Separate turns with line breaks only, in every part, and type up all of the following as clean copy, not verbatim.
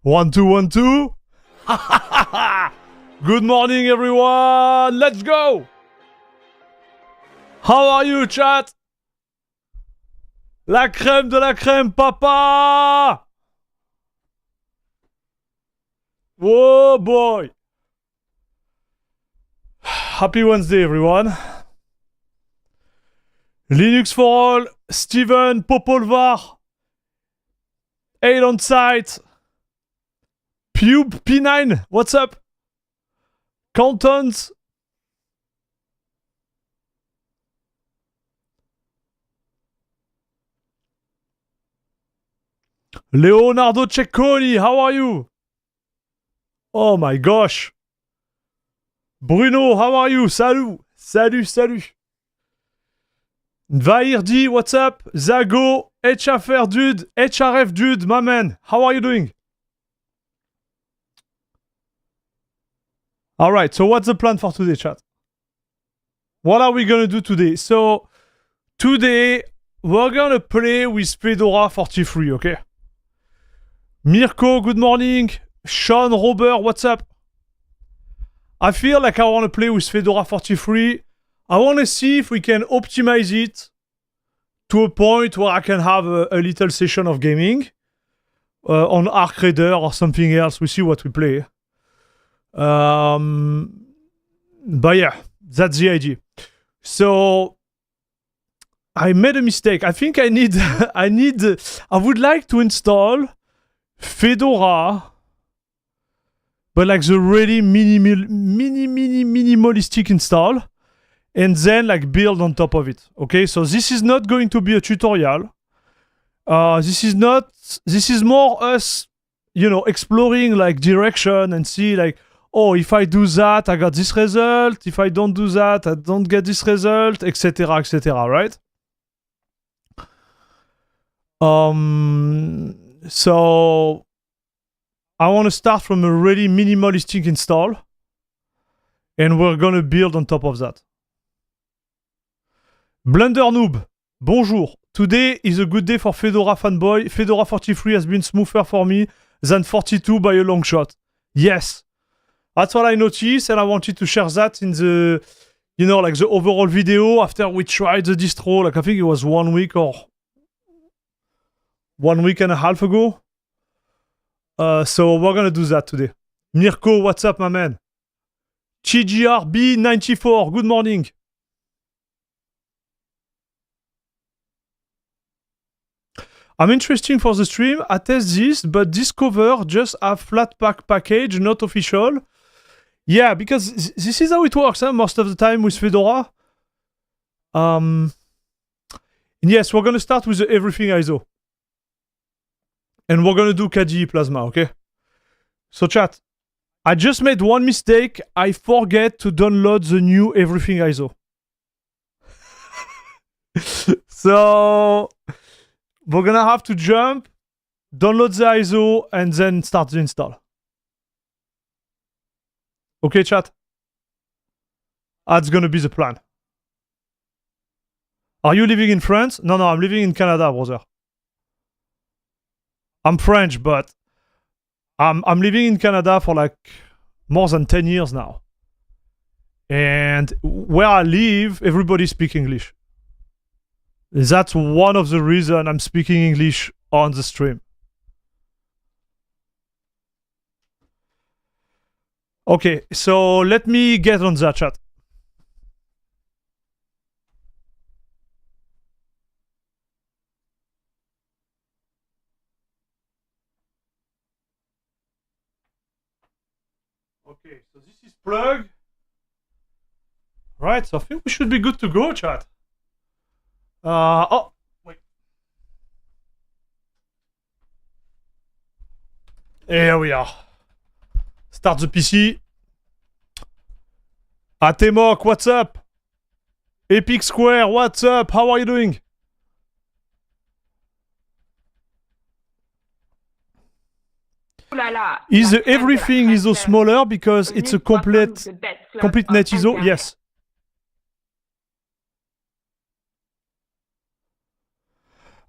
1, 2, 1, 2. Good morning, everyone. Let's go. How are you, chat? La crème de la crème, papa. Whoa, boy. Happy Wednesday, everyone. Linux for all. Steven Popolvar. 8 on site. Pube P9, what's up? Cantons. Leonardo Cecconi, how are you? Oh my gosh. Bruno, how are you? Salut. Salut, salut. Vairdi, what's up? Zago, HFR dude, HRF dude, my man. How are you doing? Alright, so what's the plan for today, chat? What are we gonna do today? So, today, we're gonna play with Fedora 43, okay? Mirko, good morning. Sean, Robert, what's up? I feel like I wanna play with Fedora 43. I wanna see if we can optimize it to a point where I can have a little session of gaming on Arc Raider or something else. We see what we play. But yeah, that's the idea. So I made a mistake. I think I need I would like to install Fedora, but like the really minimalistic install, and then like build on top of it. Okay, so this is not going to be a tutorial. This is more us, you know, exploring like direction and see like, oh, if I do that, I got this result. If I don't do that, I don't get this result, etc., etc., right? So I want to start from a really minimalistic install, and we're gonna build on top of that. Blunder Noob, bonjour. Today is a good day for Fedora fanboy. Fedora 43 has been smoother for me than 42 by a long shot. Yes. That's what I noticed, and I wanted to share that in the, you know, like the overall video after we tried the distro. Like I think it was 1 week or 1 week and a half ago. So we're gonna do that today. Mirko, what's up, my man? TGRB94, good morning. I'm interested for the stream. I test this, but Discover just a Flatpak package, not official. Yeah, because this is how it works, huh? Most of the time with Fedora. Yes, we're gonna start with the everything ISO. And we're gonna do KDE Plasma, okay? So chat, I just made one mistake. I forget to download the new everything ISO. So we're gonna have to jump, download the ISO, and then start the install. Okay, chat? That's gonna be the plan. Are you living in France? No, I'm living in Canada, brother. I'm French, but I'm living in Canada for like more than 10 years now. And where I live, everybody speaks English. That's one of the reasons I'm speaking English on the stream. Okay, so let me get on that, chat. Okay, so this is plug. Right, so I think we should be good to go, chat. Oh, wait. Here we are. Start the PC. Atemok, what's up? Epic Square, what's up? How are you doing? Is everything ISO smaller because it's a complete net ISO? Yes.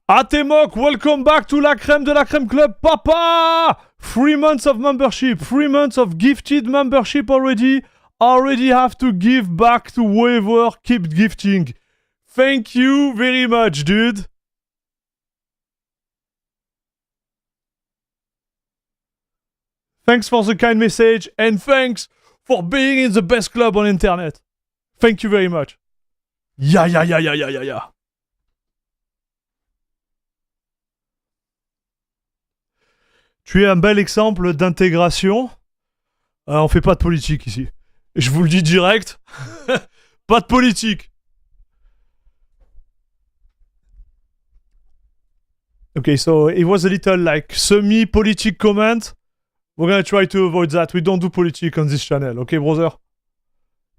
Atemok, welcome back to La Crème de la Crème Club, papa! 3 months of membership, 3 months of gifted membership already. Already have to give back to whoever keep gifting. Thank you very much, dude. Thanks for the kind message, and thanks for being in the best club on internet. Thank you very much. Yeah. Tu es un bel exemple d'intégration. On fait pas de politique ici. Je vous le dis direct. Pas de politique. Okay, so it was a little like semi-politic comment. We're gonna try to avoid that. We don't do politics on this channel, okay, brother?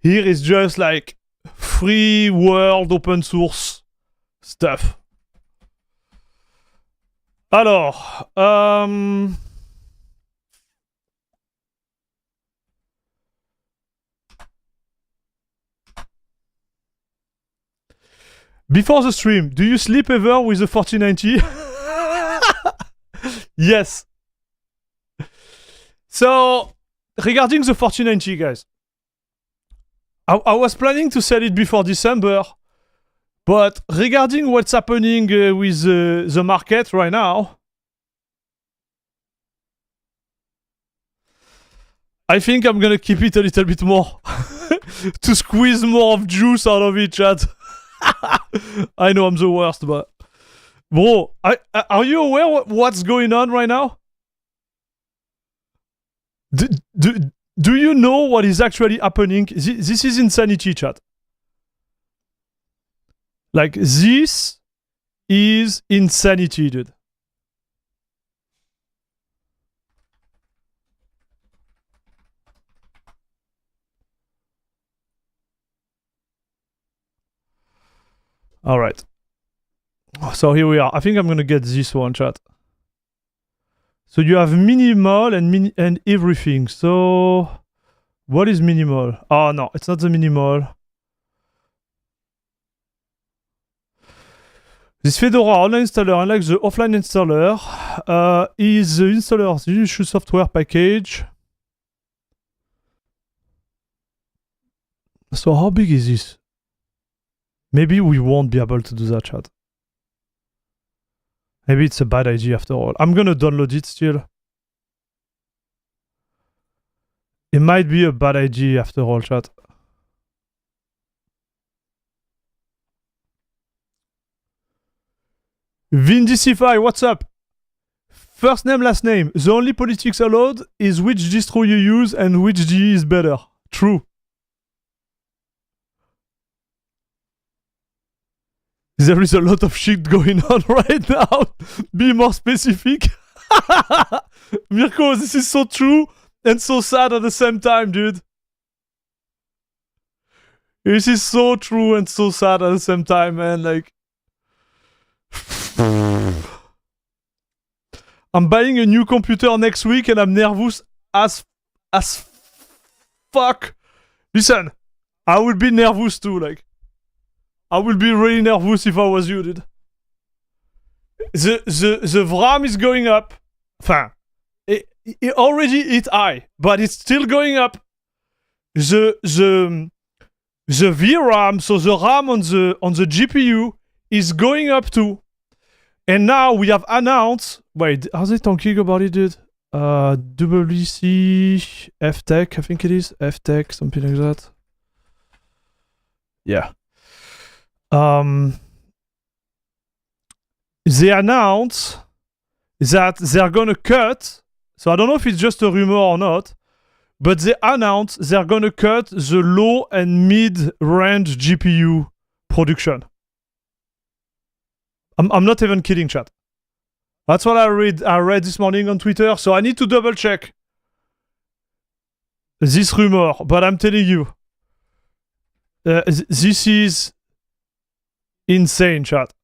Here is just like free world open source stuff. Alors, before the stream, do you sleep ever with the 4090? Yes. So, regarding the 4090, guys, I was planning to sell it before December, but regarding what's happening with the market right now, I think I'm gonna keep it a little bit more to squeeze more of juice out of it, chat. I know I'm the worst, but bro, are you aware what's going on right now? Do you know what is actually happening? This is insanity, chat. Like, this is insanity, dude. All right. So here we are. I think I'm gonna get this one, chat. So you have minimal and everything. So what is minimal? Oh no, it's not the minimal. This Fedora online installer, unlike the offline installer, is the installer the usual software package. So how big is this? Maybe we won't be able to do that, chat. Maybe it's a bad idea after all. I'm gonna download it still. It might be a bad idea after all, chat. Vindicify, what's up? First name, last name. The only politics allowed is which distro you use and which GE is better. True. There is a lot of shit going on right now. Be more specific. Mirko, this is so true and so sad at the same time, dude. This is so true and so sad at the same time, man. Like, I'm buying a new computer next week and I'm nervous as fuck. Listen, I would be nervous too, like. I would be really nervous if I was you, dude. The VRAM is going up. Enfin, it already hit high, but it's still going up. The VRAM, so the RAM on the GPU, is going up too. And now we have announced. Wait, are they talking about it, dude? WC F-Tech, I think it is. F-Tech, something like that. Yeah. They announced that they're gonna cut. So I don't know if it's just a rumor or not, but they announced they're gonna cut the low and mid-range GPU production. I'm not even kidding, chat. That's what I read this morning on Twitter, so I need to double check this rumor, but I'm telling you, this is insane, chat.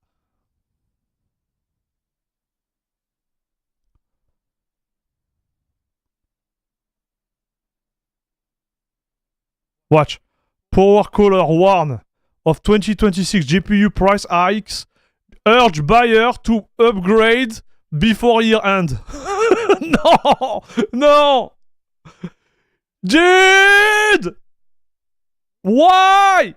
Watch. Power Caller warn of 2026 GPU price hikes urge buyer to upgrade before year end. No! No! Dude! Why?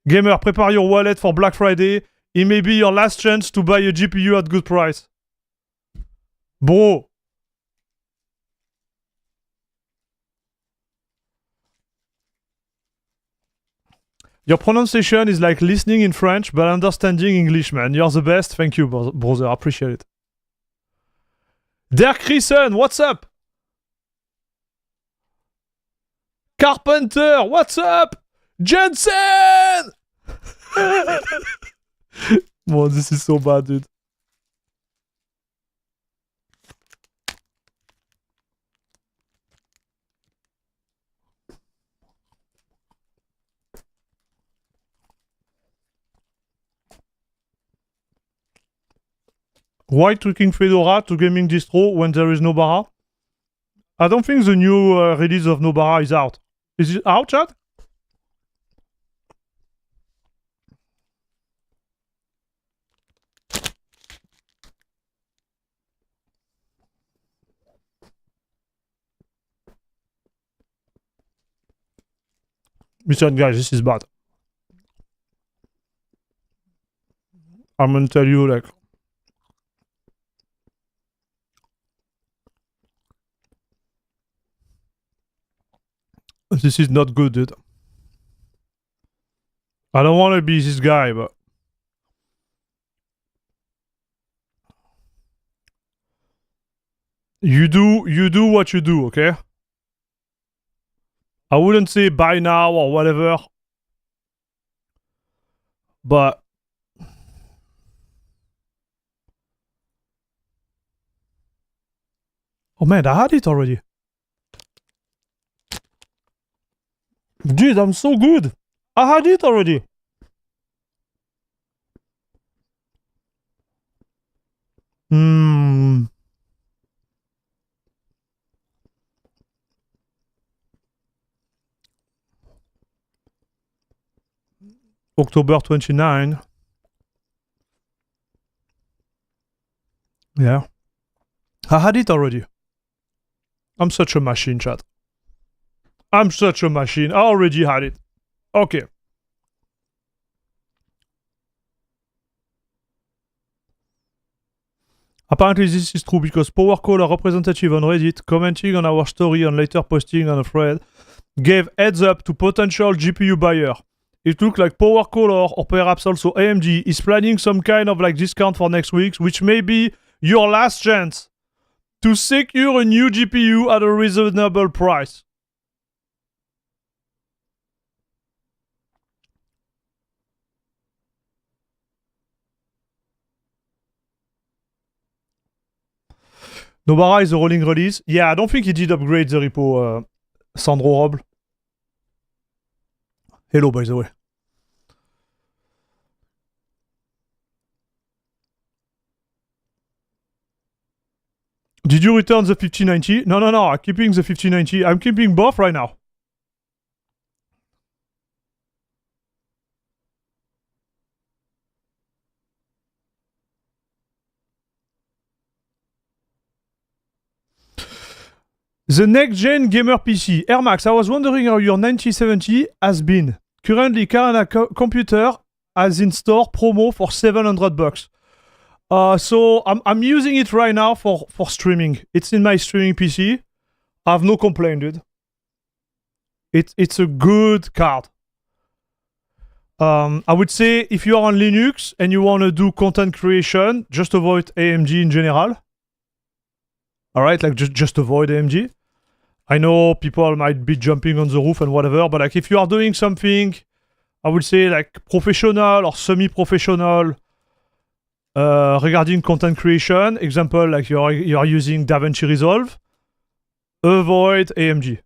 Gamer, prepare your wallet for Black Friday. It may be your last chance to buy a GPU at good price. Bro. Your pronunciation is like listening in French but understanding English, man. You're the best. Thank you, brother. I appreciate it. Dirk Christen, what's up? Carpenter, what's up? Jensen! Well, this is so bad, dude. Why tweaking Fedora to gaming distro when there is Nobara? I don't think the new release of Nobara is out. Is it out, chat? Listen, guys, this is bad. I'm gonna tell you, like, this is not good, dude. I don't want to be this guy, but you do what you do, okay? I wouldn't say buy now or whatever, but oh man, I had it already. Dude, I'm so good. I had it already. October 29. Yeah. I had it already. I'm such a machine, chat. I'm such a machine. I already had it. Okay. Apparently this is true because PowerCall, a representative on Reddit, commenting on our story and later posting on a thread, gave heads up to potential GPU buyer. It looked like PowerCall or perhaps also AMD is planning some kind of like discount for next week, which may be your last chance to secure a new GPU at a reasonable price. Nobara is a rolling release. Yeah, I don't think he did upgrade the repo, Sandro Roble. Hello, by the way. Did you return the 5090? No, I'm keeping the 5090. I'm keeping both right now. The next-gen gamer PC. Air Max, I was wondering how your 9070 has been. Currently, Kernel computer has in store promo for $700. So I'm using it right now for streaming. It's in my streaming PC. I have no complaint, dude. It's a good card. I would say if you are on Linux and you want to do content creation, just avoid AMD in general. Alright, like just avoid AMD. I know people might be jumping on the roof and whatever, but like if you are doing something, I would say like professional or semi-professional regarding content creation, example like you are using DaVinci Resolve, avoid AMD.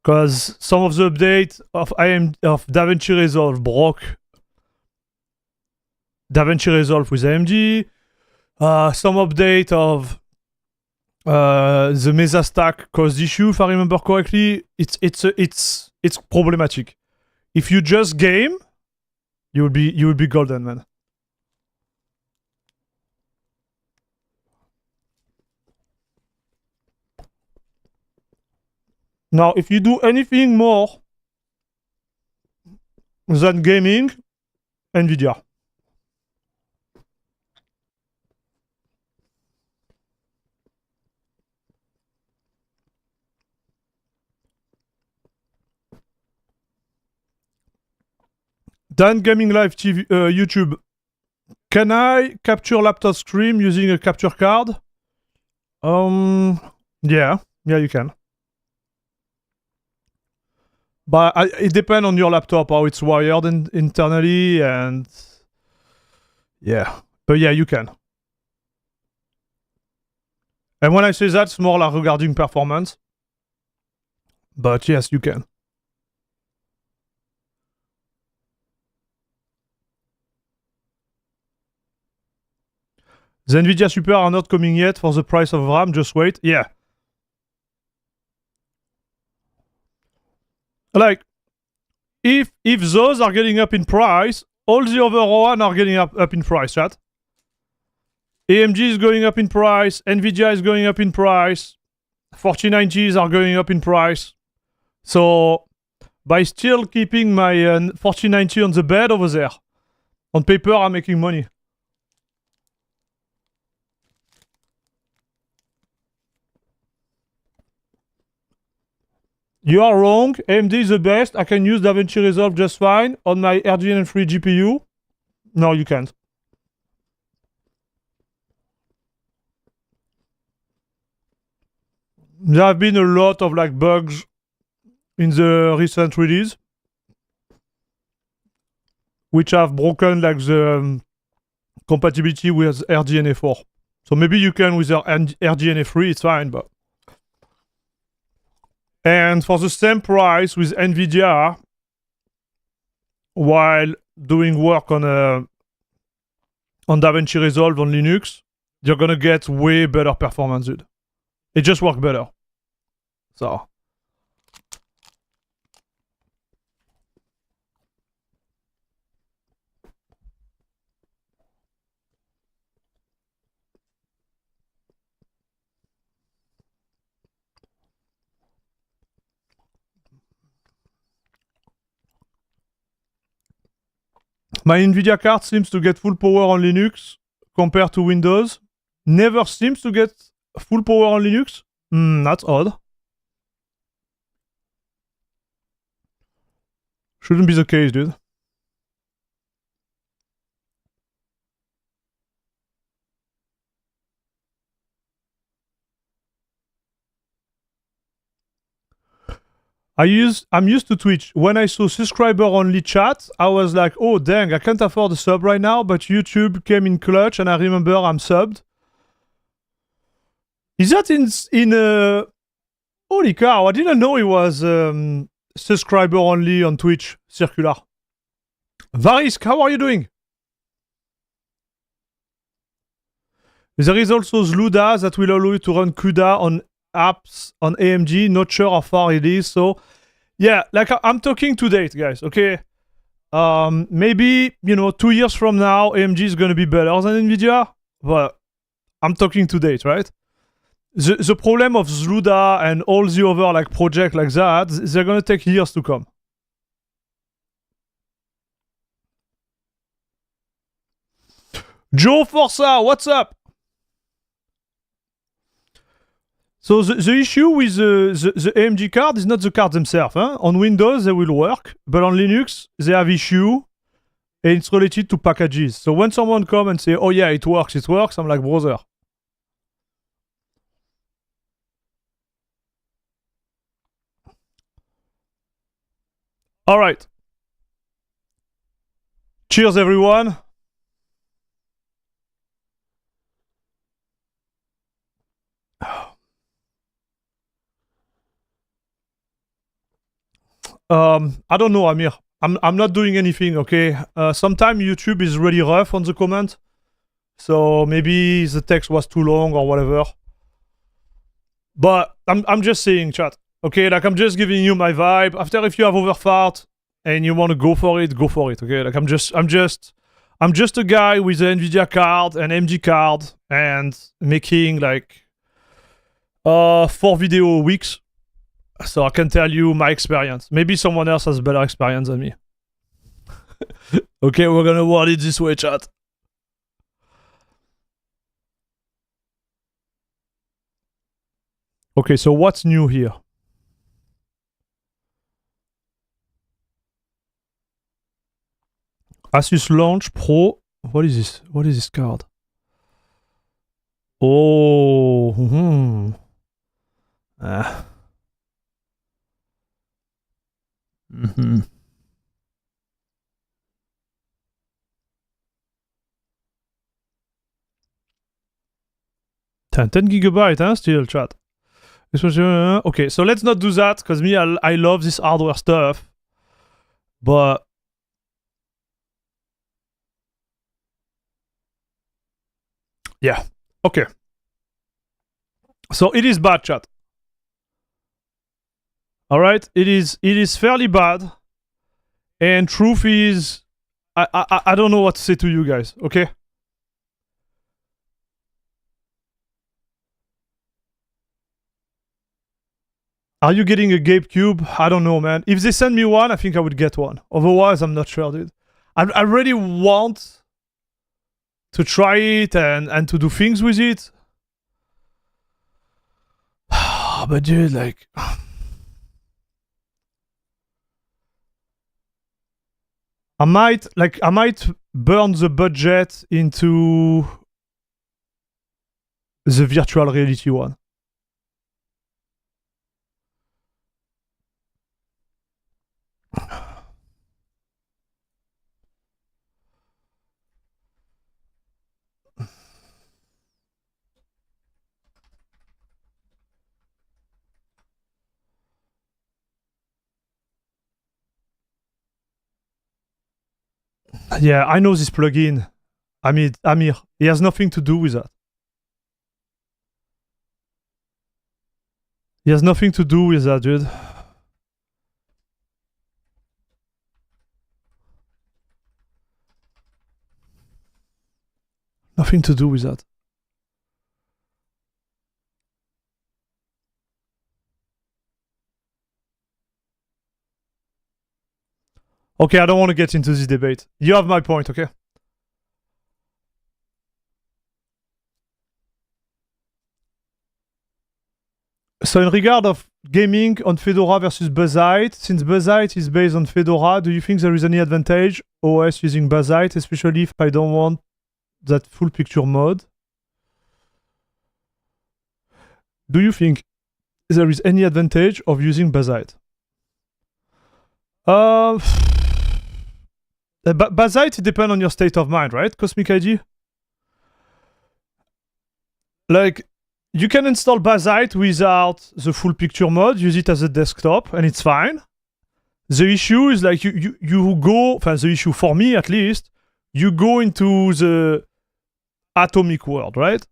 Because some of the updates of DaVinci Resolve broke DaVinci Resolve with AMD. Some update of the Mesa stack caused issue, if I remember correctly. It's problematic. if you just game, you will be golden, man. Now, if you do anything more than gaming, Nvidia. Dan Gaming Live TV, YouTube. Can I capture laptop screen using a capture card? Yeah, you can. But it depends on your laptop, how it's wired internally, and yeah. But yeah, you can. And when I say that, it's more like regarding performance. But yes, you can. The Nvidia Super are not coming yet for the price of RAM, just wait. Yeah. Like, if those are getting up in price, all the other one are getting up in price, chat. AMD is going up in price, Nvidia is going up in price, 4090s are going up in price. So, by still keeping my 4090 on the bed over there, on paper, I'm making money. You are wrong. AMD is the best. I can use DaVinci Resolve just fine on my RDNA3 GPU. No, you can't. There have been a lot of like bugs in the recent release, which have broken like the compatibility with RDNA4. So maybe you can with RDNA3, it's fine, but. And for the same price with Nvidia, while doing work on DaVinci Resolve on Linux, you're gonna get way better performance, dude. It just works better. So. My Nvidia card seems to get full power on Linux compared to Windows. Never seems to get full power on Linux? That's odd. Shouldn't be the case, dude. I'm used to Twitch. When I saw subscriber only chat, I was like, oh dang, I can't afford a sub right now, but YouTube came in clutch and I remember I'm subbed. Is that in holy cow, I didn't know it was subscriber only on Twitch, circular. Varisk, how are you doing? There is also Zluda that will allow you to run CUDA on apps on AMD. Not sure how far it is. So, yeah, like I'm talking to date, guys. Okay, maybe 2 years from now, AMD is gonna be better than Nvidia, but I'm talking to date, right? The problem of Zluda and all the other like projects like that, they're gonna take years to come. Joe Forza, what's up? So the issue with the AMD card is not the card themselves. Huh? On Windows, they will work, but on Linux, they have issue, and it's related to packages. So when someone come and say, oh yeah, it works, I'm like, brother. All right. Cheers, everyone. I don't know, Amir. I'm not doing anything, okay? Sometimes YouTube is really rough on the comment. So maybe the text was too long or whatever. But I'm just saying, chat. Okay, like I'm just giving you my vibe. After if you have overfart, and you want to go for it, okay? Like I'm just a guy with an Nvidia card, an AMD card, and making like 4 video weeks. So I can tell you my experience. Maybe someone else has better experience than me. Okay, we're gonna word it this way, chat. Okay, so what's new here? Asus Launch Pro. What is this? What is this card? Oh. Ah. Mm-hmm. Ten gigabyte, huh? Still, chat. Okay, so let's not do that, because me, I love this hardware stuff. But... yeah. Okay. So it is bad, chat. Alright? It is fairly bad. And truth is... I don't know what to say to you guys, okay? Are you getting a Gabe Cube? I don't know, man. If they send me one, I think I would get one. Otherwise, I'm not sure, dude. I really want to try it and to do things with it. But dude, like... I might burn the budget into the virtual reality one. Yeah, I know this plugin. I mean, Amir, he has nothing to do with that. He has nothing to do with that, dude. Nothing to do with that. Okay, I don't want to get into this debate. You have my point, okay? So in regard of gaming on Fedora versus Bazzite, since Bazzite is based on Fedora, do you think there is any advantage OS using Bazzite, especially if I don't want that full picture mode? Do you think there is any advantage of using Bazzite? Bazzite depends on your state of mind, right, Cosmic ID? Like, you can install Bazzite without the full picture mode, use it as a desktop, and it's fine. The issue is like you go, the issue for me at least, you go into the atomic world, right?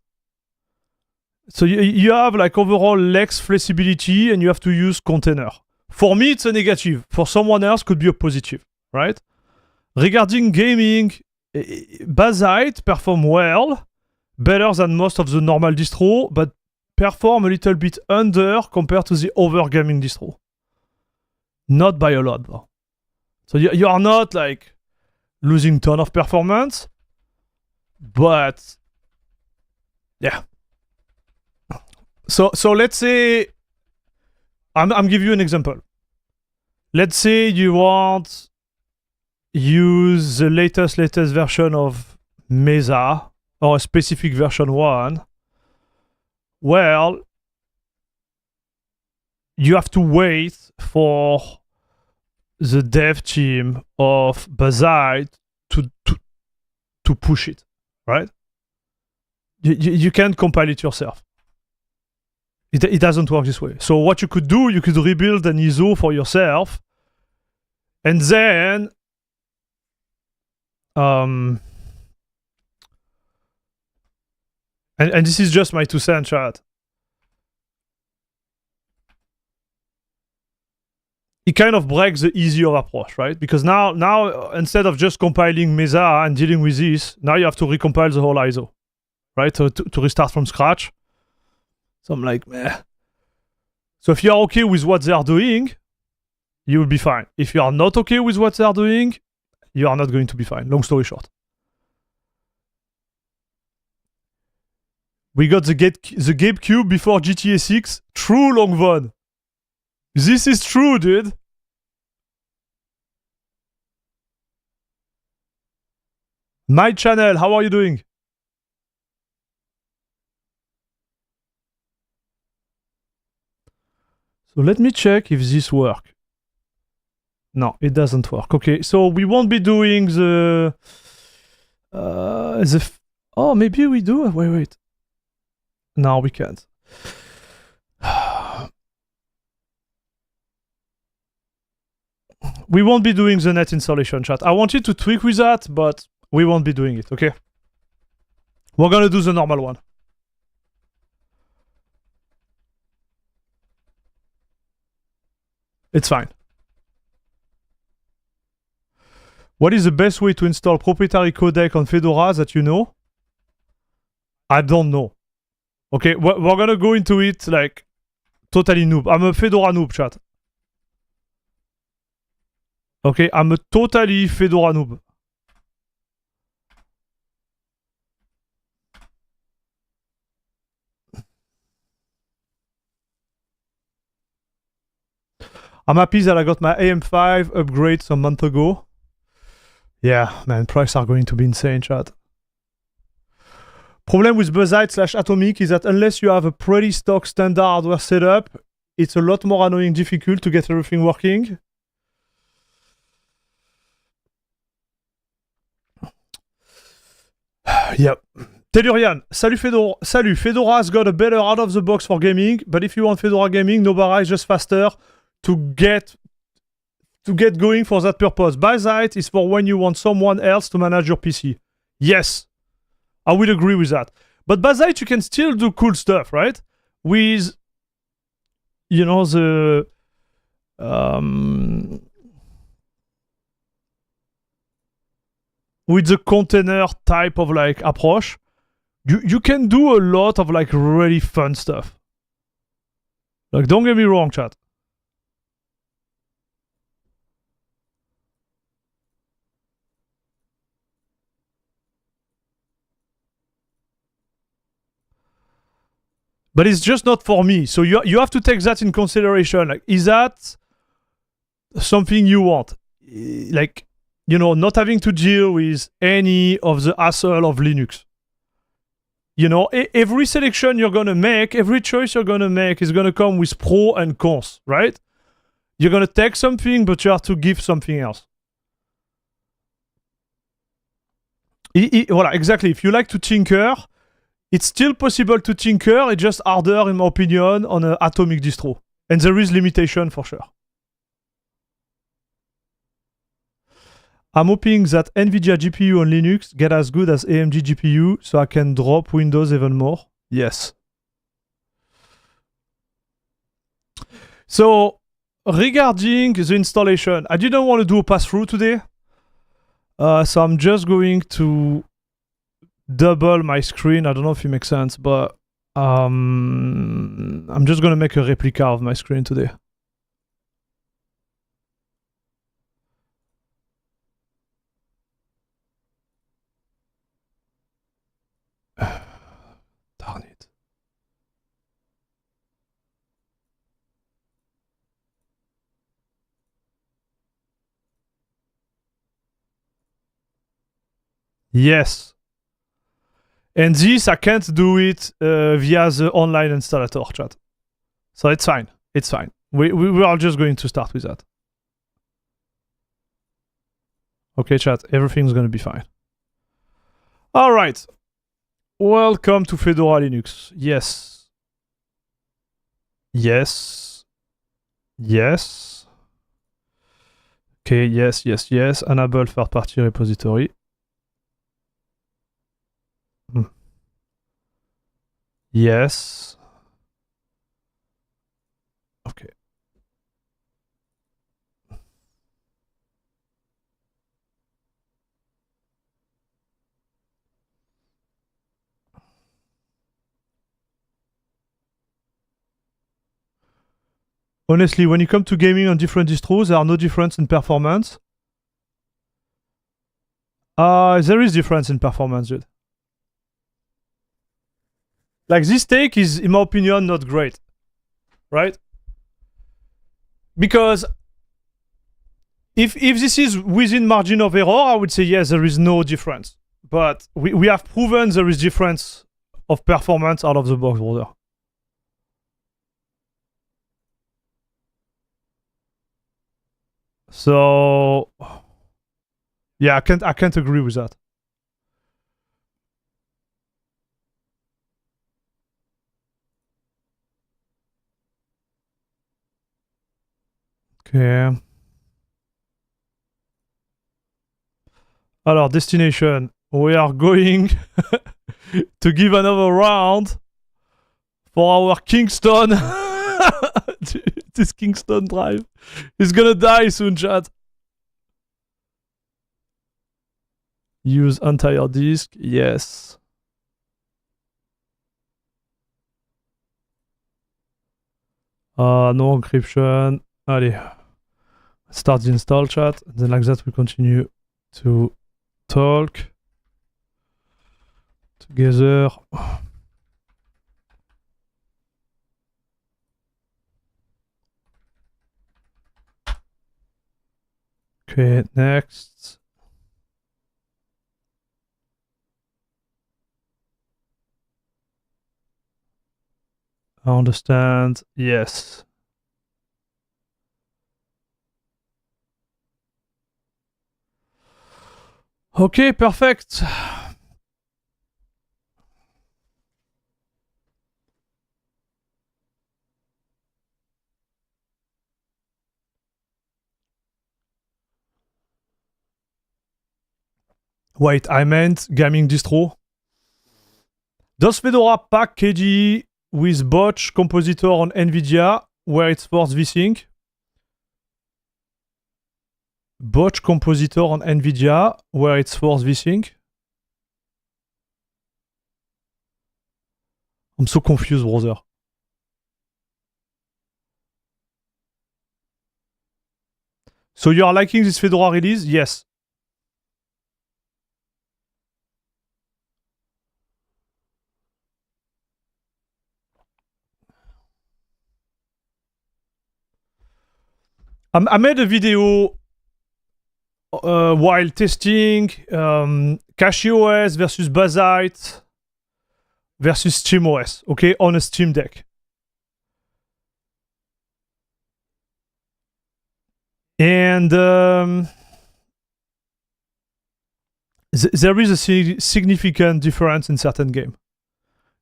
So you have like overall less flexibility and you have to use container. For me, it's a negative. For someone else, could be a positive, right? Regarding gaming, Bazzite perform well, better than most of the normal distro, but perform a little bit under compared to the other gaming distro. Not by a lot, though. So you are not like losing ton of performance, but yeah. So let's say I'm give you an example. Let's say you want use the latest version of Mesa or a specific version 1. Well, you have to wait for the dev team of Bazzite to push it, right? You can't compile it yourself. It doesn't work this way. So what you could do, you could rebuild an ISO for yourself, and then and this is just my 2 cents, chat. it kind of breaks the easier approach, right? Because now instead of just compiling Mesa and dealing with this, now you have to recompile the whole ISO, right? To restart from scratch. So I'm like, meh. So if you're okay with what they're doing, you will be fine. If you are not okay with what they're doing, you are not going to be fine. Long story short. We got the GameCube before GTA 6. True, Longvon. This is true, dude. My channel, how are you doing? So let me check if this works. No, it doesn't work. Okay, so we won't be doing the... oh, maybe we do? Wait. No, we can't. We won't be doing the net installation, chat. I wanted to tweak with that, but we won't be doing it, okay? We're gonna do the normal one. It's fine. What is the best way to install proprietary codec on Fedora that you know? I don't know. Okay, we're gonna go into it like totally noob. I'm a Fedora noob, chat. Okay, I'm a totally Fedora noob. I'm happy that I got my AM5 upgrade some month ago. Yeah, man, prices are going to be insane, chat. Problem with Bazzite/Atomic is that unless you have a pretty stock standard hardware setup, it's a lot more annoying difficult to get everything working. Yep. Tellurian, salut Fedora. Salut, Fedora's got a better out of the box for gaming, but if you want Fedora gaming, Nobara is just faster to get going for that purpose. Bazzite is for when you want someone else to manage your PC. Yes, I will agree with that. But Bazzite, you can still do cool stuff, right? With, you know, the... with the container type of like approach, you can do a lot of like really fun stuff. Like, don't get me wrong, chat. But it's just not for me. So you have to take that in consideration. Like, is that something you want? Like, you know, not having to deal with any of the hassle of Linux. You know, every selection you're gonna make, every choice you're gonna make is gonna come with pro and cons, right? You're gonna take something, but you have to give something else. Voilà, exactly. If you like to tinker, it's still possible to tinker. It's just harder, in my opinion, on an Atomic distro. And there is limitation for sure. I'm hoping that Nvidia GPU on Linux get as good as AMD GPU so I can drop Windows even more. Yes. So, regarding the installation, I didn't want to do a pass-through today. So I'm just going to double my screen. I don't know if it makes sense, but I'm just going to make a replica of my screen today. Darn it. Yes. And this, I can't do it via the online installer chat. So it's fine. It's fine. We are just going to start with that. Okay, chat. Everything's going to be fine. All right. Welcome to Fedora Linux. Yes. Yes. Yes. Okay, yes. Enable third-party repository. Yes. Okay. Honestly, when you come to gaming on different distros, there are no difference in performance. There is difference in performance, dude. Like, this take is, in my opinion, not great. Right? Because if this is within margin of error, I would say yes, there is no difference. But we have proven there is difference of performance out of the box, brother. So yeah, I can't agree with that. Okay. Alors, destination. We are going to give another round for our Kingston. This Kingston drive is gonna die soon, chat. Use entire disk. Yes. No encryption. Allez. Start the install, chat. Then like that we continue to talk together. Okay, next. I understand. Yes. Okay, perfect. Wait, I meant gaming distro. Does Fedora pack KDE with botch compositor on Nvidia where it's forced vsync? Botch compositor on Nvidia where it's forced vsync? I'm so confused, brother. So you are liking this Fedora release? Yes. I made a video while testing CachyOS versus Bazzite versus SteamOS, okay, on a Steam Deck. And there is a significant difference in certain games.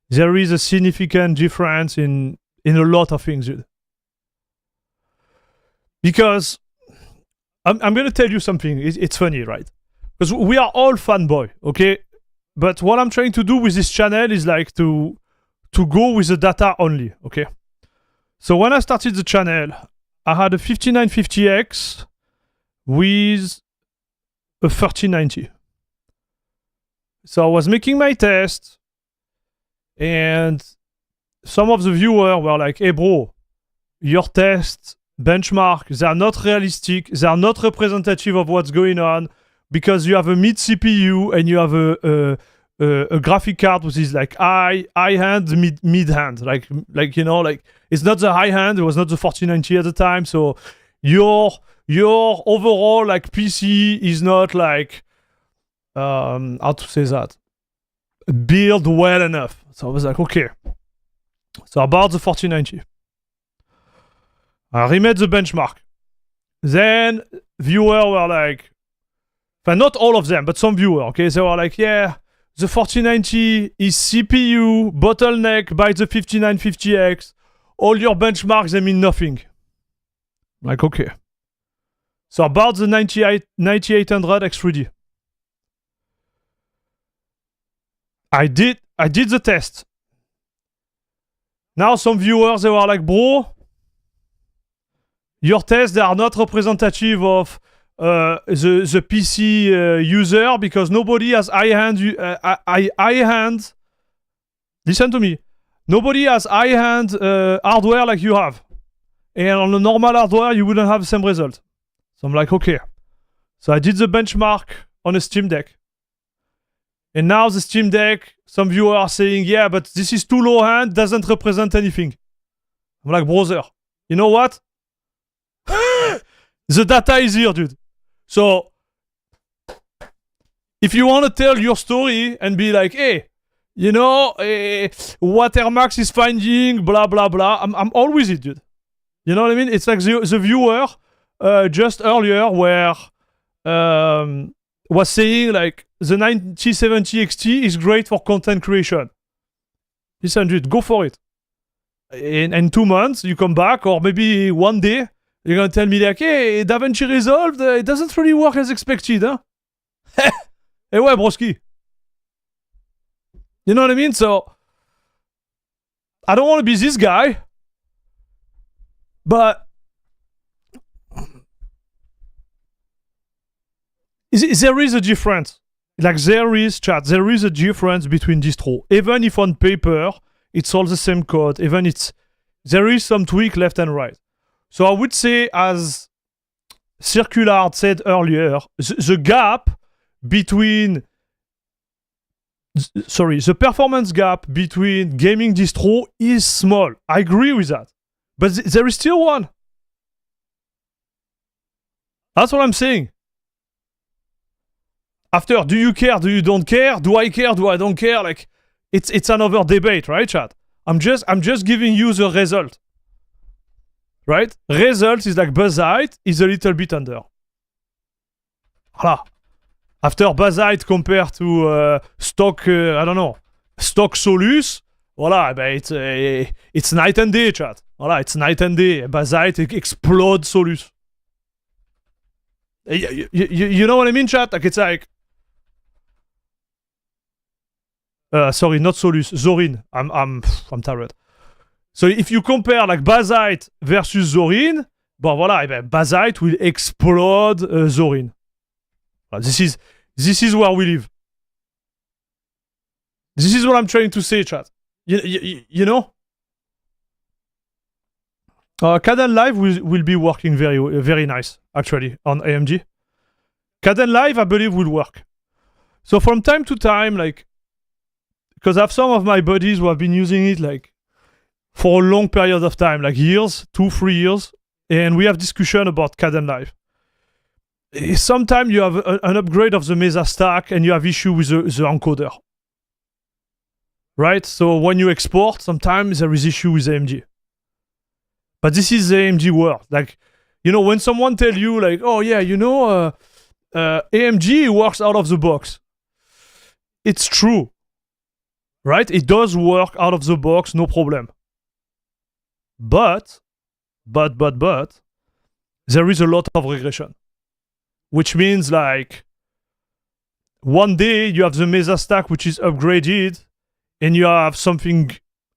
There is a significant difference in a lot of things, dude. Because I'm going to tell you something. It's funny, right? Because we are all fanboy, okay? But what I'm trying to do with this channel is like to go with the data only, okay? So when I started the channel, I had a 5950X with a 3090. So I was making my test, and some of the viewers were like, hey bro, your tests, benchmark, they are not realistic, they are not representative of what's going on, because you have a mid CPU and you have a graphic card which is like high hand, mid hand, like you know, like it's not the high hand, it was not the 4090 at the time, so your overall like PC is not like how to say that, build well enough. So I was like, okay, so about the 4090, I remade the benchmark. Then viewers were like, but not all of them, but some viewers, okay, they were like, yeah, the 4090 is CPU bottleneck by the 5950X. All your benchmarks, they mean nothing. I'm like, okay. So about the 9800 X3D. I did the test. Now some viewers, they were like, bro, your tests, they are not representative of the PC user, because nobody has high hand. Listen to me. Nobody has high hand hardware like you have. and on a normal hardware, you wouldn't have the same result. So I'm like, okay. So I did the benchmark on a Steam Deck. And now the Steam Deck, some viewers are saying, yeah, but this is too low end, doesn't represent anything. I'm like, brother, you know what? The data is here, dude. So, if you want to tell your story and be like, hey, you know, what Air Max is finding, blah, blah, blah, I'm all with it, dude. You know what I mean? It's like the viewer just earlier where was saying like the 9070 XT is great for content creation. Listen, dude, go for it. In 2 months, you come back, or maybe one day, you're gonna tell me like, hey, DaVinci Resolve, it doesn't really work as expected, huh? Eh ouais, broski. You know what I mean? So, I don't want to be this guy, but there is a difference. Like, there is a difference between distro. Even if on paper, it's all the same code, even there is some tweak left and right. So I would say, as Circular said earlier, the gap between, the performance gap between gaming distro is small. I agree with that. But there is still one. That's what I'm saying. After, do you care? Do you don't care? Do I care? Do I don't care? Like, it's another debate, right, chat? I'm just giving you the result. Right? Result is like Bazzite is a little bit under. Voilà. After Bazzite compared to stock, I don't know, stock Solus, voilà, it's night and day, chat. Voilà, it's night and day. Bazzite explodes Solus. You know what I mean, chat? Like, it's like, sorry, not Solus, Zorin. I'm tired. So if you compare like Bazzite versus Zorin, bon voilà, Bazzite will explode Zorin. This is where we live. This is what I'm trying to say, chat. You know? Kernel Live will be working very nice, actually, on AMD. Kernel Live, I believe, will work. So from time to time, like, because I have some of my buddies who have been using it, like, for a long period of time, like years, 2-3 years, and we have discussion about Kernel Live. Sometimes you have an upgrade of the Mesa stack and you have issue with the encoder. Right? So when you export, sometimes there is issue with AMD. But this is the AMD world. Like, you know, when someone tell you like, oh yeah, you know, AMD works out of the box. It's true. Right? It does work out of the box, no problem. But, there is a lot of regression. Which means, like, one day you have the Mesa stack which is upgraded, and you have something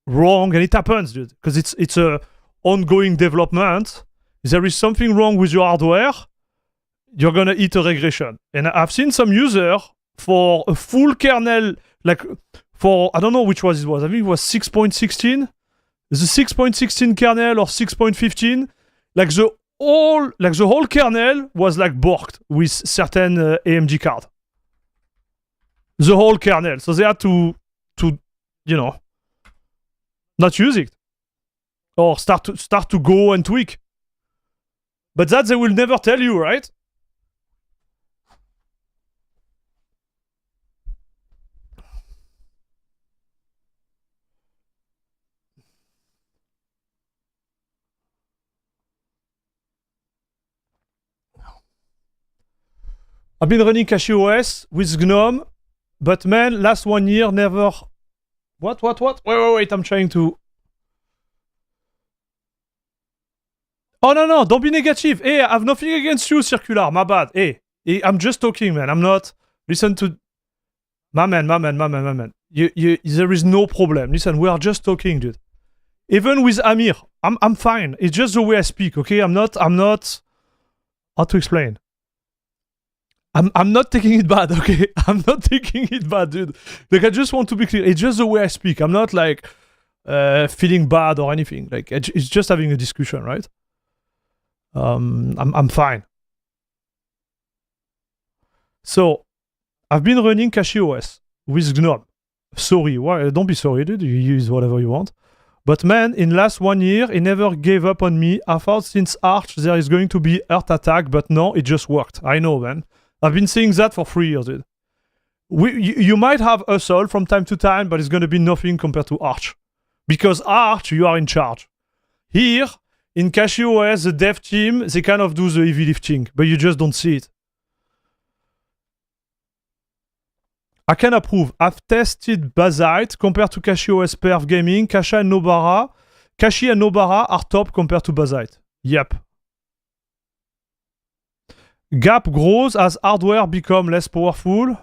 wrong, and it happens, dude. Because it's a ongoing development. There is something wrong with your hardware, you're gonna hit a regression. And I've seen some user for a full kernel, like, for, I don't know which was it was. I think it was 6.16. The 6.16 kernel or 6.15, like the whole kernel was like borked with certain AMD card. The whole kernel, so they had to you know, not use it or start to go and tweak. But that they will never tell you, right? I've been running CacheOS with GNOME, but man, last 1 year never... What? Wait, I'm trying to... Oh, no, don't be negative. Hey, I have nothing against you, Circular, my bad. Hey, I'm just talking, man. I'm not... Listen to... My man. There is no problem. Listen, we are just talking, dude. Even with Amir, I'm fine. It's just the way I speak, okay? I'm not... How to explain? I'm not taking it bad, okay? I'm not taking it bad, dude. Like, I just want to be clear. It's just the way I speak. I'm not, like, feeling bad or anything. Like, it's just having a discussion, right? I'm fine. So, I've been running KDE with GNOME. Sorry, why? Don't be sorry, dude. You use whatever you want. But man, in last 1 year, he never gave up on me. I thought since Arch there is going to be Earth attack, but no, it just worked. I know, man. I've been saying that for 3 years, dude. You might have hustle from time to time, but it's going to be nothing compared to Arch. Because Arch, you are in charge. Here, in KDE, the dev team, they kind of do the heavy lifting, but you just don't see it. I can approve. I've tested Bazzite compared to KDE Perf Gaming. Cache and Nobara are top compared to Bazzite. Yep. Gap grows as hardware become less powerful.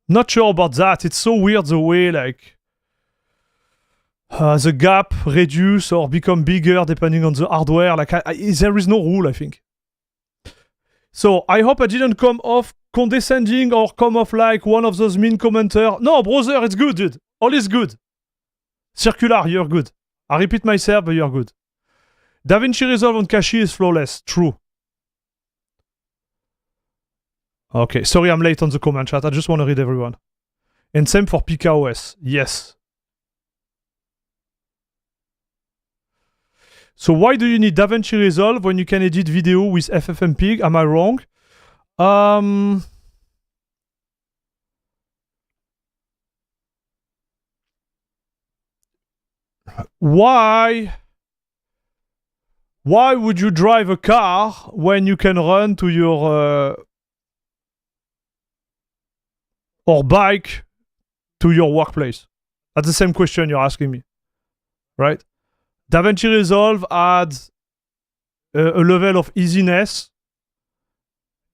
Not sure about that. It's so weird the way like the gap reduce or become bigger depending on the hardware. Like there is no rule, I think. So I hope I didn't come off condescending or come off like one of those mean commenters. No, brother, it's good, dude. All is good. Circular, you're good. I repeat myself, but you're good. DaVinci Resolve on Cache is flawless. True. Okay, sorry I'm late on the comment chat. I just want to read everyone. And same for PKOS. Yes. So why do you need DaVinci Resolve when you can edit video with FFmpeg? Am I wrong? Why would you drive a car when you can run to your or bike to your workplace? That's the same question you're asking me, right? DaVinci Resolve adds a level of easiness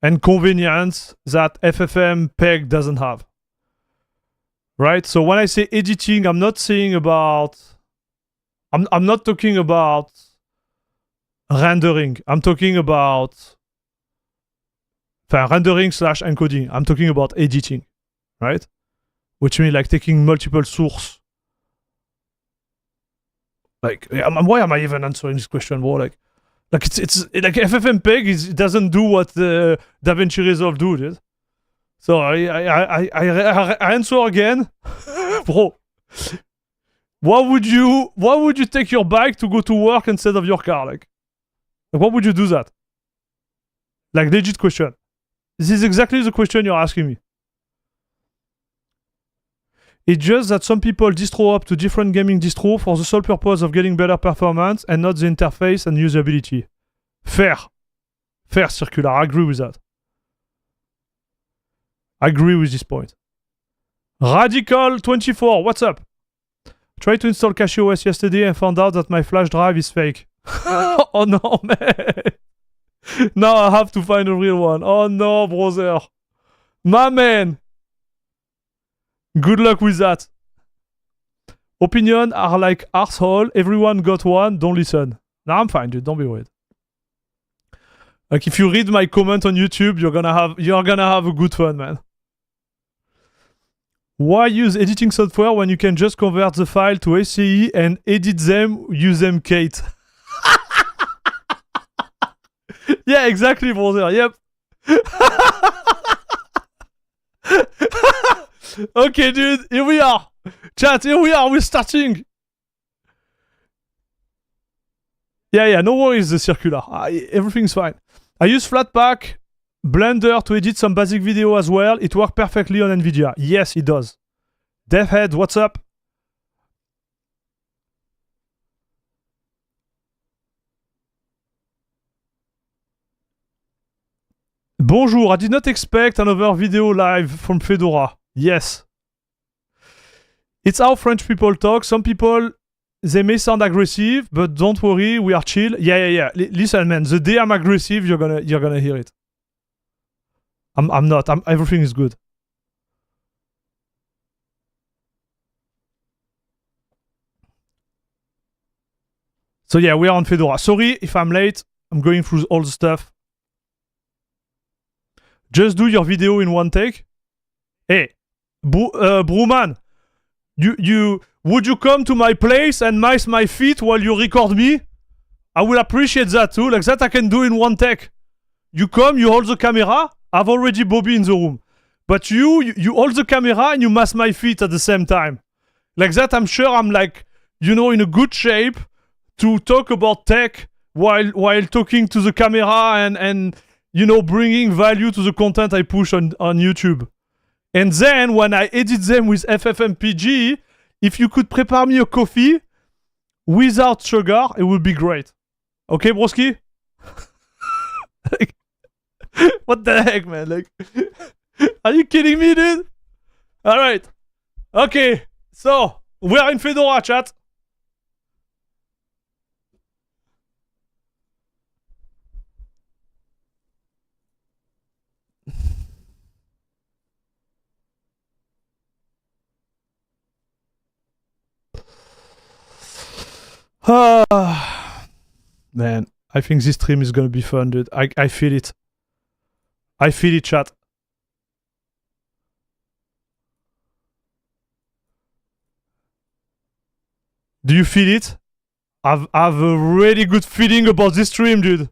and convenience that FFmpeg doesn't have, right? So when I say editing, I'm not saying about... I'm not talking about rendering. I'm talking about rendering / encoding. I'm talking about editing, right? Which means like taking multiple source. Like, why am I even answering this question, bro? Like it's like FFmpeg doesn't do what the DaVinci Resolve do, dude. So I answer again, bro. Why would you take your bike to go to work instead of your car? Like why would you do that? Like, legit question. This is exactly the question you're asking me. It's just that some people distro up to different gaming distro for the sole purpose of getting better performance and not the interface and usability. Fair. Fair, Circular. I agree with that. I agree with this point. Radical24, what's up? Tried to install KDE yesterday and found out that my flash drive is fake. Oh no, man. Now I have to find a real one. Oh no, brother. My man. Good luck with that. Opinions are like arsehole. Everyone got one. Don't listen. No, I'm fine, dude. Don't be worried. Like, if you read my comment on YouTube, you're gonna have a good fun, man. Why use editing software when you can just convert the file to SCE and edit them, use them, Kate? Yeah, exactly, brother. Yep. Okay, dude. Here we are. Chat, here we are. We're starting. Yeah. No worries, the Circular. Everything's fine. I use Flatpak Blender to edit some basic video as well. It works perfectly on Nvidia. Yes, it does. Devhead, what's up? Bonjour, I did not expect another video live from Fedora. Yes. It's how French people talk. Some people, they may sound aggressive, but don't worry, we are chill. Yeah. Listen, man, the day I'm aggressive, you're gonna hear it. I'm not. Everything is good. So yeah, we are on Fedora. Sorry if I'm late. I'm going through all the stuff. Just do your video in one take. Hey, Brewman, would you come to my place and mice my feet while you record me? I will appreciate that too. Like that I can do in one take. You come, you hold the camera. I've already Bobby in the room. But you hold the camera and you mask my feet at the same time. Like that, I'm sure I'm like, you know, in a good shape to talk about tech while talking to the camera and you know, bringing value to the content I push on YouTube. And then when I edit them with FFmpeg, if you could prepare me a coffee without sugar, it would be great. Okay, broski? Like, what the heck, man? Like, are you kidding me, dude? All right. Okay. So, we are in Fedora, chat. Man, I think this stream is gonna be fun, dude. I feel it. I feel it, chat. Do you feel it? I've a really good feeling about this stream, dude.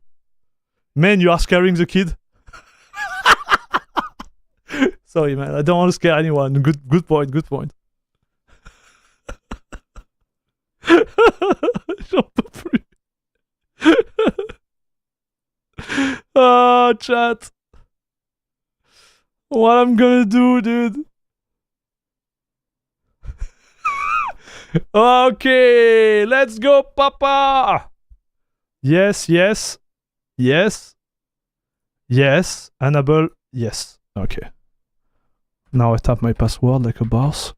Man, you are scaring the kid. Sorry, man. I don't want to scare anyone. Good point. Good point. J'en peux plus. Oh, chat. What I'm gonna do, dude? Okay, let's go, Papa. Yes. Enable. Yes. Okay. Now I tap my password like a boss.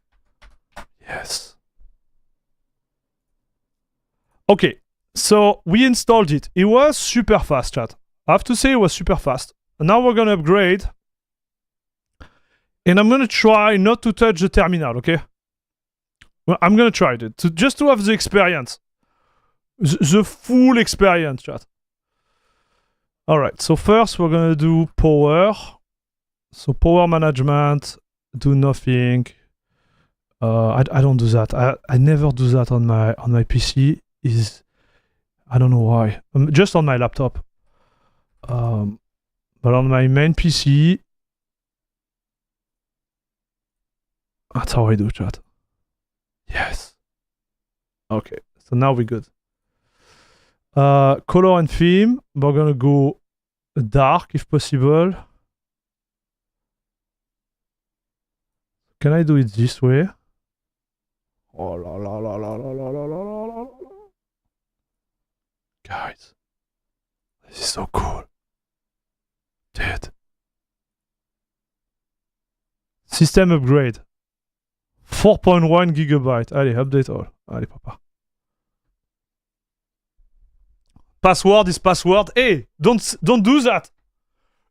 Yes. Okay, so we installed it. It was super fast, chat. I have to say it was super fast. And now we're gonna upgrade. And I'm gonna try not to touch the terminal, okay? Well, I'm gonna try it, just to have the experience. The full experience, chat. Alright, so first we're gonna do power. So power management, do nothing. I don't do that. I never do that on my PC. I don't know why. Just on my laptop. But on my main PC, that's how I do, chat. Yes. Okay, so now we're good. Color and theme, we're gonna go dark if possible. Can I do it this way? Oh la la la la la la la la la la. Guys, this is so cool. Dude. System upgrade. 4.1 gigabyte. Allez, update all. Allez, papa. Password is password. Hey, don't do that.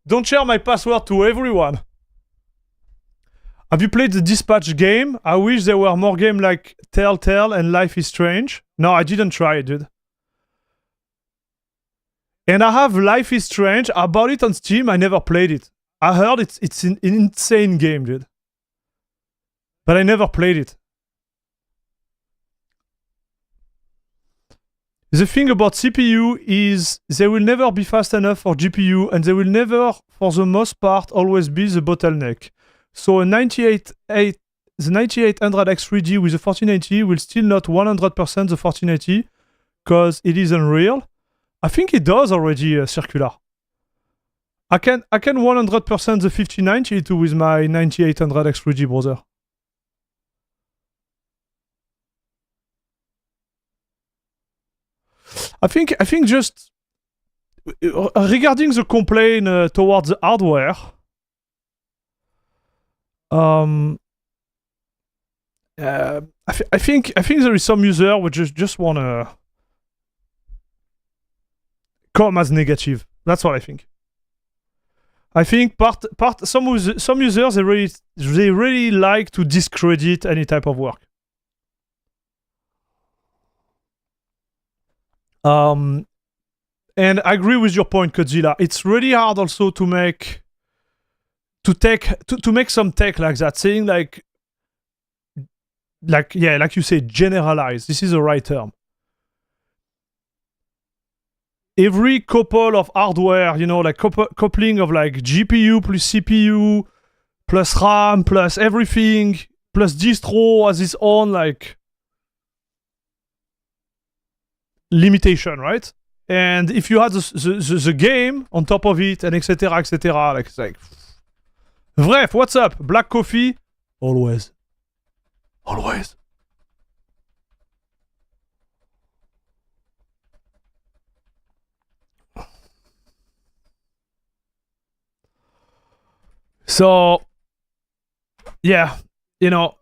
Don't share my password to everyone. Have you played the Dispatch game? I wish there were more games like Telltale and Life is Strange. No, I didn't try it, dude. And I have Life is Strange. I bought it on Steam. I never played it. I heard it's an insane game, dude. But I never played it. The thing about CPU is they will never be fast enough for GPU, and they will never, for the most part, always be the bottleneck. So the 9800X3D with the 4090 will still not 100% the 4090 because it is unreal. I think it does already circular. I can 100% the 5090 too with my 9800X3D browser. I think just regarding the complaint towards the hardware, I think there is some user who just wanna come as negative. That's what I think. I think some users they really like to discredit any type of work. And I agree with your point, Godzilla. It's really hard also to make some tech like that, saying like you say, generalize. This is the right term. every couple of hardware, you know, like coupling of like GPU plus CPU plus RAM plus everything plus distro has its own like limitation, right? And if you had the game on top of it and etc, like it's like bref, what's up? Black coffee, always. So yeah, you know,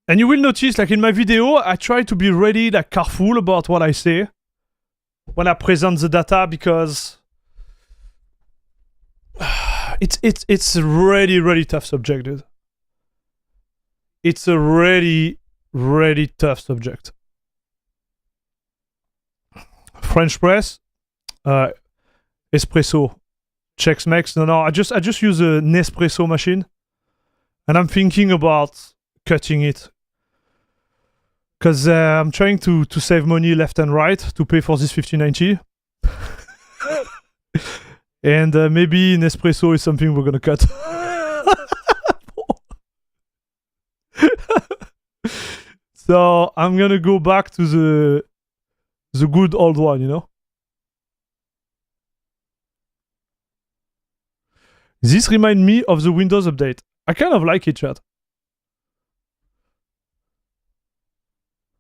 and you will notice, like in my video, I try to be really like careful about what I say when I present the data, because it's a really tough subject, dude. It's a really tough subject. French press, espresso, Chex Mix. No, I just use a Nespresso machine, and I'm thinking about cutting it because I'm trying to save money left and right to pay for this 5090. And maybe Nespresso is something we're gonna cut. So I'm gonna go back to the good old one, you know. This reminds me of the Windows update. I kind of like it, chat.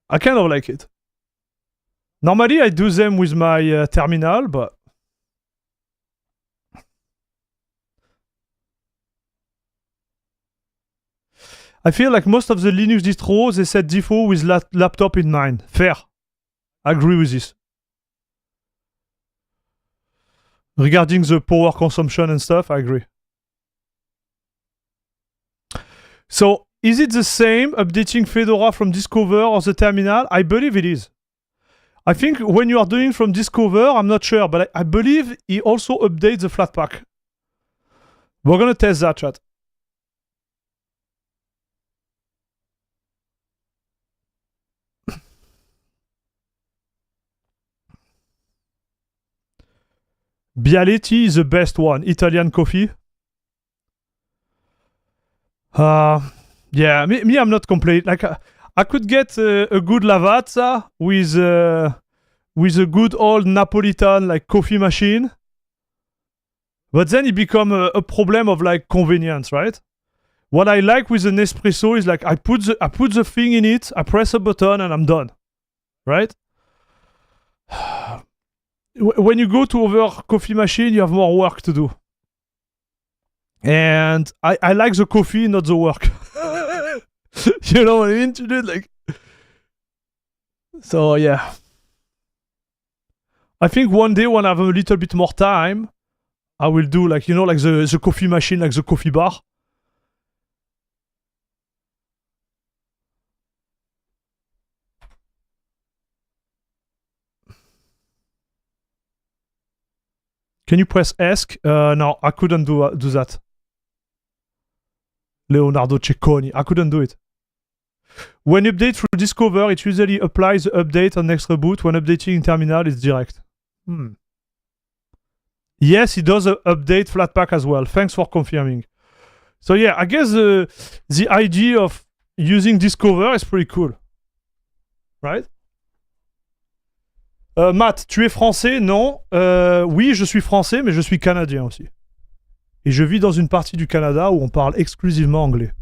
I kind of like it. Normally I do them with my terminal, but I feel like most of the Linux distros, they set default with laptop in mind. Fair. I agree with this. Regarding the power consumption and stuff, I agree. So, is it the same updating Fedora from Discover or the terminal? I believe it is. I think when you are doing from Discover, I'm not sure, but I believe he also updates the Flatpak. We're gonna test that, chat. Bialetti is the best one. Italian coffee. Yeah, me I'm not complete. Like I could get a good Lavazza with a good old Napolitan like coffee machine, but then it become a problem of like convenience, right? What I like with an espresso is like I put the thing in it, I press a button, and I'm done, right? When you go to other coffee machine, you have more work to do. And I like the coffee, not the work. You know what I mean, dude? Like, so yeah. I think one day when I have a little bit more time, I will do like, you know, like the coffee machine, like the coffee bar. Can you press ESC? No, I couldn't do that. Leonardo Cecconi. I couldn't do it. When you update through Discover, it usually applies the update on next reboot. When updating in terminal, it's direct. Yes, it does update Flatpak as well. Thanks for confirming. So yeah, I guess the idea of using Discover is pretty cool. Right? Matt, tu es français? Non. Oui, je suis français, mais je suis canadien aussi. Et je vis dans une partie du Canada où on parle exclusivement anglais.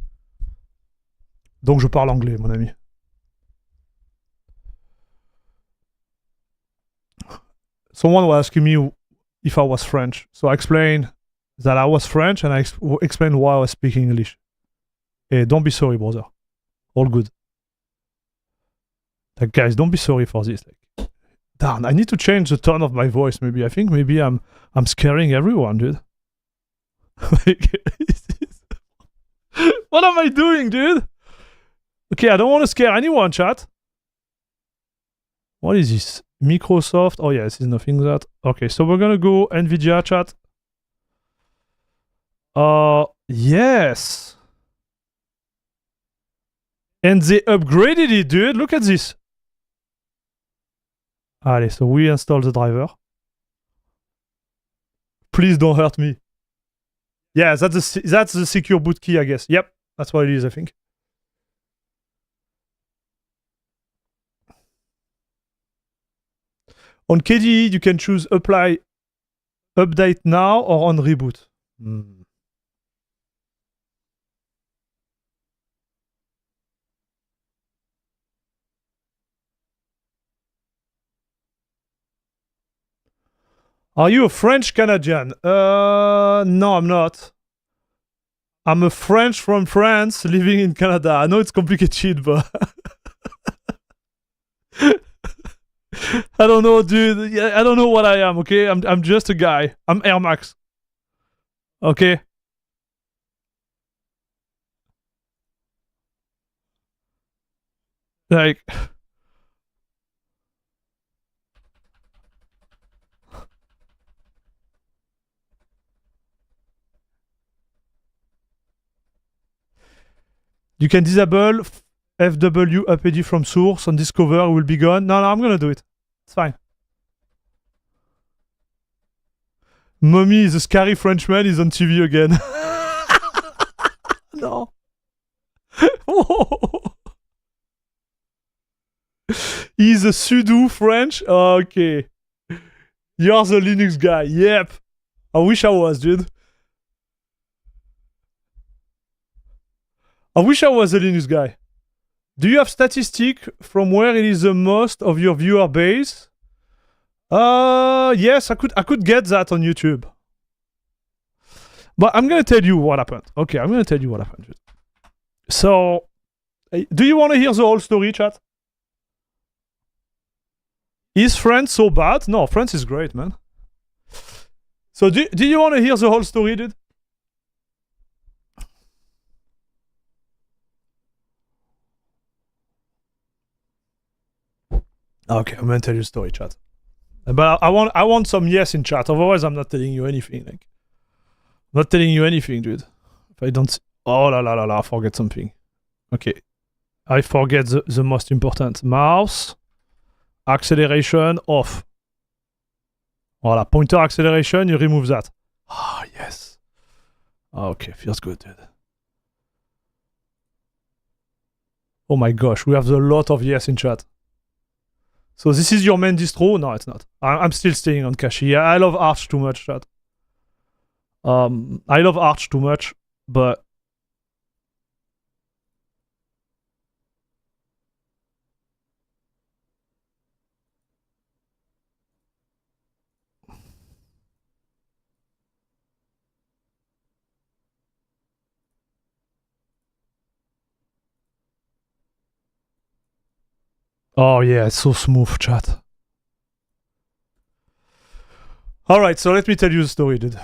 Donc je parle anglais, mon ami. Someone was asking me if I was French. So I explained that I was French and I explained why I was speaking English. Hey, don't be sorry, brother. All good. Like, guys, don't be sorry for this. Like, damn, I need to change the tone of my voice, maybe. I think maybe I'm scaring everyone, dude. Like, what am I doing, dude? Okay, I don't want to scare anyone, chat. What is this? Microsoft. Oh, yeah, this is nothing that. Okay, so we're gonna go Nvidia, chat. Yes. And they upgraded it, dude. Look at this. Allez, so we install the driver. Please don't hurt me. Yeah, that's the secure boot key, I guess. Yep, that's what it is, I think. On KDE, you can choose apply update now or on reboot. Are you a French Canadian? No, I'm not. I'm a French from France living in Canada. I know it's complicated, but I don't know, dude. I don't know what I am, okay? I'm just a guy. I'm Air Max. Okay? Like... You can disable FW APD from source on Discover. It will be gone. No, I'm gonna do it. It's fine. Mommy, the scary Frenchman is on TV again. No. He's a pseudo French? Okay. You're the Linux guy. Yep. I wish I was, dude. I wish I was a Linux guy. Do you have statistic from where it is the most of your viewer base? Yes, I could get that on YouTube. But I'm gonna tell you what happened. Okay, I'm gonna tell you what happened. So, do you want to hear the whole story, chat? Is France so bad? No, France is great, man. So, do you want to hear the whole story, dude? Okay, I'm gonna tell you a story, chat. But I want some yes in chat. Otherwise, I'm not telling you anything. Like, I'm not telling you anything, dude. If I don't, oh la la la la, I forget something. Okay, I forget the most important. Mouse acceleration off. Voilà, pointer acceleration. You remove that. Ah yes. Okay, feels good, dude. Oh my gosh, we have a lot of yes in chat. So this is your main distro? No, it's not. I'm still staying on Cache. Yeah, I love Arch too much, chat. I love Arch too much, but... Oh yeah, it's so smooth, chat. Alright, so let me tell you the story, dude.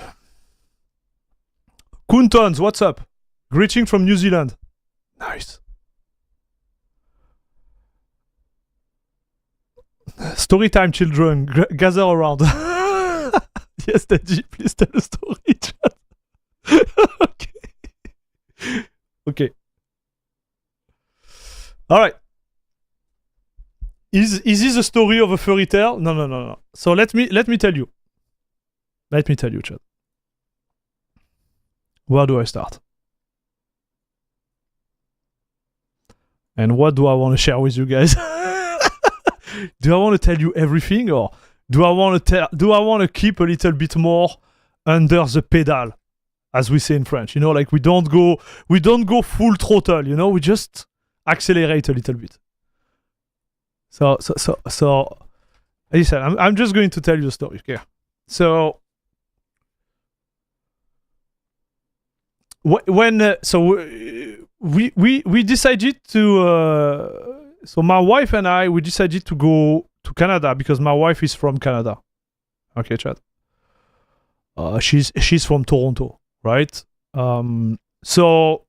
Kuntons, what's up? Greeting from New Zealand. Nice. Story time, children. Gather around. Yes, Daddy, please tell the story, chat. Okay. Okay. Alright. Is this a story of a fairy tale? No. So let me tell you. Let me tell you, chat. Where do I start? And what do I want to share with you guys? Do I want to tell you everything, or do I want to keep a little bit more under the pedal, as we say in French? You know, like we don't go full throttle. You know, we just accelerate a little bit. So listen, I'm just going to tell you a story. Okay, so when we decided to so my wife and I, we decided to go to Canada because my wife is from Canada. Okay, chat. She's from Toronto, right? So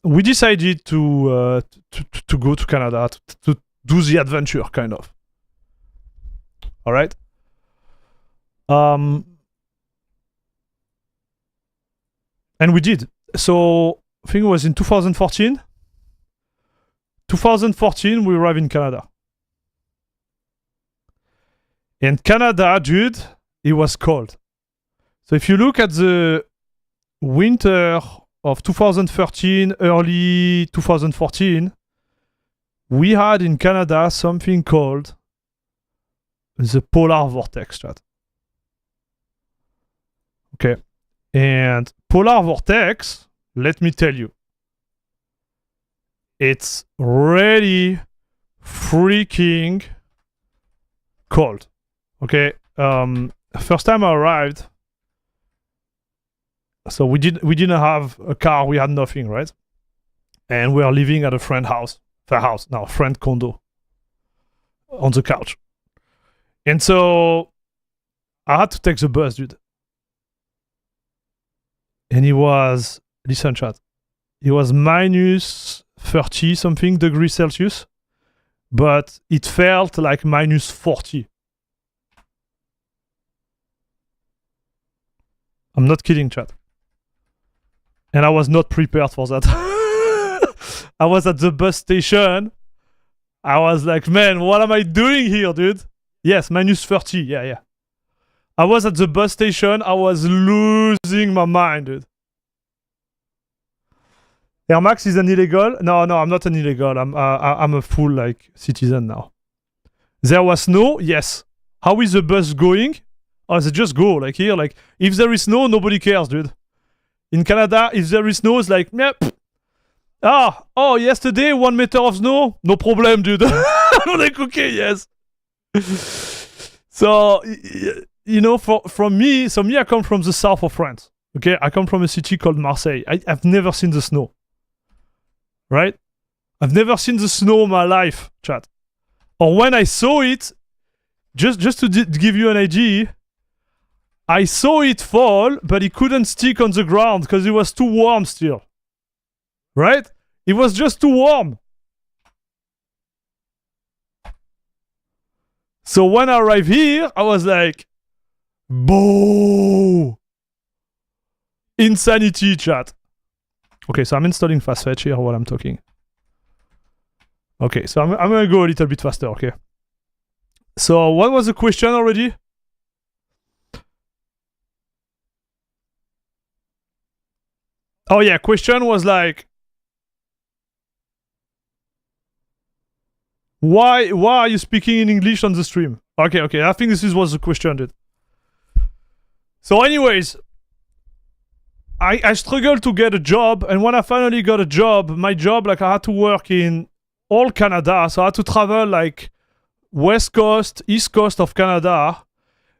we decided to go to Canada to do the adventure, kind of. All right. And we did. So I think it was in 2014. 2014, we arrived in Canada. And Canada, dude, it was cold. So if you look at the winter of 2013, early 2014, we had in Canada something called the polar vortex, chat. Okay. And polar vortex, let me tell you, it's really freaking cold. Okay. First time I arrived, so we didn't have a car, we had nothing, right? And we are living at a friend friend condo on the couch. And so I had to take the bus, dude. And it was, listen chat, it was minus 30 something degrees Celsius, but it felt like minus 40. I'm not kidding, chat. And I was not prepared for that. I was at the bus station. I was like, man, what am I doing here, dude? Yes, minus 30. Yeah. I was at the bus station. I was losing my mind, dude. Air Max is an illegal? No, I'm not an illegal. I'm a full like citizen now. There was snow? Yes. How is the bus going? Oh, they just go like here. Like if there is snow, nobody cares, dude. In Canada, if there is snow, it's like, yep. Yesterday 1 meter of snow, no problem, dude. I'm like, okay, yes. So you know, from me, I come from the south of France. Okay, I come from a city called Marseille. I've never seen the snow. Right? I've never seen the snow in my life, chat. Or when I saw it, just to give you an idea, I saw it fall, but it couldn't stick on the ground because it was too warm still. Right? It was just too warm. So when I arrived here, I was like, boo! Insanity, chat. Okay, so I'm installing fast fetch here while I'm talking. Okay, so I'm gonna go a little bit faster, okay? So what was the question already? Oh yeah, question was like, why are you speaking in English on the stream? Okay, I think this was the question, dude. So anyways, I struggled to get a job, and when I finally got a job, my job, like I had to work in all Canada, so I had to travel like west coast, east coast of Canada,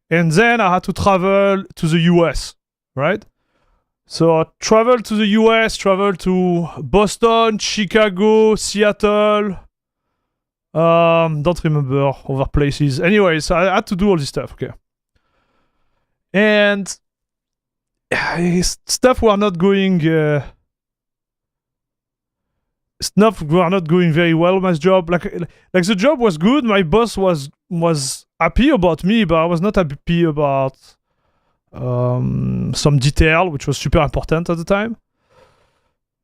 and then I had to travel to the US, right? So I traveled to the US, traveled to Boston, Chicago, Seattle, don't remember other places. Anyways, I had to do all this stuff, okay? And stuff were not going very well. My job, like the job was good. My boss was happy about me, but I was not happy about some detail, which was super important at the time.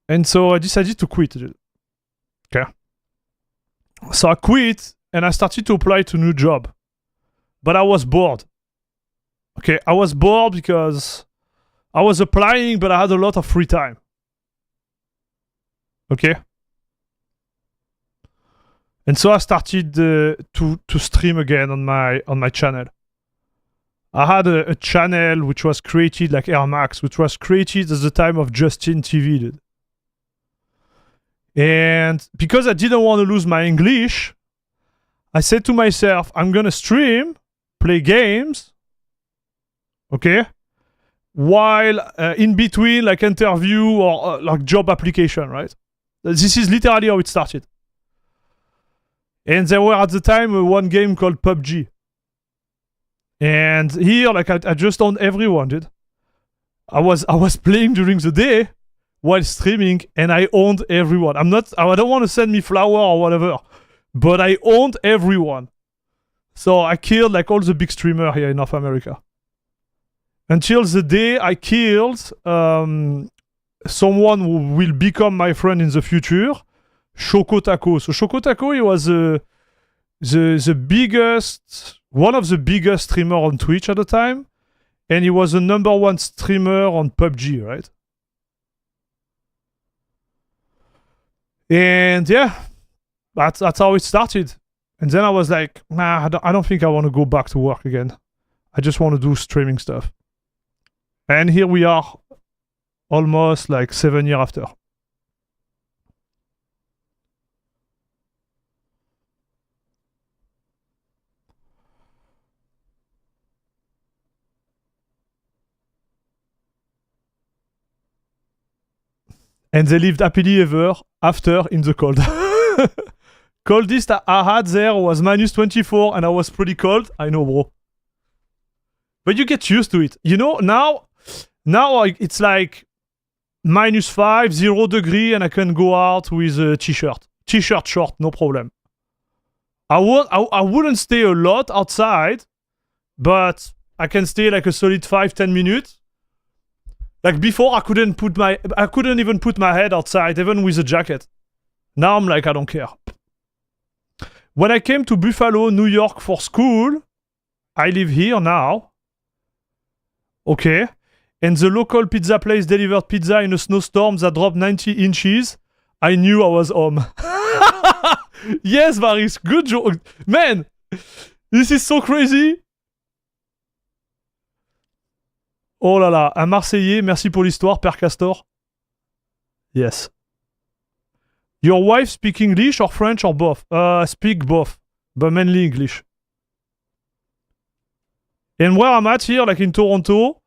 And so I decided to quit. Okay. So I quit and I started to apply to a new job, but I was bored. Okay, I was bored because I was applying, but I had a lot of free time. Okay. And so I started to stream again on my channel. I had a channel which was created like Air Max, which was created at the time of Justin TV, dude. And because I didn't want to lose my English, I said to myself, I'm gonna stream, play games, okay, while in between like interview or like job application, right? This is literally how it started. And there were at the time one game called PUBG. And here, like I just owned everyone, dude. I was playing during the day while streaming, and I owned everyone. I don't want to send me flower or whatever, but I owned everyone. So I killed like all the big streamers here in North America. Until the day I killed someone who will become my friend in the future. Choco Taco. So Choco Taco, he was the biggest, one of the biggest streamer on Twitch at the time, and he was the #1 streamer on PUBG, right? And yeah, that's how it started. And then I was like, nah, I don't think I want to go back to work again. I just want to do streaming stuff. And here we are, almost like 7 years after. And they lived happily ever after in the cold. Coldest I had there was -24 and I was pretty cold. I know, bro. But you get used to it. You know, now it's like -5, 0 degree, and I can go out with a t-shirt. T-shirt short, no problem. I wouldn't stay a lot outside, but I can stay like a solid 5-10 minutes. Like before, I couldn't even put my head outside, even with a jacket. Now I'm like, I don't care. When I came to Buffalo, New York for school, I live here now. Okay. And the local pizza place delivered pizza in a snowstorm that dropped 90 inches. I knew I was home. Yes, Varis, good joke. Man, this is so crazy. Oh là là, un Marseillais, merci pour l'histoire, Père Castor. Yes. Your wife speak English or French or both? Speak both, but mainly English. And where I'm at here, like in Toronto,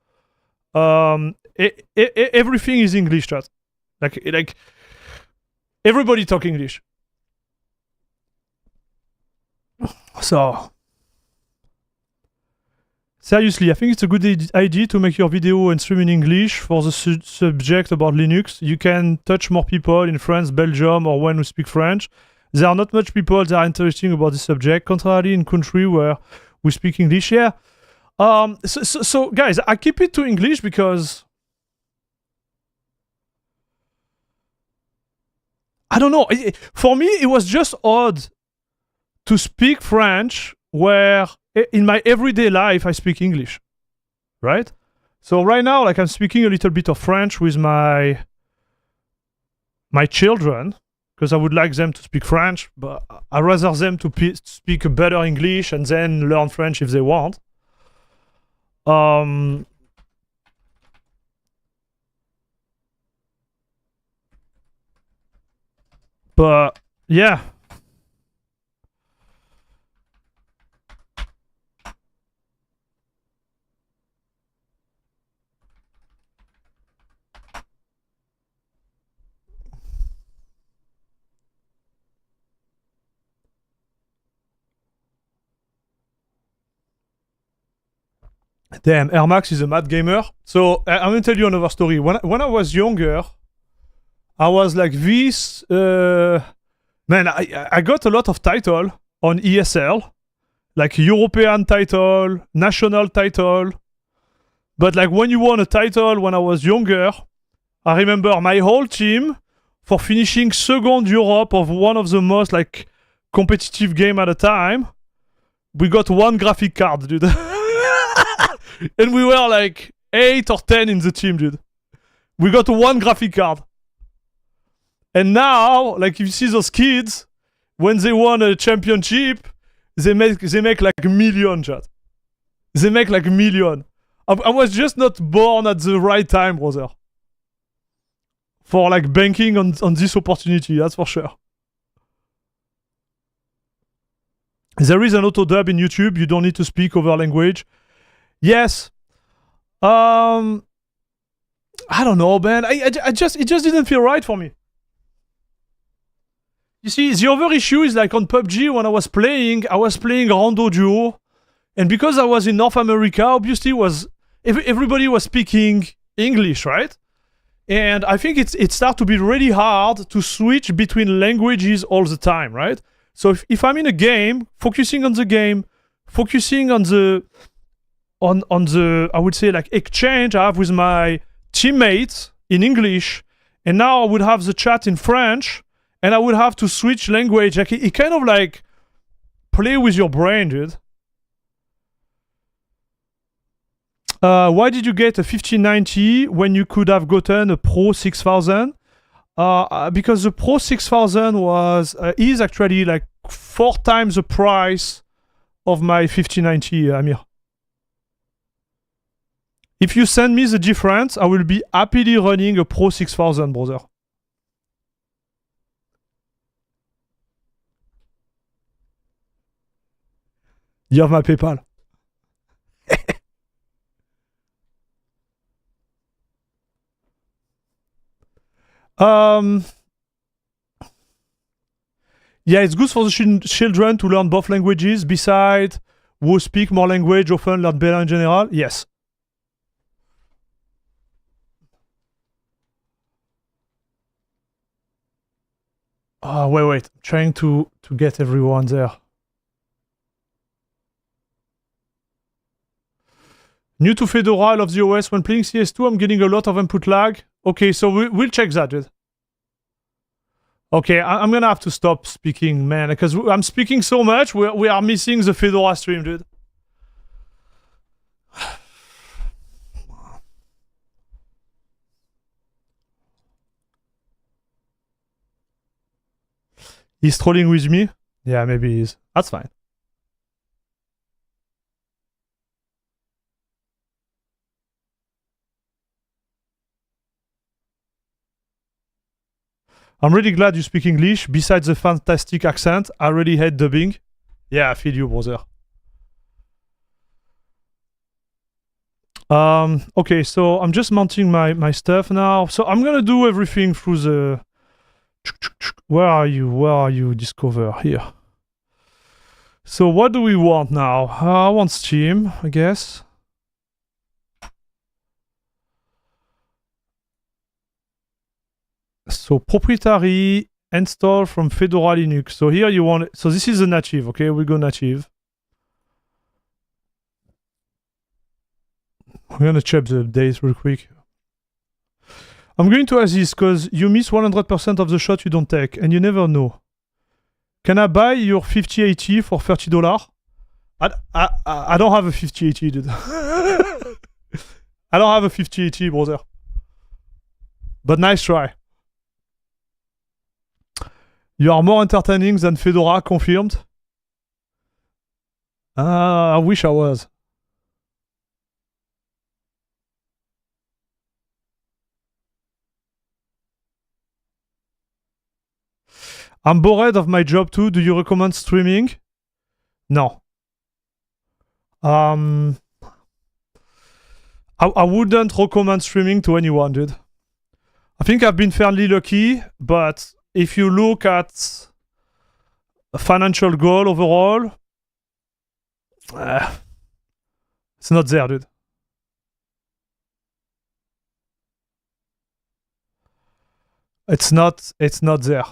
everything is English, chat. Like everybody talk English. So, seriously, I think it's a good idea to make your video and stream in English for the subject about Linux. You can touch more people in France, Belgium, or when we speak French. There are not much people that are interesting about this subject, contrarily in country where we speak English. Yeah. So guys, I keep it to English because I don't know. For me, it was just odd to speak French where in my everyday life I speak English, right? So right now, like I'm speaking a little bit of French with my children because I would like them to speak French, but I'd rather them to speak a better English and then learn French if they want. But yeah. Damn, Air Max is a mad gamer. So I'm gonna tell you another story. When I was younger, I was like this. Man, I got a lot of title on ESL, like European title, national title. But like when you won a title when I was younger, I remember my whole team for finishing second Europe of one of the most like competitive game at a time. We got one graphic card, dude. And we were like 8 or 10 in the team, dude. We got one graphic card. And now, like, if you see those kids, when they won a championship, they make like a million, chat. They make like a million. I was just not born at the right time, brother. For like banking on this opportunity, that's for sure. There is an auto dub in YouTube. You don't need to speak over language. Yes. I don't know, man. It just didn't feel right for me. You see, the other issue is like on PUBG when I was playing Rando Duo, and because I was in North America, obviously everybody was speaking English, right? And I think it started to be really hard to switch between languages all the time, right? So if I'm in a game, focusing on the game, focusing on the I would say like exchange I have with my teammates in English, and now I would have the chat in French, and I would have to switch language. Like it kind of like play with your brain, dude. Why did you get a 1590 when you could have gotten a Pro 6000? Because the Pro 6000 is actually like 4 times the price of my 1590, Amir. If you send me the difference, I will be happily running a Pro 6000, brother. You have my PayPal. Yeah, it's good for the children to learn both languages. Besides, who speak more language often learn better in general. Yes. Oh, wait. I'm trying to get everyone there. New to Fedora, I love the OS. When playing CS2, I'm getting a lot of input lag. Okay, so we'll check that, dude. Okay, I'm gonna have to stop speaking, man, because I'm speaking so much, we are missing the Fedora stream, dude. He's trolling with me? Yeah, maybe he is. That's fine. I'm really glad you speak English. Besides the fantastic accent, I really hate dubbing. Yeah, I feel you, brother. Okay, so I'm just mounting my stuff now. So I'm gonna do everything through the... Where are you, Discover? Here. So what do we want now? I want Steam, I guess. So proprietary install from Fedora Linux. So here you want... So this is a native, okay? We go native. I'm gonna check the updates real quick. I'm going to ask this because you miss 100% of the shot you don't take, and you never know. Can I buy your 5080 for $30? I don't have a 5080, dude. I don't have a 5080, brother. But nice try. You are more entertaining than Fedora, confirmed. I wish I was. I'm bored of my job too. Do you recommend streaming? No. I wouldn't recommend streaming to anyone, dude. I think I've been fairly lucky, but if you look at a financial goal overall, it's not there, dude. It's not there.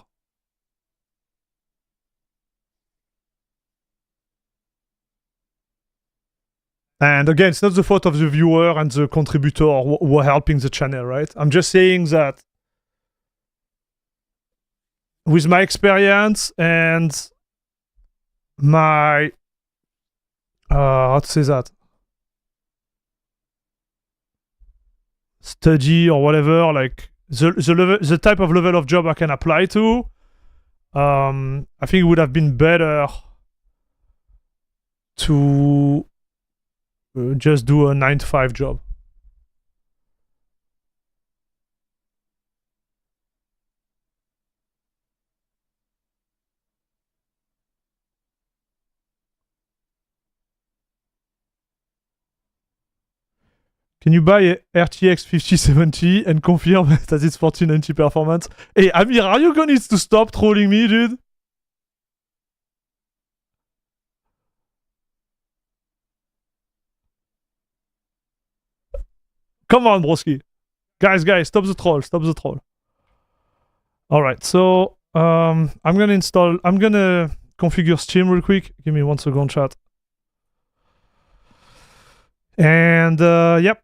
And again, it's not the fault of the viewer and the contributor who are helping the channel, right? I'm just saying that with my experience and my how to say that, study or whatever, like the type of level of job I can apply to, I think it would have been better to just do a 9-to-5 job. Can you buy a RTX 5070 and confirm that it's 1490 performance? Hey, Amir, are you going to stop trolling me, dude? Come on, broski. Guys, stop the troll. Alright, so I'm gonna configure Steam real quick. Give me 1 second, chat. And yep.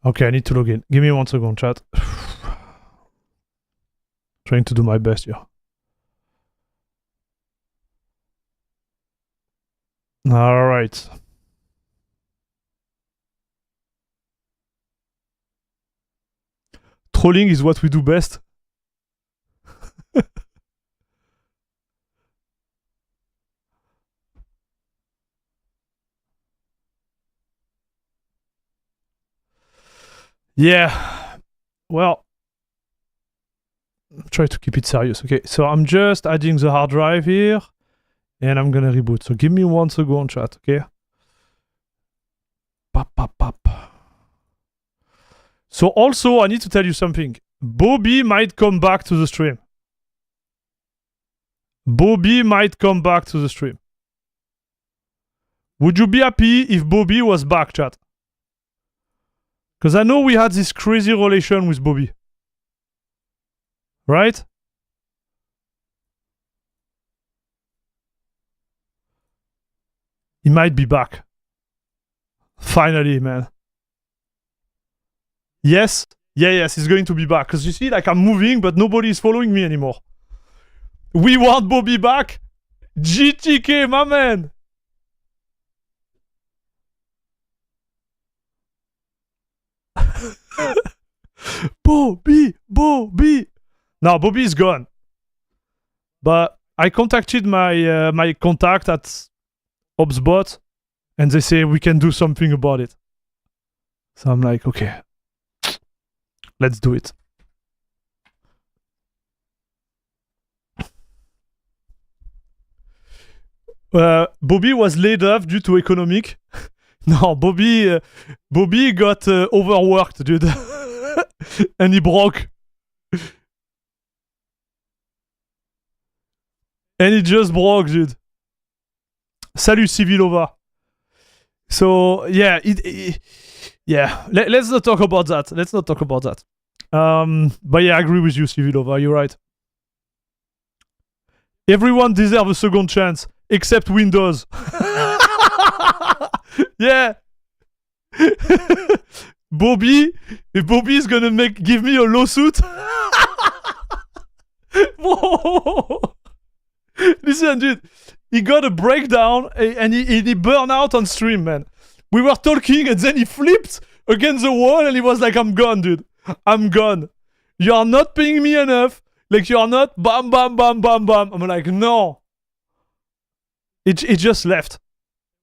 Okay, I need to log in. Give me 1 second, chat. Trying to do my best here. All right. Trolling is what we do best. Yeah. Well, try to keep it serious. Okay, so I'm just adding the hard drive here, and I'm gonna reboot. So give me 1 second, chat. Okay. Pop, pop, pop. So also, I need to tell you something. Bobby might come back to the stream. Bobby might come back to the stream. Would you be happy if Bobby was back, chat? Because I know we had this crazy relation with Bobby. Right? He might be back. Finally, man. Yes? Yeah, yes, he's going to be back. Because you see, like, I'm moving, but nobody is following me anymore. We want Bobby back? GTK, my man! Bobby! Now, Bobby is gone. But I contacted my my contact at HubSpot, and they say we can do something about it. So I'm like, okay, let's do it. Bobby was laid off due to economic. No, Bobby got overworked, dude. And he broke. And he just broke, dude. Salut Civilova. So, yeah, yeah. Let's not talk about that. But yeah, I agree with you, Civilova. You're right. Everyone deserves a second chance, except Windows. Yeah. Bobby is gonna give me a lawsuit. Whoa. Listen, dude, he got a breakdown and he burned out on stream, man. We were talking and then he flipped against the wall and he was like, I'm gone, dude. I'm gone. You are not paying me enough. Like, you are not bam, bam, bam, bam, bam. I'm like, no. It just left.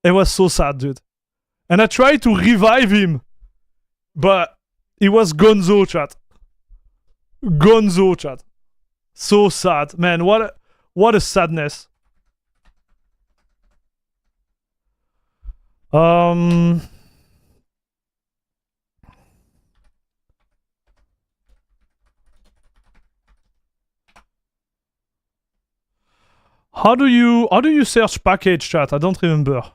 It was so sad, dude. And I tried to revive him. But it was gonzo, chat. Gonzo, chat. So sad. Man, what a sadness. How do you search package, chat? I don't remember.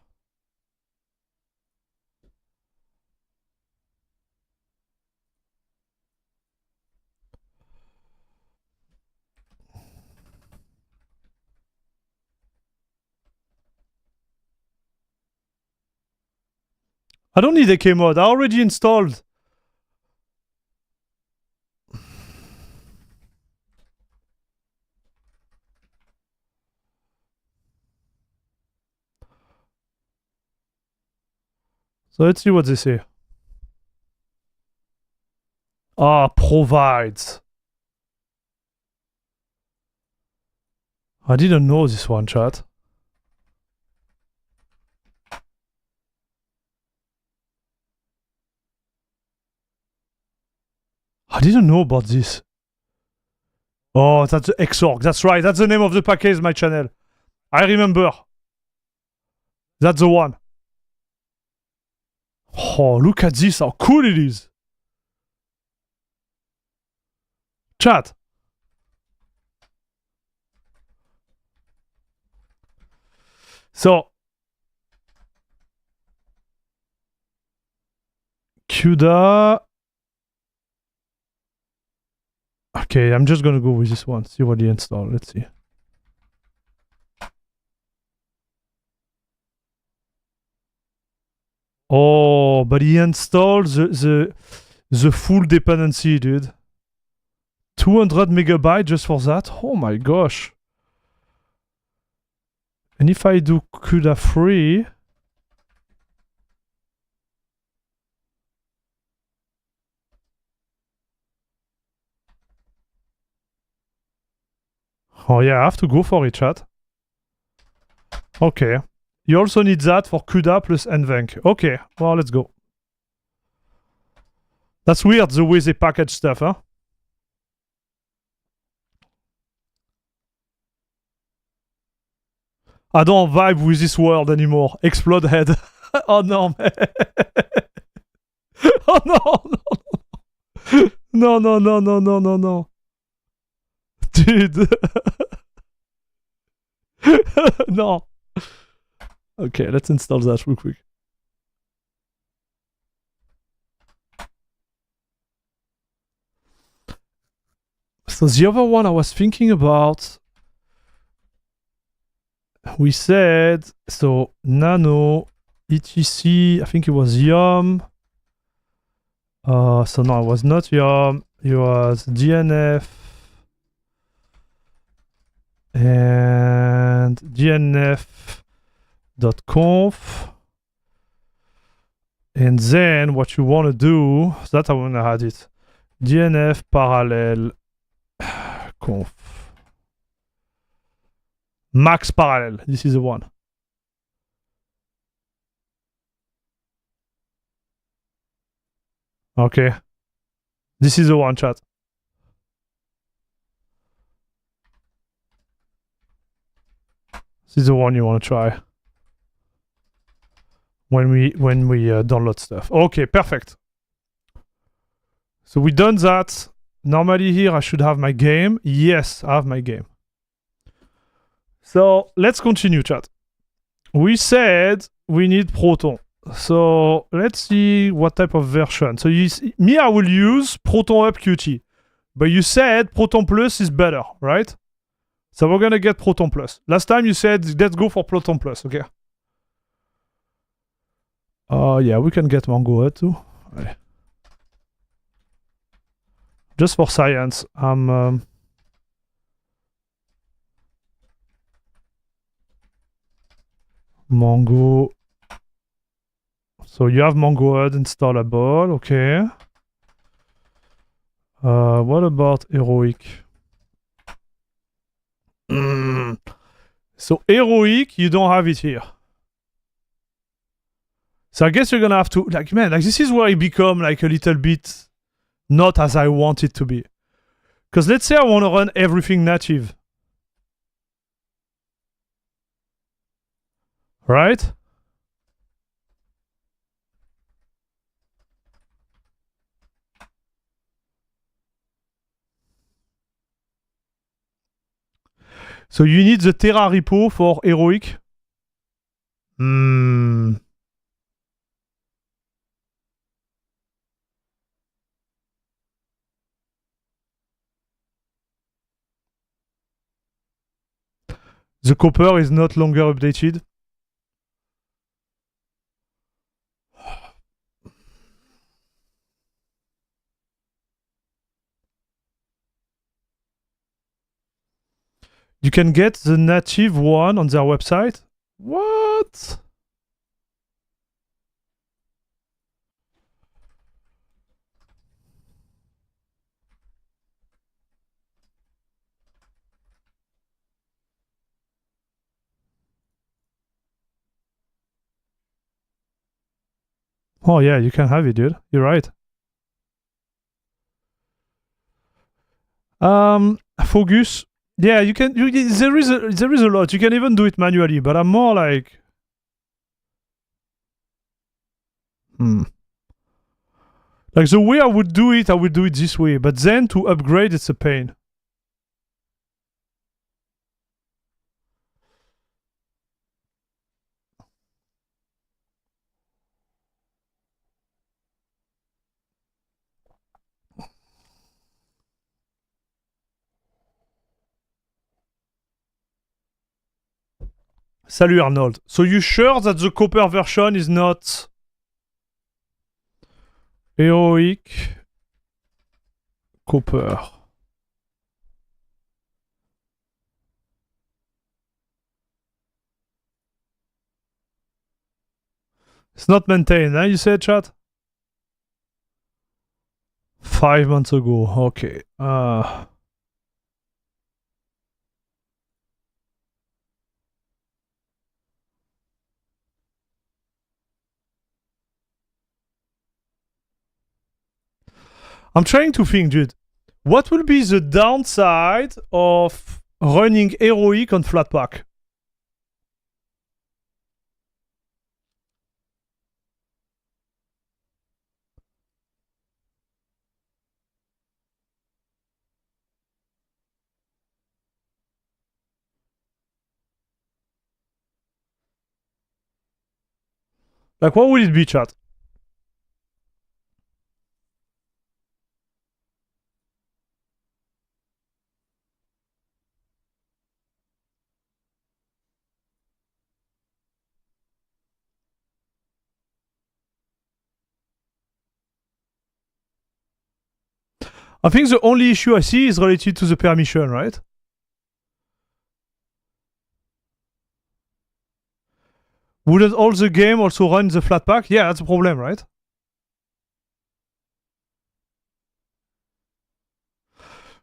I don't need AK mod. I already installed. So let's see what they say. Ah, provides. I didn't know this one, chat. I didn't know about this. Oh, that's the Xorg. That's right. That's the name of the package, my channel. I remember. That's the one. Oh, look at this. How cool it is. Chat. So. CUDA. Okay, I'm just gonna go with this one. See what he installed. Let's see. Oh, but he installed the The full dependency, dude. 200 megabytes just for that? Oh my gosh. And if I do CUDA free... Oh yeah, I have to go for it, chat. Okay. You also need that for CUDA plus NVENC. Okay, well, let's go. That's weird, the way they package stuff, huh? I don't vibe with this world anymore. Explode head. Oh no, man. Oh no, no. No, no, no, no, no, no, no. Dude. No. Okay, let's install that real quick. So the other one I was thinking about, we said, so nano, etc, I think it was yum. So no, it was not yum, it was DNF and dnf.conf. And then what you want to do, so that I want to add it, dnf parallel conf. Max parallel, this is the one. Okay. This is the one, chat. This is the one you want to try. When we download stuff. Okay, perfect. So we done that. Normally here I should have my game. Yes, I have my game. So let's continue, chat. We said we need Proton. So let's see what type of version. So me, I will use Proton Up Qt. But you said Proton Plus is better, right? So we're gonna get Proton Plus. Last time you said let's go for Proton Plus, okay? Yeah, we can get Mongo too. Allez. Just for science, I'm Mongo. So you have MongoHud installable, okay. What about Heroic? So Heroic, you don't have it here. So I guess you're gonna have to, like, man, like this is where it become like a little bit not as I want it to be. Because let's say I want to run everything native. Right? So you need the Terra repo for Heroic. The copper is not longer updated. You can get the native one on their website. What? Oh yeah, you can have it, dude. You're right. Focus. Yeah, you can. There is a lot. You can even do it manually, but I'm more like. Like the way I would do it this way. But then to upgrade, it's a pain. Salut Arnold. So you sure that the copper version is not Heroic copper. It's not maintained, you said, chat? 5 months ago, okay. I'm trying to think, dude. What will be the downside of running Heroic on Flatpak? Like, what will it be, chat? I think the only issue I see is related to the permission, right? Wouldn't all the game also run the Flatpak? Yeah, that's a problem, right?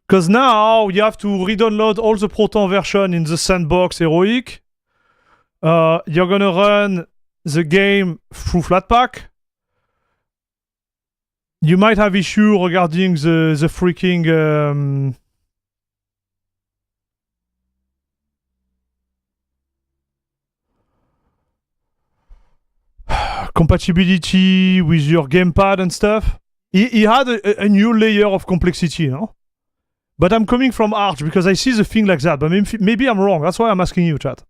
Because now you have to re-download all the Proton version in the sandbox Heroic. You're gonna run the game through Flatpak. You might have issue regarding the freaking compatibility with your gamepad and stuff. He had a new layer of complexity, you know? But I'm coming from Arch because I see the thing like that. But maybe I'm wrong. That's why I'm asking you, chat.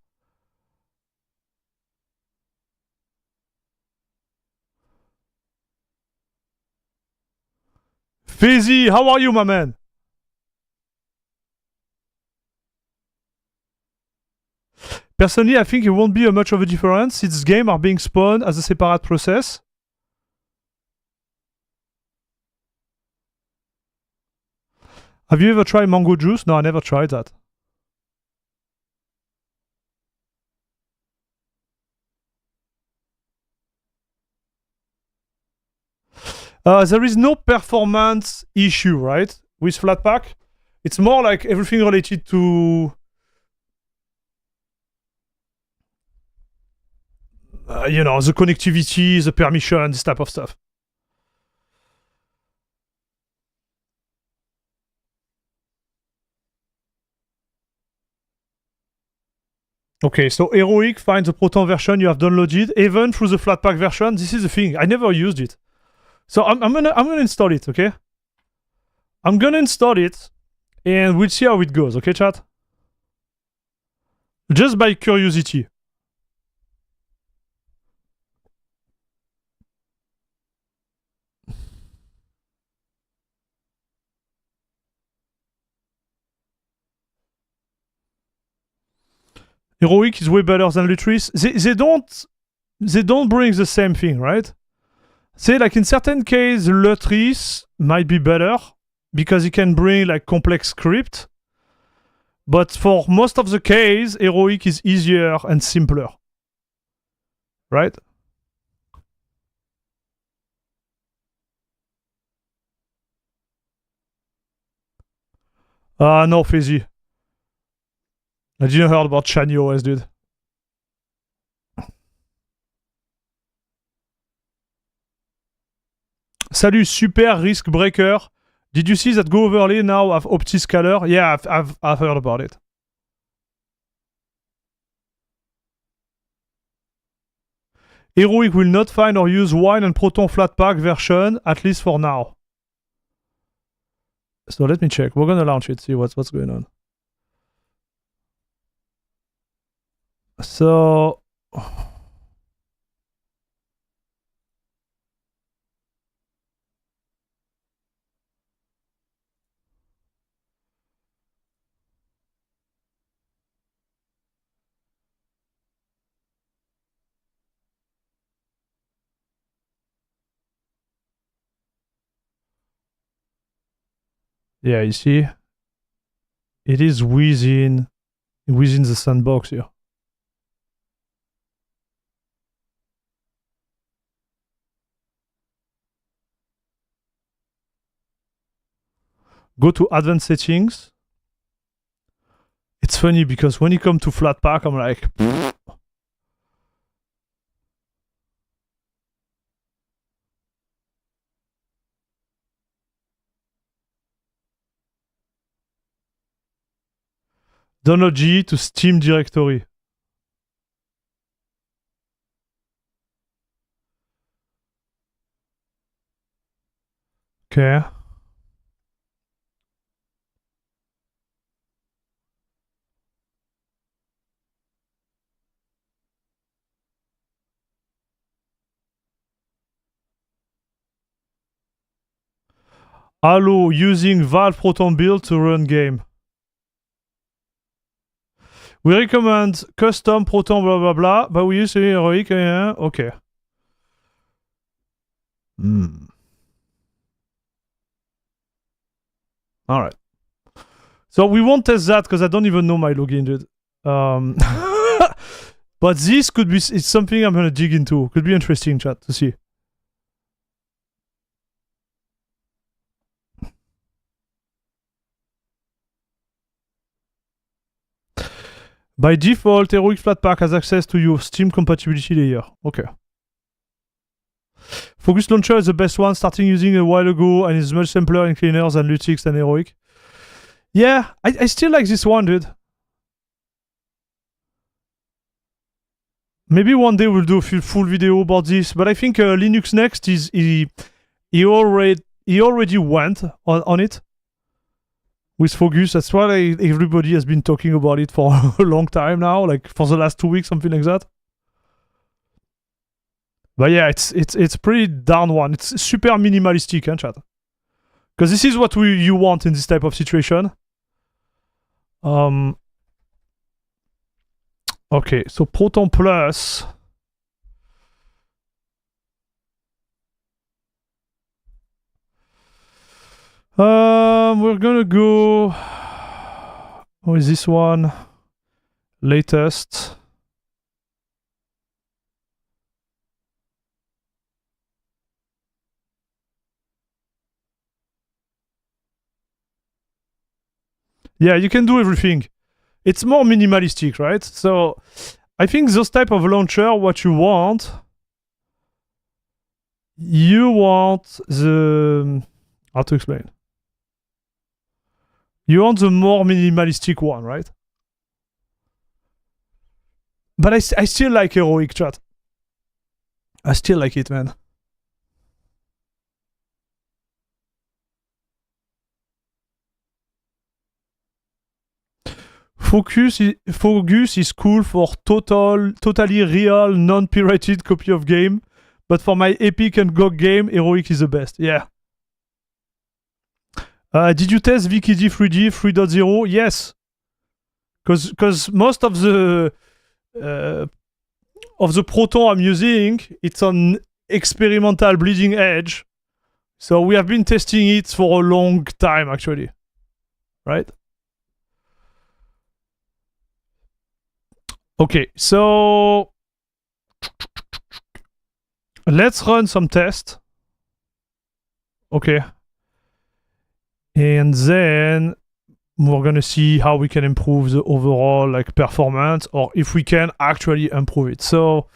Fezzy, how are you, my man? Personally, I think it won't be much of a difference since games are being spawned as a separate process. Have you ever tried mango juice? No, I never tried that. There is no performance issue, right? With Flatpak. It's more like everything related to you know, the connectivity, the permission, this type of stuff. Okay, so Heroic finds the Proton version you have downloaded, even through the Flatpak version. This is the thing. I never used it. So I'm gonna install it, okay? I'm gonna install it, and we'll see how it goes, okay, chat? Just by curiosity. Heroic is way better than Lutris. They don't bring the same thing, right? Say like in certain cases, Lutris might be better because it can bring like complex script. But for most of the case, Heroic is easier and simpler. Right? No, Fizzy. I didn't heard about Shiny OS, dude. Salut, super risk breaker. Did you see that Go Overlay now have OptiScaler? Yeah, I've heard about it. Heroic will not find or use Wine and Proton Flatpak version, at least for now. So let me check. We're gonna launch it, see what's going on. So Yeah, you see, it is within the sandbox here. Go to advanced settings. It's funny because when you come to Flatpak, I'm like, download G to Steam directory. Okay. Allow using Valve Proton build to run game. We recommend custom Proton blah blah blah, but we use heroic. Okay. All right. So we won't test that because I don't even know my login, dude. But this could be it's something I'm gonna dig into. Could be interesting, chat, to see. By default, Heroic Flatpak has access to your Steam compatibility layer. Okay. Focus Launcher is the best one, starting using a while ago, and is much simpler and cleaner than Lutix and Heroic. Yeah, I still like this one, dude. Maybe one day we'll do a full video about this, but I think Linux Next is he already went on it with Focus. That's why everybody has been talking about it for a long time now, like for the last 2 weeks, something like that. But yeah, it's pretty down one. It's super minimalistic, huh, chat? Because this is what you want in this type of situation. Okay, so Proton Plus. We're gonna go with this one. Latest. Yeah, you can do everything. It's more minimalistic, right? So I think those type of launcher, what you want the... How to explain? You want the more minimalistic one, right? But I still like Heroic, chat. I still like it, man. Focus is cool for totally real, non-pirated copy of game, but for my Epic and GOG game, Heroic is the best. Yeah. Did you test VKD 3D 3.0? Yes. Because most of the Proton I'm using, it's on experimental bleeding edge. So we have been testing it for a long time, actually. Right? Okay, so let's run some tests. Okay. And then we're gonna see how we can improve the overall like performance, or if we can actually improve it. So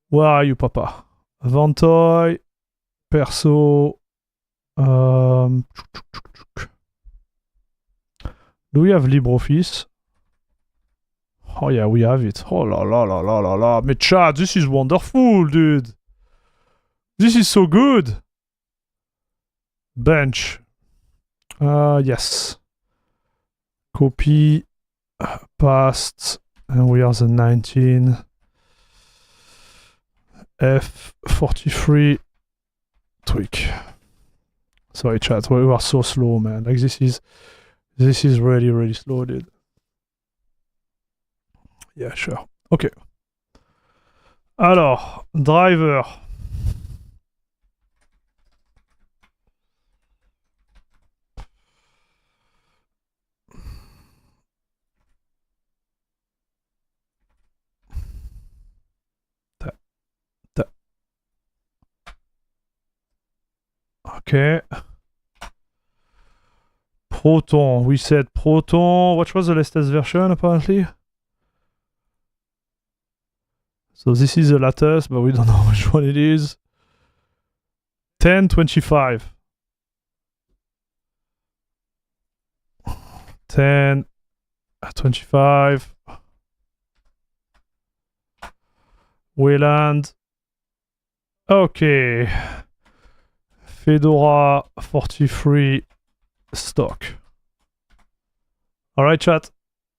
where are you, Papa? Vantoy, Perso. Do we have LibreOffice? Oh yeah, we have it. Oh la la la la la la. Mais chat, this is wonderful, dude. This is so good. Bench. Yes. Copy. Past. And we are the 19. F43. Tweak. Sorry, chat. We are so slow, man. Like this is really, really slow, dude. Yeah, sure. Ok. Alors, driver. Okay. Proton. We said Proton. What was the latest version, apparently? So this is the latest, but we don't know which one it is. 10.25. 10.25. Wayland. Okay. Fedora 43 stock. Alright, chat.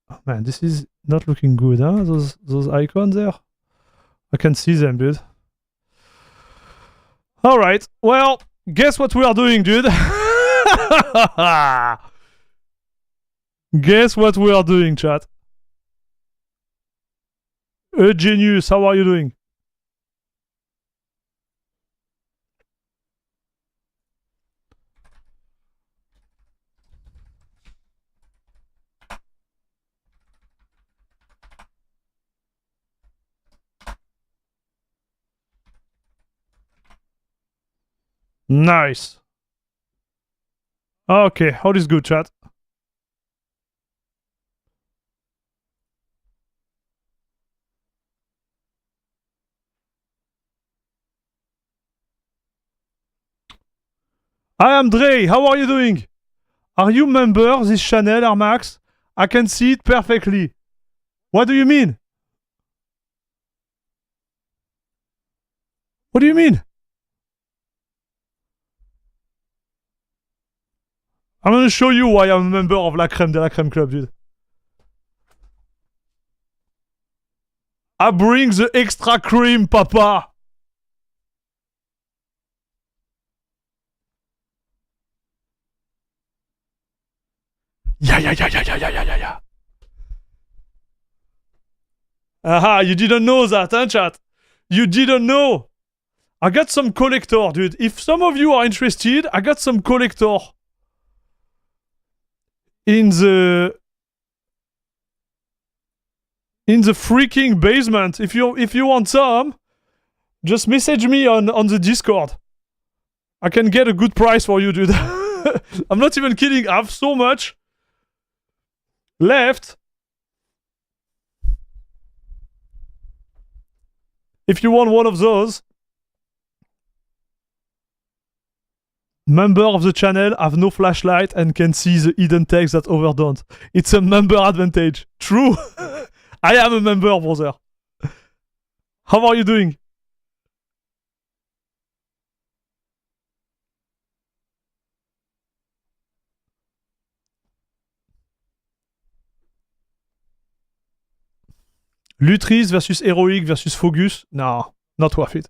Oh, man, this is not looking good, huh? Those icons there. I can see them, dude. Alright, well, guess what we are doing, dude? Guess what we are doing, chat? Genius, how are you doing? Nice. Okay, all is good, chat. I am Dre, how are you doing? Are you member this channel, Armax? I can see it perfectly. What do you mean? What do you mean? I'm gonna show you why I'm a member of La Crème de la Crème Club, dude. I bring the extra cream, papa! Yeah. Aha, you didn't know that, huh, chat? You didn't know! I got some collector, dude. If some of you are interested, I got some collector. In the freaking basement. If you want some, just message me on the Discord. I can get a good price for you, dude. I'm not even kidding. I have so much left. If you want one of those, member of the channel have no flashlight and can see the hidden text that others don't. It's a member advantage. True. I am a member, brother. How are you doing? Lutris versus Heroic versus Fogus? No, not worth it.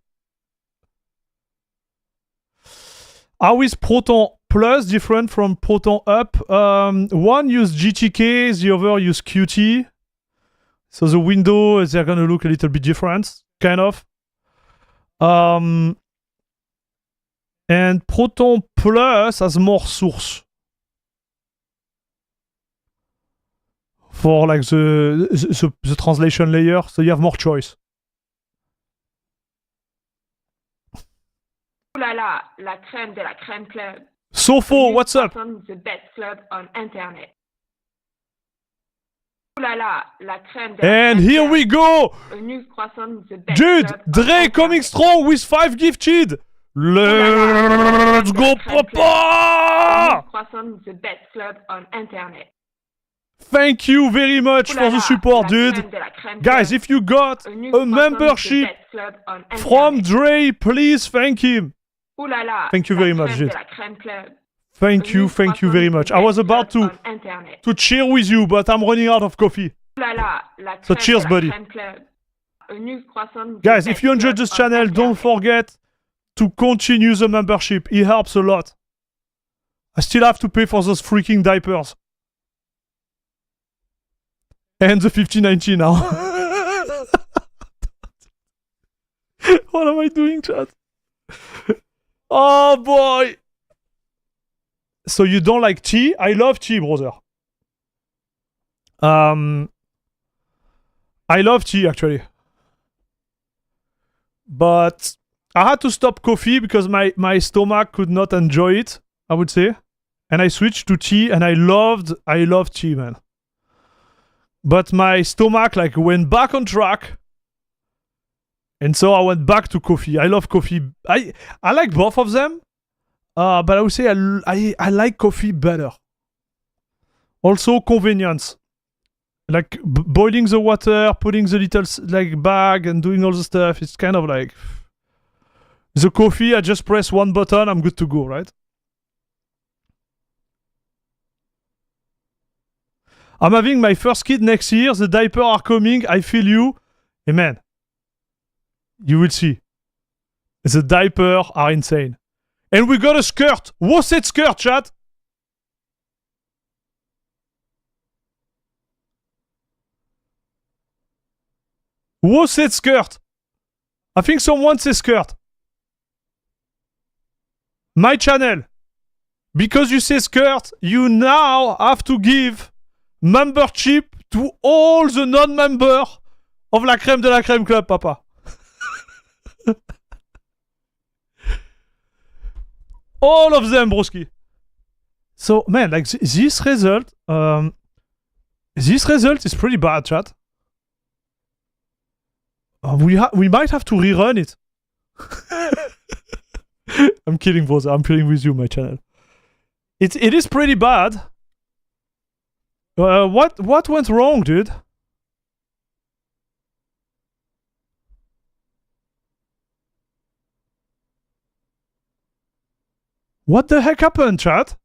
How is Proton Plus different from Proton Up? One use GTK, the other use Qt. So the windows, they're gonna look a little bit different, kind of. And Proton Plus has more source. For like the translation layer, so you have more choice.
Ooh la la, la crème de la crème club.
Sofo, what's up?
The best club on internet. Ooh la la, la crème de la
And
crème
here
club.
we go!
A news croissant, the best
Dude,
club on
Dre
internet.
coming strong with 5 gifted! Let's go, papa!
A news croissant, the best club on internet.
Thank you very much for the support, dude. Guys, if you got a membership from Dre, please thank him. Thank you very much, dude. Thank you very much. I was about to cheer with you, but I'm running out of coffee. So cheers, buddy. Guys, if you enjoyed this channel, don't forget to continue the membership. It helps a lot. I still have to pay for those freaking diapers. And the 5090 now. What am I doing, chat? Oh boy. So you don't like tea? I love tea, brother. I love tea, actually. But I had to stop coffee because my stomach could not enjoy it, I would say. And I switched to tea, and I loved tea, man. But my stomach like went back on track. And so I went back to coffee. I love coffee. I like both of them. But I would say I like coffee better. Also convenience. Like boiling the water, putting the little like bag and doing all the stuff. It's kind of like the coffee, I just press one button, I'm good to go, right? I'm having my first kid next year. The diapers are coming. I feel you. Hey, man. You will see. The diapers are insane. And we got a skirt. What's that skirt, chat? What's that skirt? I think someone says skirt. My channel. Because you say skirt, you now have to give membership to all the non-member of La Crème de la Crème Club, papa. All of them, broski. So, man, like this result is pretty bad, chat. We might have to rerun it. I'm kidding, brother. I'm playing with you, my channel. It is pretty bad. What went wrong, dude? What the heck happened, chat?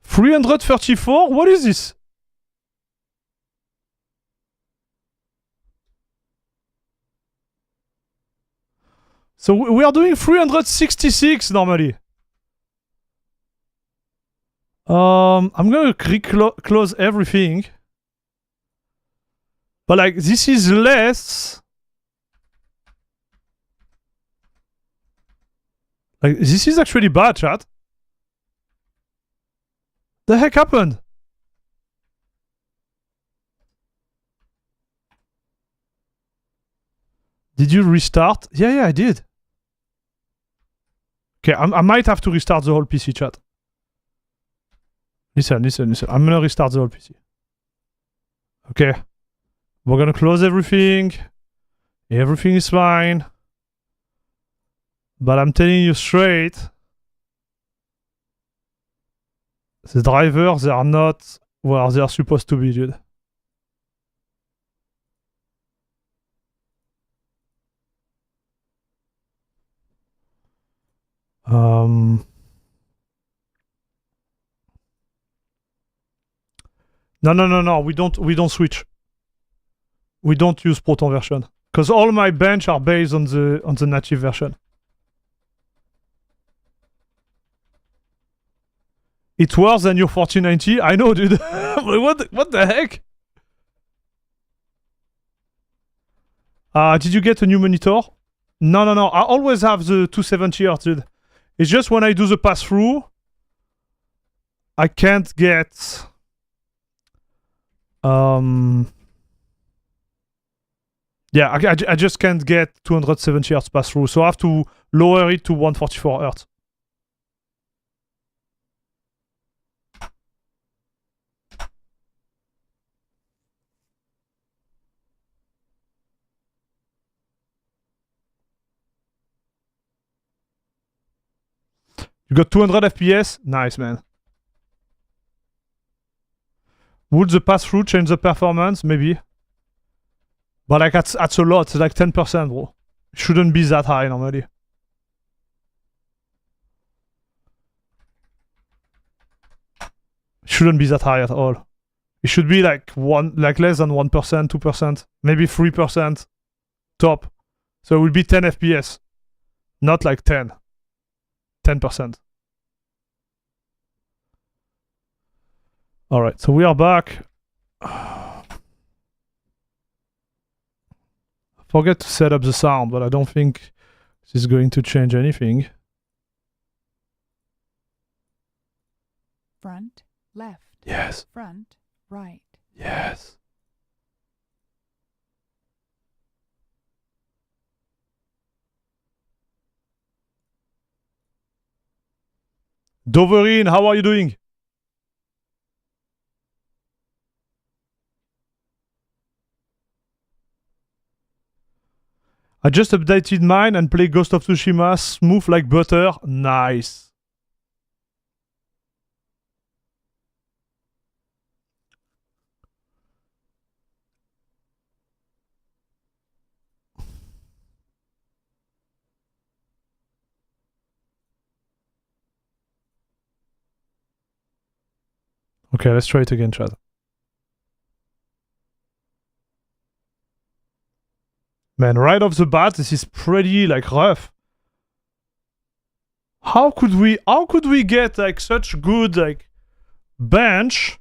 $334? What is this? So we are doing 366 normally. I'm gonna close everything. But like this is less. Like this is actually bad, chat. The heck happened? Did you restart? Yeah, I did. Okay, I might have to restart the whole PC, chat. Listen. I'm gonna restart the whole PC. Okay. We're gonna close everything. Everything is fine. But I'm telling you straight, the drivers, they are not where they are supposed to be, dude. No. We don't switch. We don't use Proton version because all my bench are based on the native version. It's worse than your 4090. I know, dude. What the heck? Did you get a new monitor? No. I always have the 270Hz, dude. It's just when I do the pass-through, I can't get... Yeah, I just can't get 270Hz pass-through, so I have to lower it to 144Hz. You got 200 FPS? Nice, man. Would the pass-through change the performance? Maybe. But like that's a lot. It's like 10%, bro. It shouldn't be that high normally. It shouldn't be that high at all. It should be like less than 1%, 2%, maybe 3% top. So it will be 10 FPS. Not like 10. 10%. Alright, so we are back. Forget to set up the sound, but I don't think this is going to change anything.
Front, left.
Yes.
Front, right.
Yes. Doverin, how are you doing? I just updated mine and play Ghost of Tsushima smooth like butter. Nice. Okay, let's try it again, chat. Man, right off the bat, this is pretty like rough. How could we get like such good like bench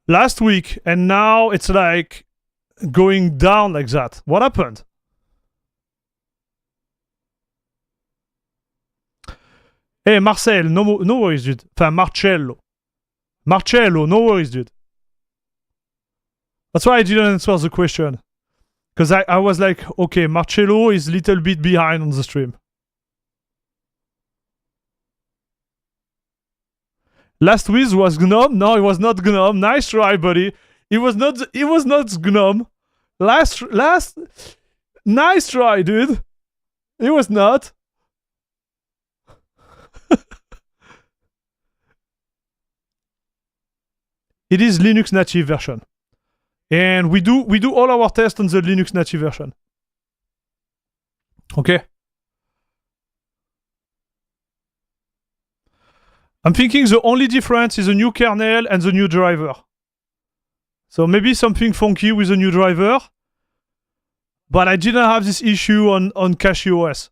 last week and now it's like going down like that? What happened? Hey Marcel, no worries, dude. Enfin Marcello, no worries, dude. That's why I didn't answer the question. Because I was like, okay, Marcello is a little bit behind on the stream. Last week was Gnome. No, it was not Gnome. Nice try, buddy. It was not Gnome. Last nice try, dude. It was not. It is Linux native version. And we do all our tests on the Linux native version. Okay. I'm thinking the only difference is the new kernel and the new driver. So maybe something funky with the new driver. But I didn't have this issue on CachyOS.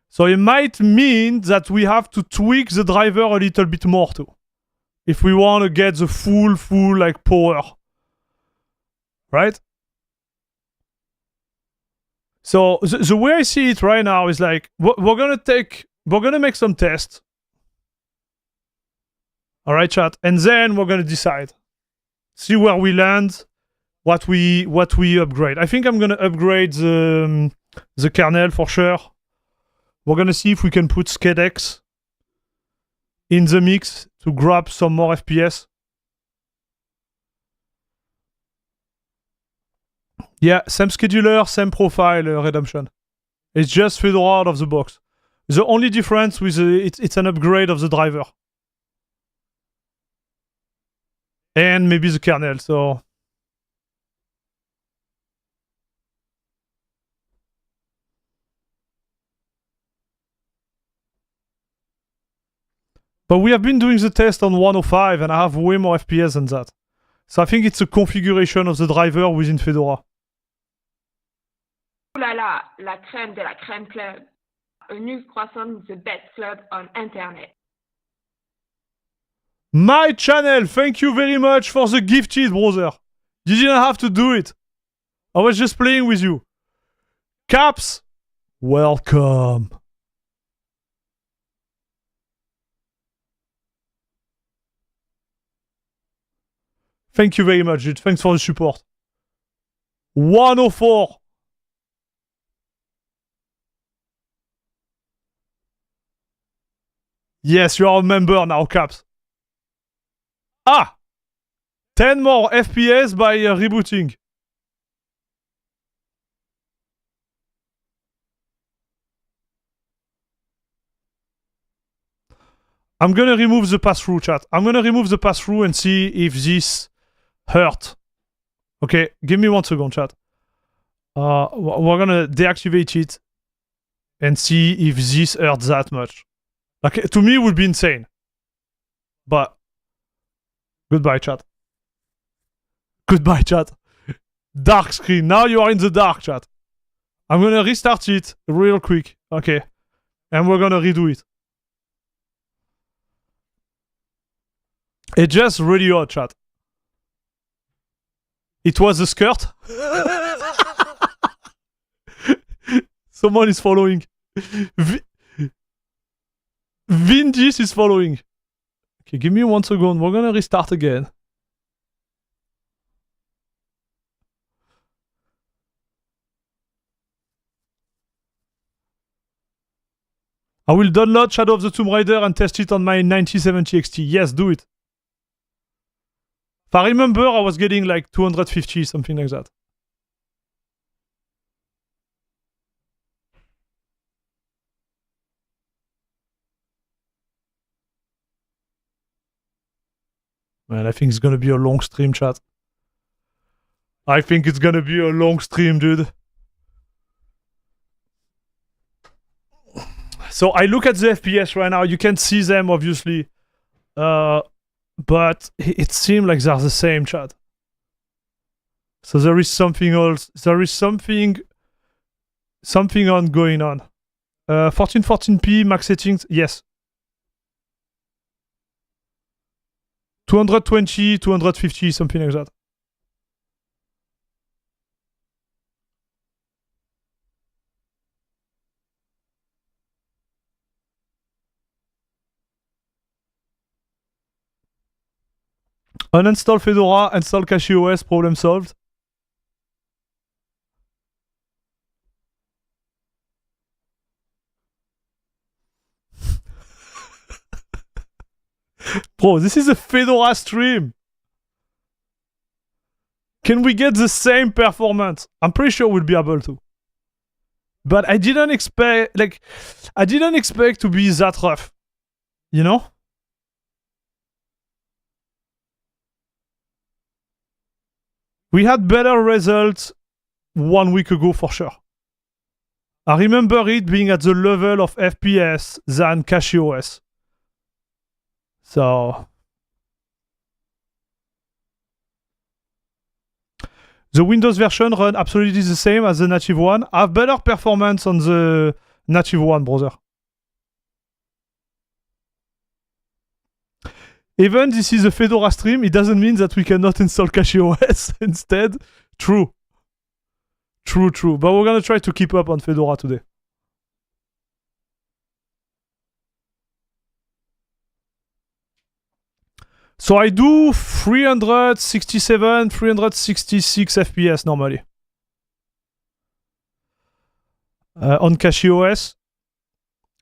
So it might mean that we have to tweak the driver a little bit more too. If we want to get the full like power. Right? So the way I see it right now is like we're gonna make some tests. All right, chat, and then we're gonna decide, see where we land, what we upgrade. I think I'm gonna upgrade the kernel for sure. We're gonna see if we can put SCADX in the mix to grab some more FPS. Yeah, same scheduler, same profile, Redemption. It's just Fedora out of the box. The only difference with it's an upgrade of the driver. And maybe the kernel, so... But we have been doing the test on 105 and I have way more FPS than that. So I think it's a configuration of the driver within Fedora.
Oh là là, la crème de la crème club. A new croissant, the best club on internet.
My channel, thank you very much for the gifted, brother. You didn't have to do it. I was just playing with you. Caps, welcome. Thank you very much, dude. Thanks for the support. 104. Yes, you are a member now, Caps. Ah! 10 more FPS by rebooting. I'm gonna remove the pass-through, chat. I'm gonna remove the pass-through and see if this hurt. Okay, give me 1 second, chat. We're gonna deactivate it and see if this hurt that much. Like, to me, it would be insane. But, goodbye, chat. Goodbye, chat. Dark screen. Now you are in the dark, chat. I'm gonna restart it real quick. Okay. And we're gonna redo it. It's just really hot, chat. It was a skirt. Someone is following. Vindis is following. Okay, give me 1 second. We're gonna restart again. I will download Shadow of the Tomb Raider and test it on my 9070 XT. Yes, do it. If I remember, I was getting like 250, something like that. Man, I think it's gonna be a long stream, chat. I think it's gonna be a long stream, dude. So I look at the FPS right now. You can see them, obviously. But it seems like they're the same, chat. So there is something else. There is something on going on. 1440p max settings, yes. 220, 250, something like that. Uninstall Fedora, install CachéOS, problem solved. Bro, this is a Fedora stream. Can we get the same performance? I'm pretty sure we'll be able to. But I didn't expect to be that rough. You know? We had better results 1 week ago for sure. I remember it being at the level of FPS than CachéOS. So the Windows version run absolutely the same as the native one. Have better performance on the native one, brother. Even this is a Fedora stream, it doesn't mean that we cannot install CachéOS instead. True. True. But we're gonna try to keep up on Fedora today. So I do 367, 366 FPS normally. On CachéOS.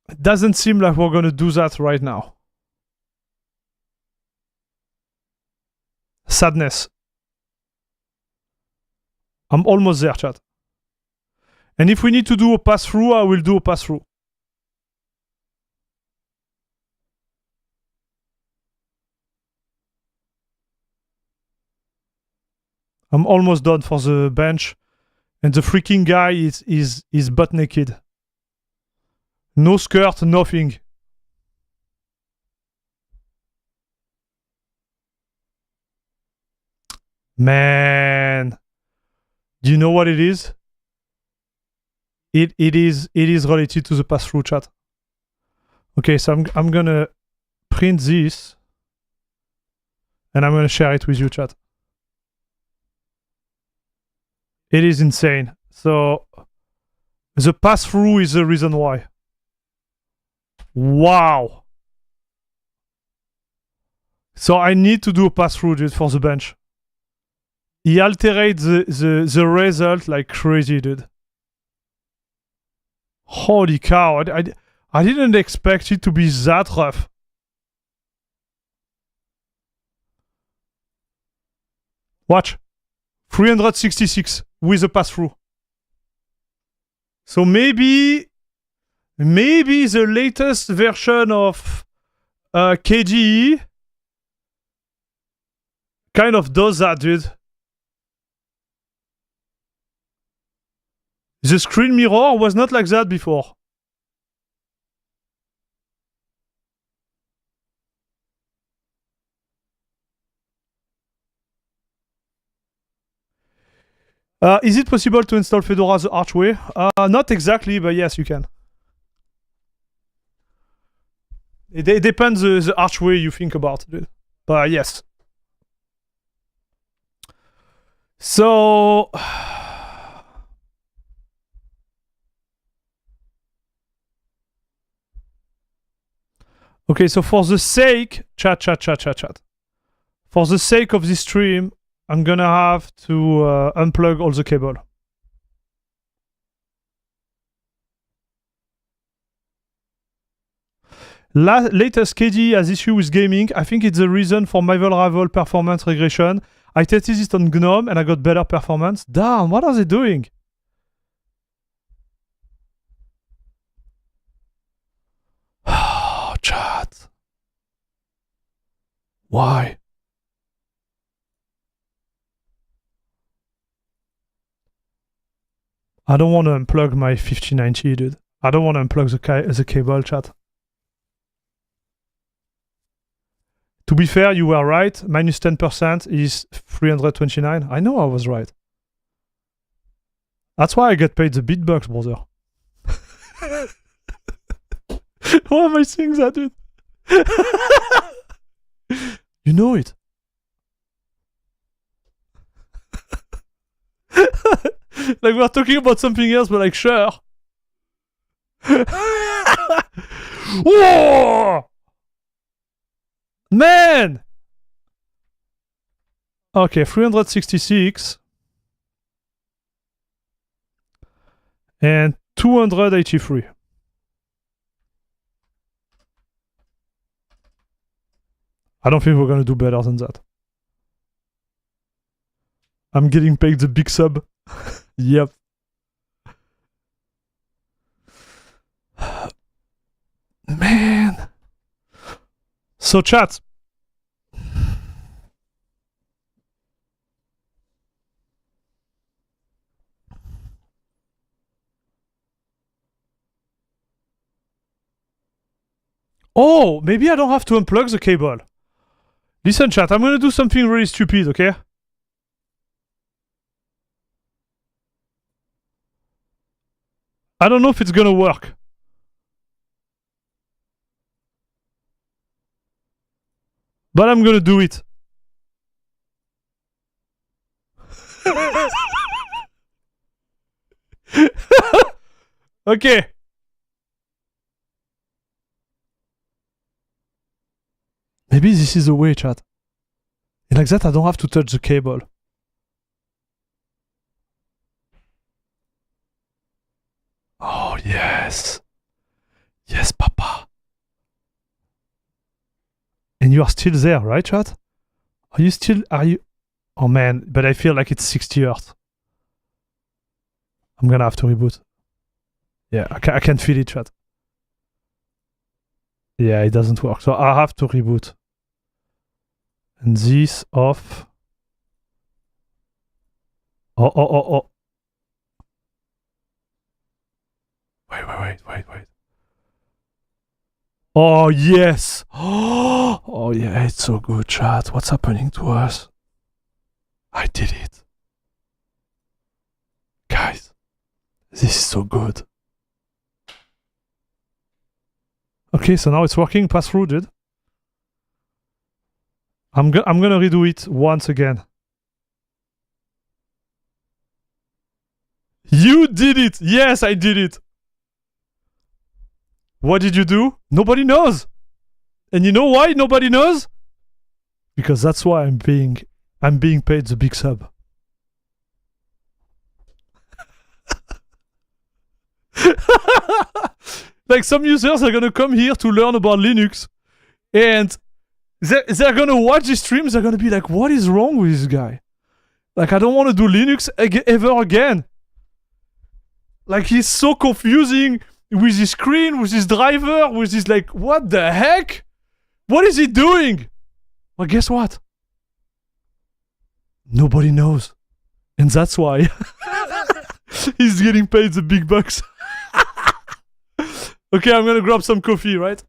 It doesn't seem like we're gonna do that right now. Sadness. I'm almost there, chat. And if we need to do a pass-through, I will do a pass-through. I'm almost done for the bench. And the freaking guy is butt naked. No skirt, nothing. Man. Do you know what it is? It is related to the pass-through, chat. Okay, so I'm gonna print this and I'm gonna share it with you, chat. It is insane. So the pass-through is the reason why. Wow. So I need to do a pass-through, dude, for the bench. He altered the result like crazy, dude. Holy cow. I didn't expect it to be that rough. Watch. 366 with a pass-through. So maybe the latest version of KDE kind of does that, dude. The screen mirror was not like that before. Is it possible to install Fedora the Archway? Not exactly, but yes, you can. It depends the Archway you think about, dude. But yes. So... Okay, so for the sake... Chat. For the sake of this stream, I'm gonna have to unplug all the cable. Latest KDE has issue with gaming. I think it's the reason for my rival performance regression. I tested it on GNOME and I got better performance. Damn, what are they doing? Oh, chat. Why? I don't want to unplug my 5090, dude. I don't want to unplug the cable, chat. To be fair, you were right. Minus 10% is 329. I know I was right. That's why I get paid the big bucks, brother. Why am I saying that, dude? You know it. Like we're talking about something else, but like, sure. Whoa! Man! Okay, 366. And 283. I don't think we're gonna do better than that. I'm getting paid the big sub. Yep. Man. So chat. Oh, maybe I don't have to unplug the cable. Listen, chat, I'm gonna do something really stupid, okay? I don't know if it's gonna work. But I'm gonna do it. Okay. Maybe this is the way, chat. And like that, I don't have to touch the cable. Oh, yes. Yes, Papa. And you are still there, right, chat? Are you... Oh, man, but I feel like it's 60 Hz. I'm gonna have to reboot. Yeah, I can feel it, chat. Yeah, it doesn't work. So I have to reboot. And this off. Oh. Wait. Oh, yes. Oh, yeah, it's so good, chat. What's happening to us? I did it. Guys, this is so good. Okay, so now it's working. Pass through, dude. I'm gonna redo it once again. You did it! Yes, I did it! What did you do? Nobody knows! And you know why nobody knows? Because that's why I'm being paid the big sub. Like some users are gonna come here to learn about Linux and they're gonna watch the streams, they're gonna be like, what is wrong with this guy? Like, I don't want to do Linux ever again. Like, he's so confusing with his screen, with his driver, with his, like, what the heck? What is he doing? Well, guess what? Nobody knows. And that's why he's getting paid the big bucks. Okay, I'm gonna grab some coffee, right?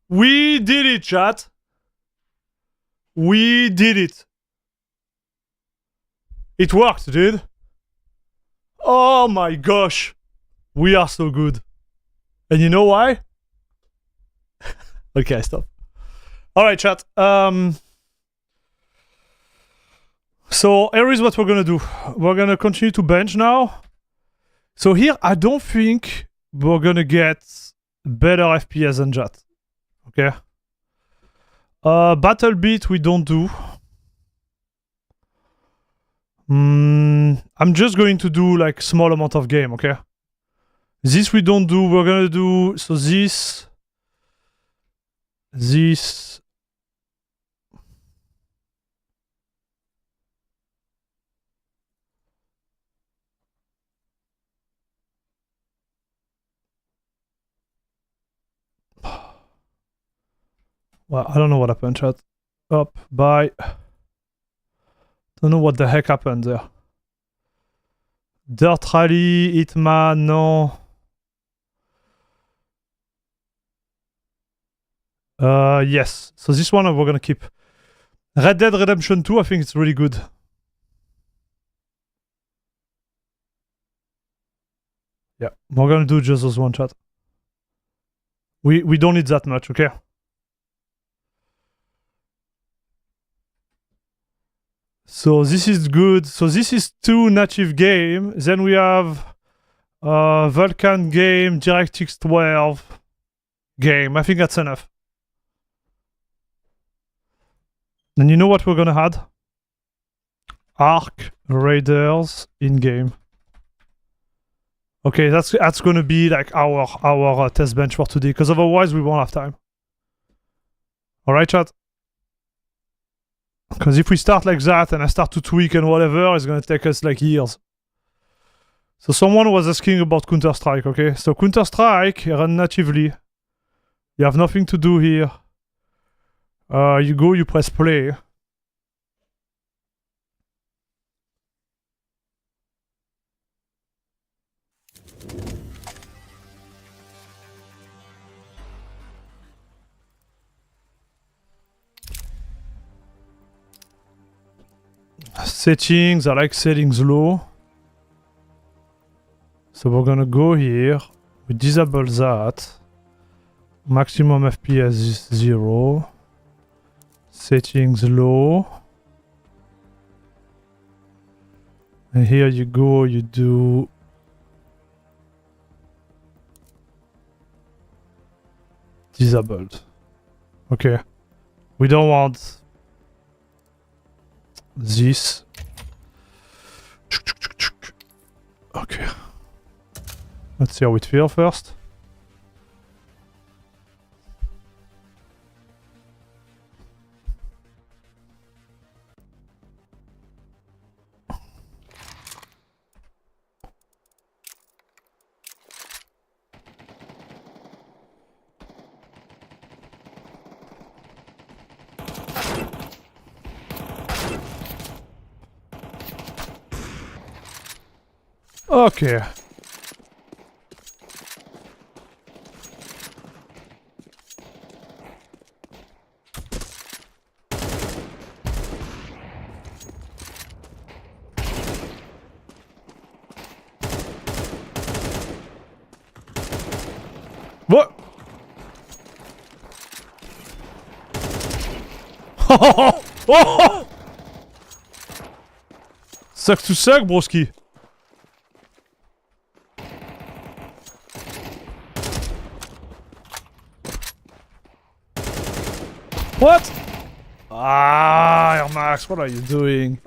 We did it, chat. We did it. It worked, dude. Oh my gosh. We are so good. And you know why? Okay, stop. Alright, chat. So here is what we're gonna do. We're gonna continue to bench now. So here, I don't think we're gonna get better FPS than that. Okay. Battle beat we don't do. I'm just going to do like small amount of game, okay? This we don't do. We're gonna do so this. Well, I don't know what happened, chat. Up, bye. Don't know what the heck happened there. Dirt Rally, Hitman, no. Yes. So this one we're gonna keep. Red Dead Redemption 2, I think it's really good. Yeah, we're gonna do just those one, chat. We don't need that much, okay? So this is good. So this is 2 native game. Then we have Vulkan game, DirectX 12 game. I think that's enough. And you know what we're gonna add? Arc Raiders in game. Okay, that's gonna be like our test bench for today, because otherwise we won't have time. All right, chat. Because if we start like that and I start to tweak and whatever, it's gonna take us like years. So someone was asking about Counter-Strike, okay? So Counter-Strike, run natively. You have nothing to do here. You go, you press play. Settings, I like settings low. So we're gonna go here. We disable that. Maximum FPS is 0. Settings low. And here you go, you do disabled. Okay. We don't want this. Okay. Let's see how it feels first. Okay. What? Oh! Suck to suck, broski. What? Ah, Air Max, what are you doing?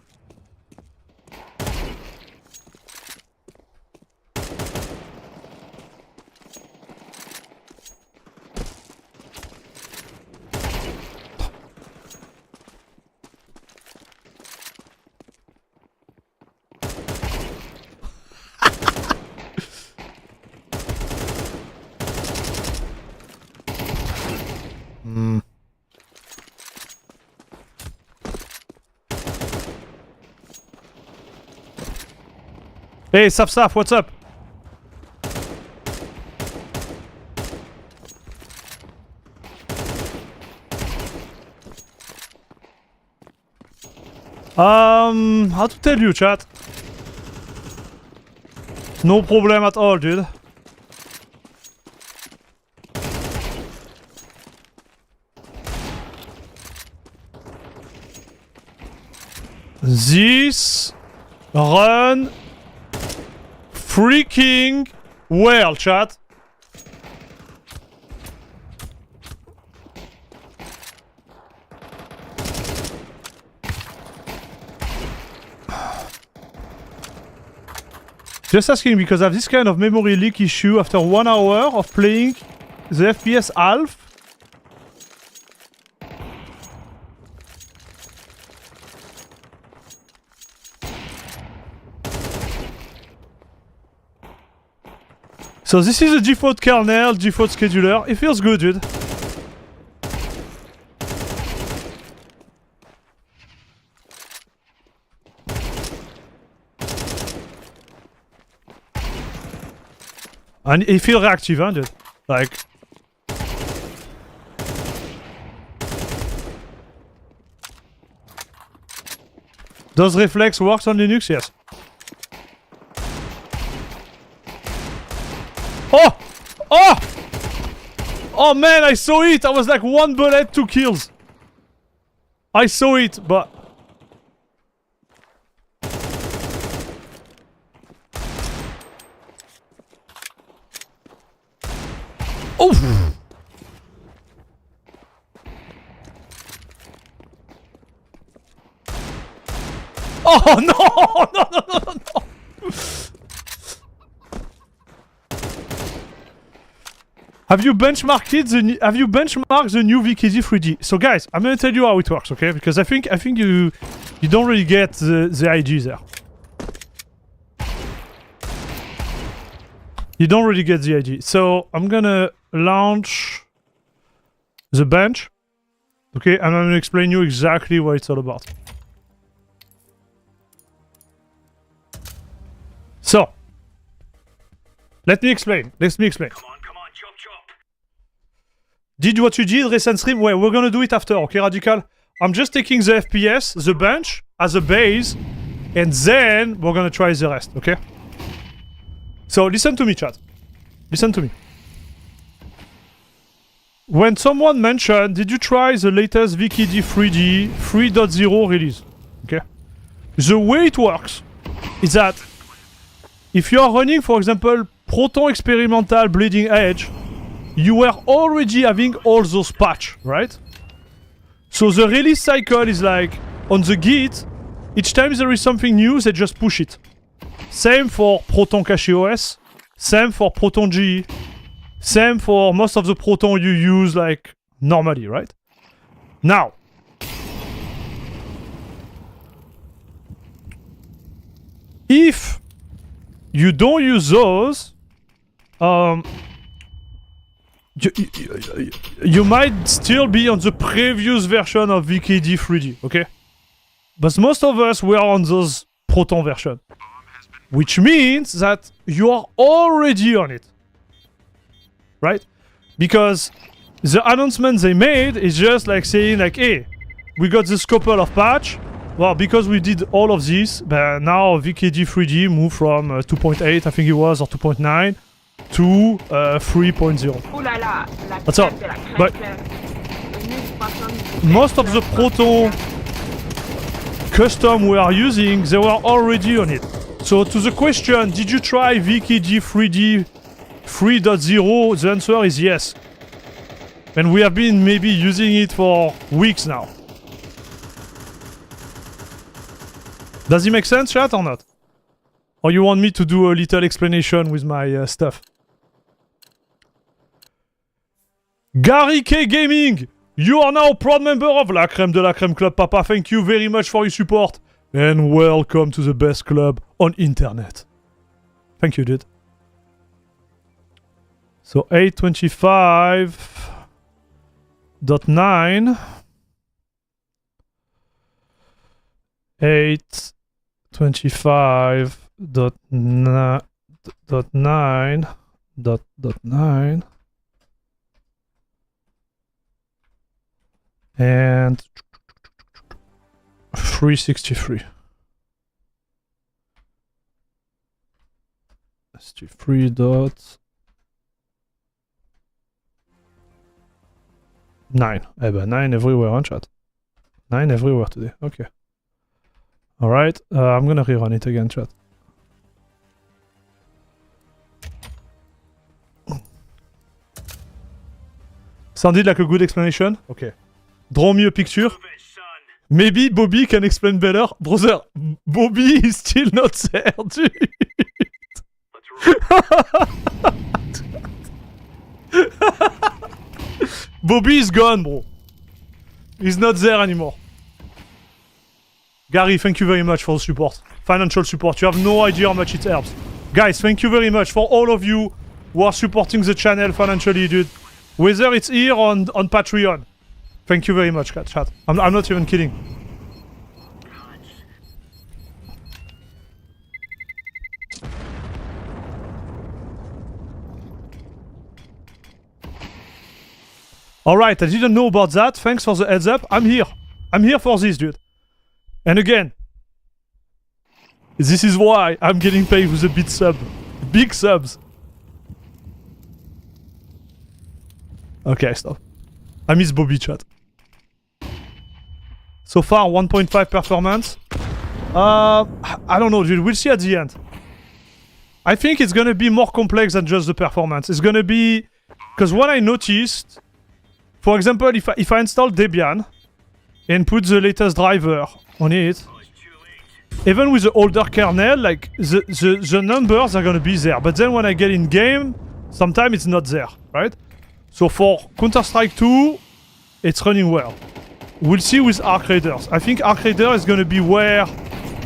Hey, Saf, what's up? How to tell you, chat? No problem at all, dude. This run freaking well, chat. Just asking because I have this kind of memory leak issue after 1 hour of playing the FPS half. So this is a default kernel, default scheduler. It feels good, dude. And it feels reactive, huh, dude? Like... Does reflex works on Linux? Yes. Oh! Oh! Oh man, I saw it! I was like 1 bullet, 2 kills. I saw it, but... Oh! Oh no! No, no, no, no, no! Have you benchmarked the new VKD 3D? So guys, I'm gonna tell you how it works, okay? Because I think you don't really get the IG there. You don't really get the IG. So I'm gonna launch the bench, okay? And I'm gonna explain you exactly what it's all about. So let me explain. Come on, chop. Did what you did recent stream? Well, we're gonna do it after, okay, Radical? I'm just taking the FPS, the bench, as a base, and then we're gonna try the rest, okay? So listen to me, chat. Listen to me. When someone mentioned, did you try the latest VKD 3D 3.0 release? Okay? The way it works is that if you are running, for example, Proton Experimental Bleeding Edge, you were already having all those patch, right? So the release cycle is like, on the Git, each time there is something new, they just push it. Same for Proton Cache OS, same for Proton GE, same for most of the Proton you use like normally, right? Now, if you don't use those, you might still be on the previous version of VKD 3D, okay? But most of us were on those Proton version, which means that you are already on it, right? Because the announcement they made is just like saying like, hey, we got this couple of patch. Well, because we did all of this, but now VKD 3D moved from 2.8, I think it was, or 2.9 to 3.0. That's all. But most of the Proton custom we are using, they were already on it. So to the question, did you try VKD 3D 3.0? The answer is yes. And we have been maybe using it for weeks now. Does it make sense, chat, or not? Or you want me to do a little explanation with my stuff? Gary K Gaming! You are now a proud member of La Crème de la Crème Club, Papa. Thank you very much for your support. And welcome to the best club on internet. Thank you, dude. So 825.9 825.9 and 63. 63 dot 9. Eh ben 9 everywhere on chat. 9 everywhere today. Okay. Alright. I'm gonna rerun it again, chat. Sounded like a good explanation? Okay. Draw me a picture. Maybe Bobby can explain better. Brother, Bobby is still not there, dude. Bobby is gone, bro. He's not there anymore. Gary, thank you very much for the support. Financial support. You have no idea how much it helps. Guys, thank you very much for all of you who are supporting the channel financially, dude. Whether it's here on Patreon. Thank you very much, chat. I'm not even kidding. Alright, I didn't know about that. Thanks for the heads up. I'm here. I'm here for this, dude. And again, this is why I'm getting paid with a big sub. Big subs. Okay, stop. I miss Bobby, chat. So far, 1.5 performance. I don't know, dude. We'll see at the end. I think it's gonna be more complex than just the performance. It's gonna be... Because what I noticed... For example, if I install Debian and put the latest driver on it, even with the older kernel, like the numbers are gonna be there. But then when I get in game, sometimes it's not there, right? So for Counter-Strike 2, it's running well. We'll see with Arc Raiders. I think Arc Raider is gonna be where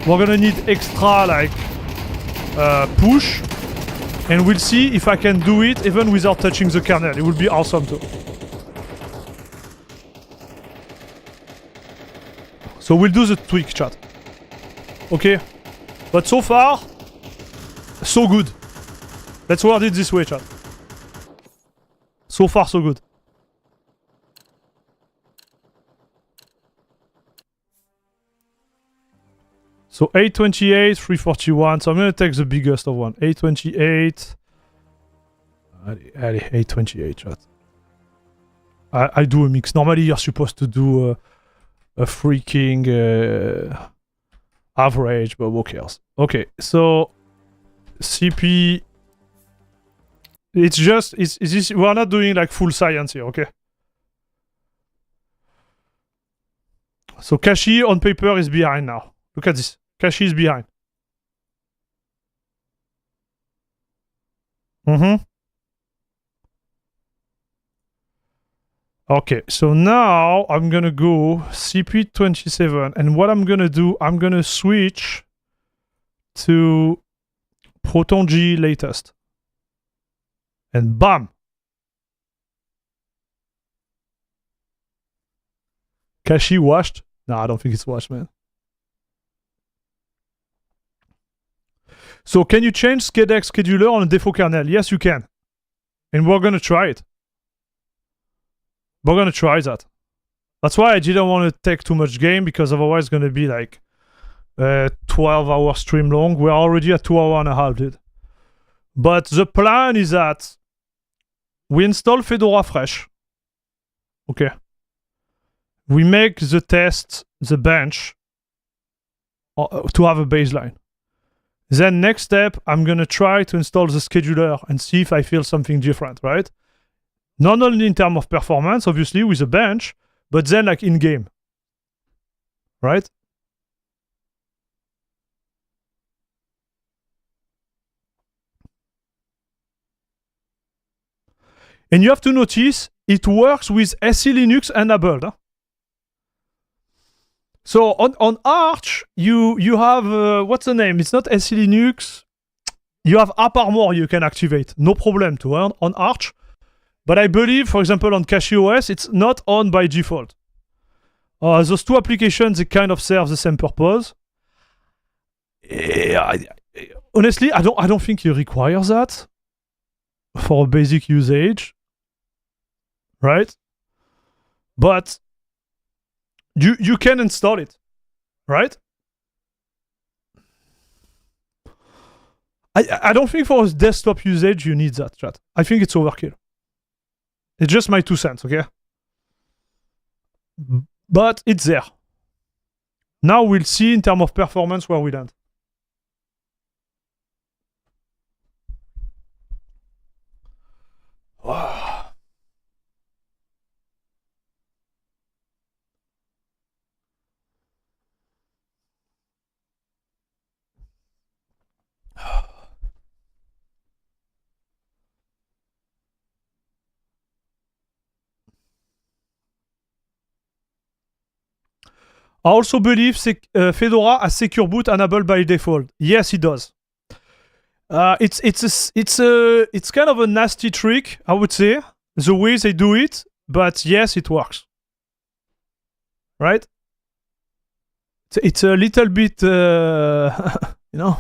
we're gonna need extra like push, and we'll see if I can do it even without touching the kernel. It would be awesome too. So we'll do the tweak, chat. Okay? But so far, so good. Let's word it this way, chat. So far, so good. So 828, 341. So I'm gonna take the biggest of one. 828. Allez, 828, chat. I do a mix. Normally, you're supposed to do a freaking average, but who cares? Okay, so CP. It's just we're not doing like full science here, okay? So Kashi on paper is behind now. Look at this. Kashi is behind. Okay, so now I'm gonna go CP27, and what I'm gonna do, I'm gonna switch to Proton G latest. And bam! Kashi washed? No, I don't think it's washed, man. So can you change SCADEX scheduler on a default kernel? Yes, you can. And we're gonna try it. We're gonna try that. That's why I didn't want to take too much game, because otherwise it's gonna be like 12-hour stream long. We're already at 2 hours and a half, dude. But the plan is that we install Fedora fresh. Okay. We make the test, the bench, to have a baseline. Then next step, I'm gonna try to install the scheduler and see if I feel something different, right? Not only in terms of performance, obviously, with a bench, but then like in-game. Right? And you have to notice, it works with SE Linux enabled. Huh? So on Arch, you have, what's the name? It's not SE Linux. You have AppArmor you can activate. No problem to on Arch. But I believe, for example, on CachyOS, it's not on by default. Those two applications, they kind of serve the same purpose. Honestly, I don't think you require that for basic usage, right? But you can install it, right? I don't think for desktop usage you need that, chat. I think it's overkill. It's just my 2 cents, okay? But it's there. Now we'll see in terms of performance where we land. I also believe Fedora has secure boot enabled by default. Yes, it does. It's kind of a nasty trick, I would say, the way they do it, but yes, it works. Right? It's a little bit, you know,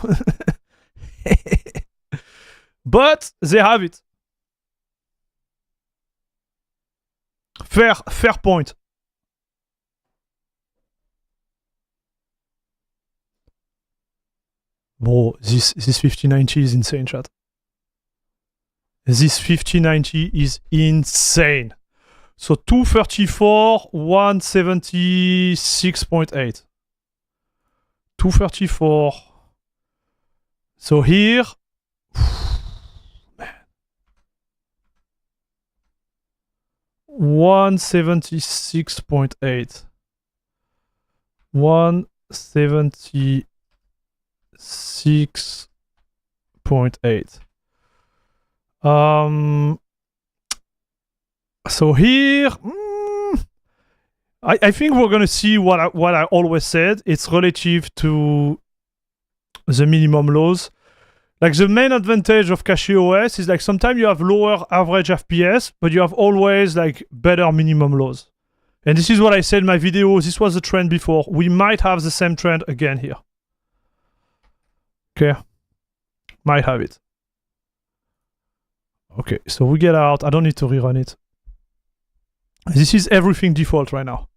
but they have it. Fair point. Bro, this 5090 is insane, chat. This 5090 is insane. So 234, 176.8. 234. So here, man, 176.8. 176.8. So here, I think we're gonna see what I always said. It's relative to the minimum lows. Like the main advantage of CacheOS is like sometimes you have lower average FPS, but you have always like better minimum lows. And this is what I said in my video. This was the trend before. We might have the same trend again here. Okay, might have it. Okay, so we get out. I don't need to rerun it. This is everything default right now.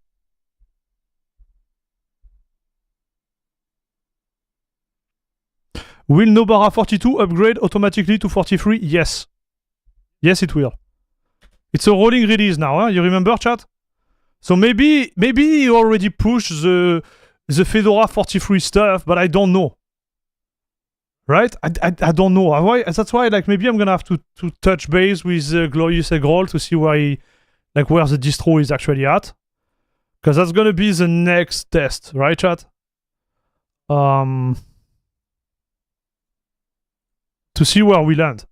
Will Nobara 42 upgrade automatically to 43? Yes. Yes, it will. It's a rolling release now, huh? You remember, chat? So maybe you already pushed the Fedora 43 stuff, but I don't know. Right? I don't know. That's why like maybe I'm gonna have to touch base with Glorious Eggroll to see where the distro is actually at. Because that's gonna be the next test, right, chat? To see where we land.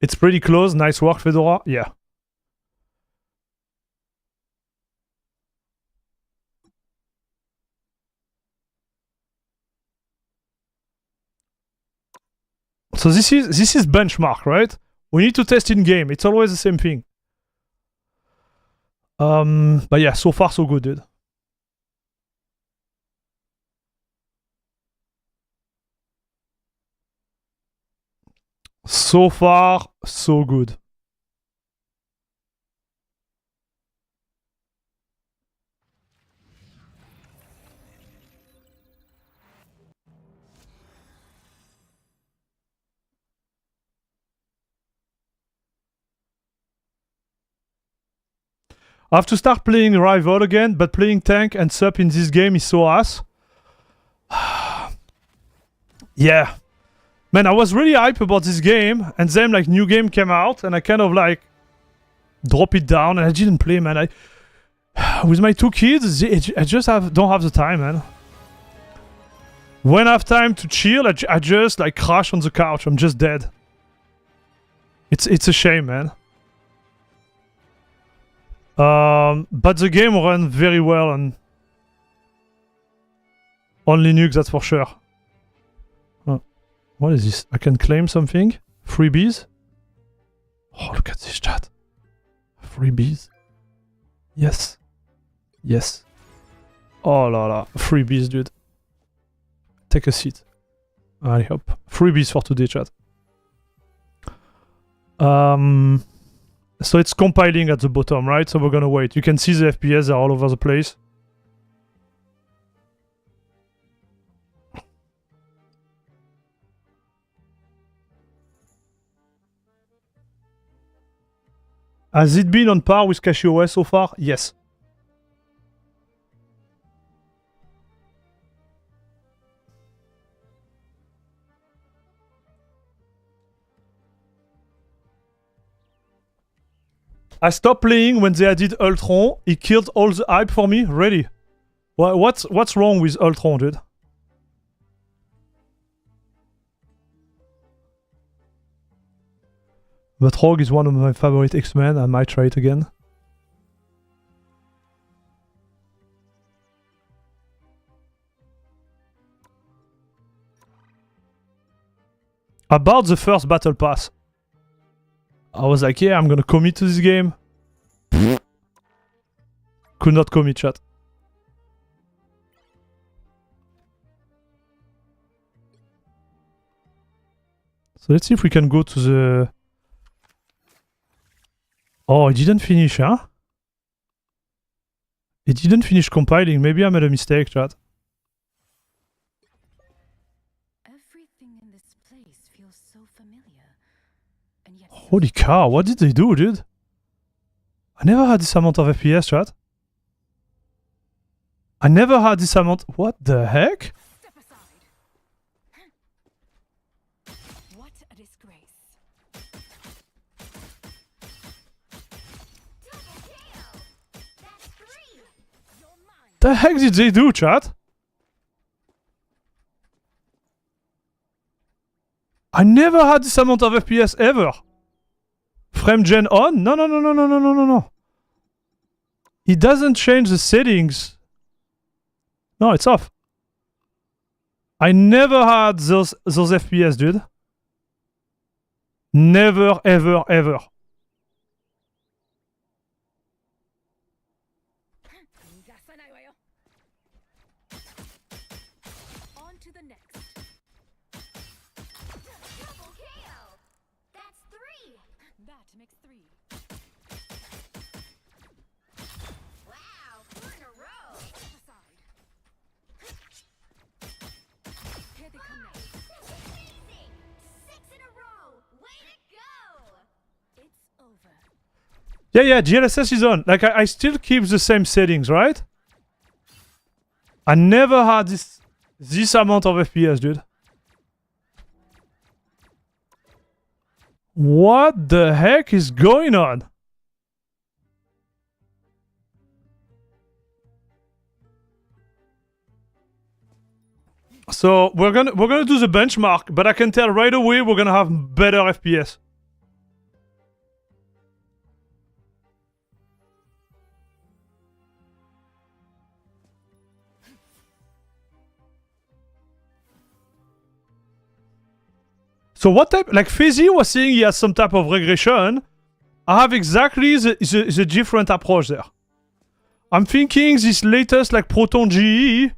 It's pretty close. Nice work, Fedora. Yeah. So this is benchmark, right? We need to test in game. It's always the same thing. But yeah, so far so good, dude. So far so good. I have to start playing Rival again, but playing tank and sup in this game is so ass. Yeah. Man, I was really hyped about this game, and then like new game came out, and I kind of like drop it down, and I didn't play, man. With my 2 kids, I just don't have the time, man. When I have time to chill, I just like crash on the couch. I'm just dead. It's a shame, man. But the game runs very well on Linux, that's for sure. What is this? I can claim something? Freebies? Oh, look at this chat. Freebies. Yes. Yes. Oh la la. Freebies, dude. Take a seat. I hope. Freebies for today, chat. So it's compiling at the bottom, right? So we're gonna wait. You can see the FPS are all over the place. Has it been on par with CachyOS so far? Yes. I stopped playing when they added Ultron. It killed all the hype for me. Really? What's wrong with Ultron, dude? But Rogue is one of my favorite X-Men. I might try it again. About the first battle pass, I was like, yeah, I'm gonna commit to this game. Could not commit, chat. So let's see if we can go to the... Oh, it didn't finish, huh? It didn't finish compiling. Maybe I made a mistake, chat.
Everything in this place feels so familiar. And yet
Holy cow, what did they do, dude? I never had this amount of FPS, chat. I never had this amount... What the heck?
step aside. What a disgrace. Double kill. That's 3. You're mine.
The heck did they do, chat? I never had this amount of FPS ever. Frame gen on? No. It doesn't change the settings. No, it's off. I never had those FPS, dude. Never, ever, ever.
On to the next. Double kill. That's 3. That makes 3. Wow, 4 in a row. Step aside. Here they come now. Amazing. 6 in a row. Way to go. It's over.
Yeah, GLSS is on. Like, I still keep the same settings, right? I never had this amount of FPS, dude. What the heck is going on? So we're gonna do the benchmark, but I can tell right away we're gonna have better FPS. So what type, like Fezzy was saying he has some type of regression. I have exactly the different approach there. I'm thinking this latest like Proton GE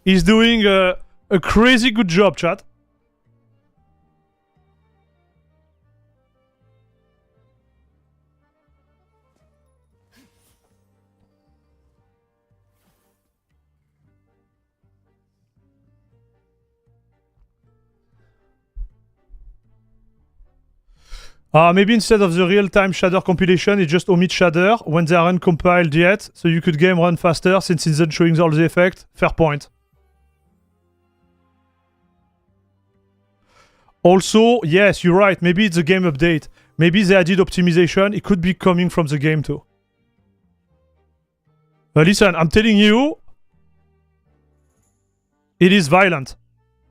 is doing a crazy good job, chat. Maybe instead of the real-time shader compilation, it just omits shader when they aren't compiled yet, so you could game run faster since it's not showing all the effect. Fair point. Also, yes, you're right. Maybe it's a game update. Maybe they added optimization. It could be coming from the game too. Listen, I'm telling you, it is violent.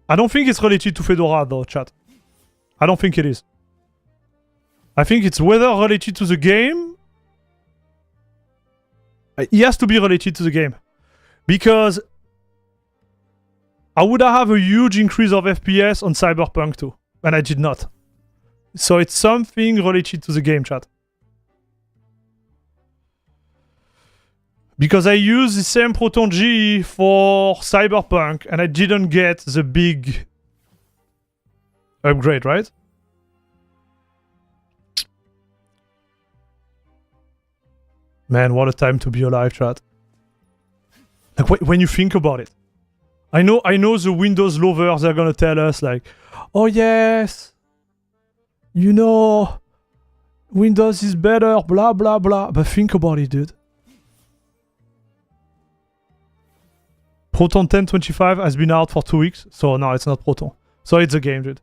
I don't think it's related to Fedora though, chat. I don't think it is. I think it's whether related to the game. It has to be related to the game. Because I would have a huge increase of FPS on Cyberpunk 2. And I did not. So it's something related to the game, chat. Because I use the same Proton G for Cyberpunk and I didn't get the big upgrade, right? Man, what a time to be alive, chat. Like when you think about it. I know the Windows lovers are gonna tell us like, oh yes, you know, Windows is better, blah blah blah. But think about it, dude. Proton 1025 has been out for 2 weeks, so no, it's not Proton. So it's a game, dude.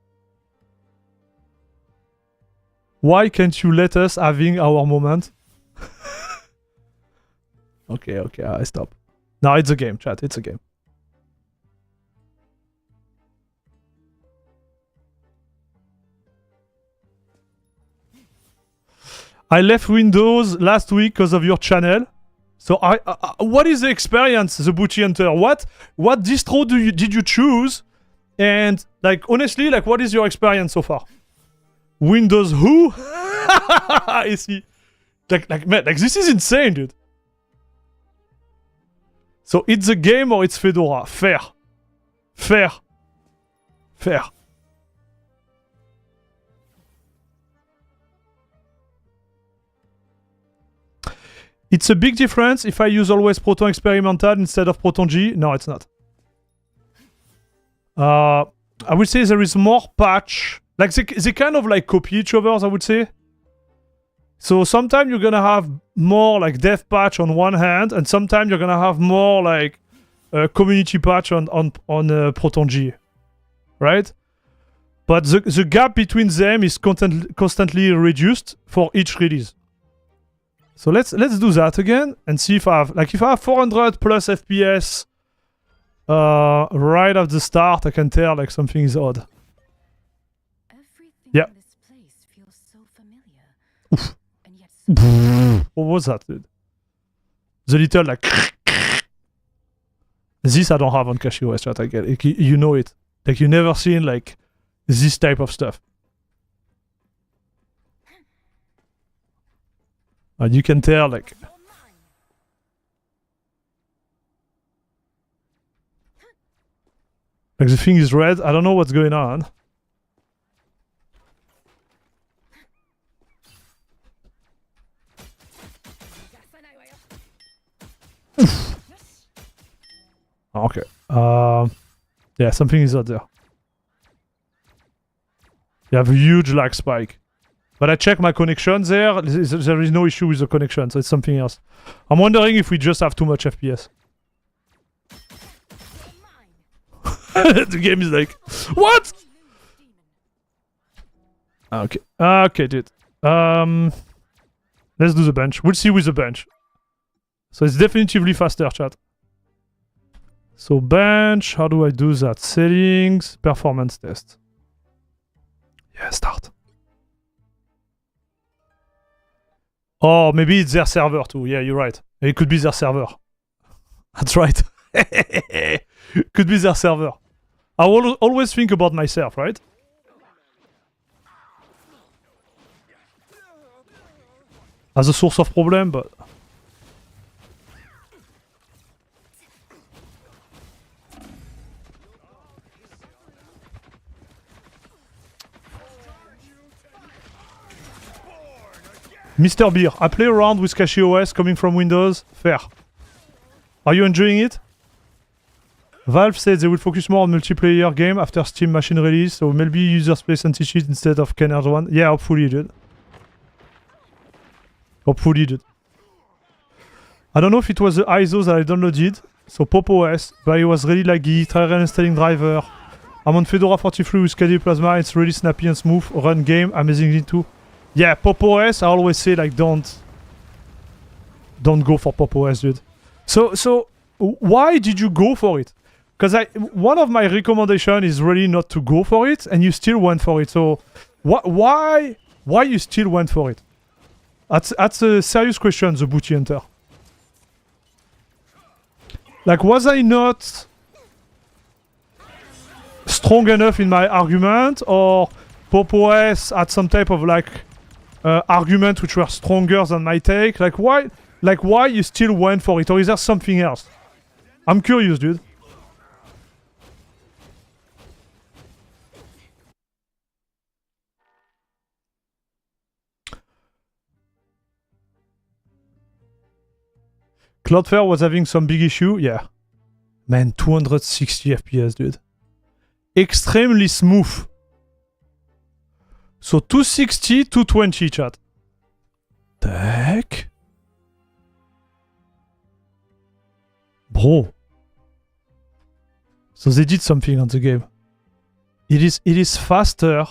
Why can't you let us having our moment? Okay, I stop. No, it's a game, chat. It's a game. I left Windows last week because of your channel. So what is the experience, the Booty Hunter? What distro did you choose? And like honestly, like what is your experience so far? Windows who? I see. Like man, like this is insane, dude. So it's a game or it's Fedora? Fair. It's a big difference if I use always Proton Experimental instead of Proton G. No, it's not. I would say there is more patch. Like they kind of like copy each other, I would say. So sometimes you're gonna have more like dev patch on one hand, and sometimes you're gonna have more like community patch on Proton G, right? But the gap between them is constantly reduced for each release. So let's do that again and see if I have 400 plus FPS right at the start. I can tell like something is odd. Yeah.
This place feels so familiar.
Oof.
And yet so
What was that, dude? The little like. This I don't have on KDE chat. I get it. You know it. Like you never seen like this type of stuff. And you can tell like. Like the thing is red. I don't know what's going on. Okay. Yeah, something is out there. You have a huge lag spike. But I checked my connection there. There is no issue with the connection, so it's something else. I'm wondering if we just have too much FPS. The game is like, what? Okay. Okay, dude. Let's do the bench. We'll see with the bench. So it's definitively faster, chat. So bench, how do I do that? Settings, performance test. Yeah, start. Oh, maybe it's their server too. Yeah, you're right. It could be their server. That's right. Could be their server. I will always think about myself, right? As a source of problem, but... Mr. Beer, I play around with KDE coming from Windows. Fair. Are you enjoying it? Valve said they will focus more on multiplayer game after Steam machine release, so maybe user space anti-cheat instead of Kernel 1. Yeah, hopefully, dude. Hopefully, dude. I don't know if it was the ISO that I downloaded, so Pop OS, but it was really laggy, try reinstalling driver. I'm on Fedora 43 with KDE Plasma, it's really snappy and smooth, run game amazingly too. Yeah, Pop OS, I always say like don't go for Pop OS, dude. So why did you go for it? Because one of my recommendation is really not to go for it, and you still went for it. So why you still went for it? That's a serious question, the Booty Hunter. Like, was I not strong enough in my argument, or Pop OS had some type of like argument which were stronger than my take? Like why you still went for it, or is there something else? I'm curious, dude. Cloudflare was having some big issue. Yeah. Man, 260 FPS, dude. Extremely smooth. So 260, 220, chat. The heck? Bro. So they did something on the game. It is faster.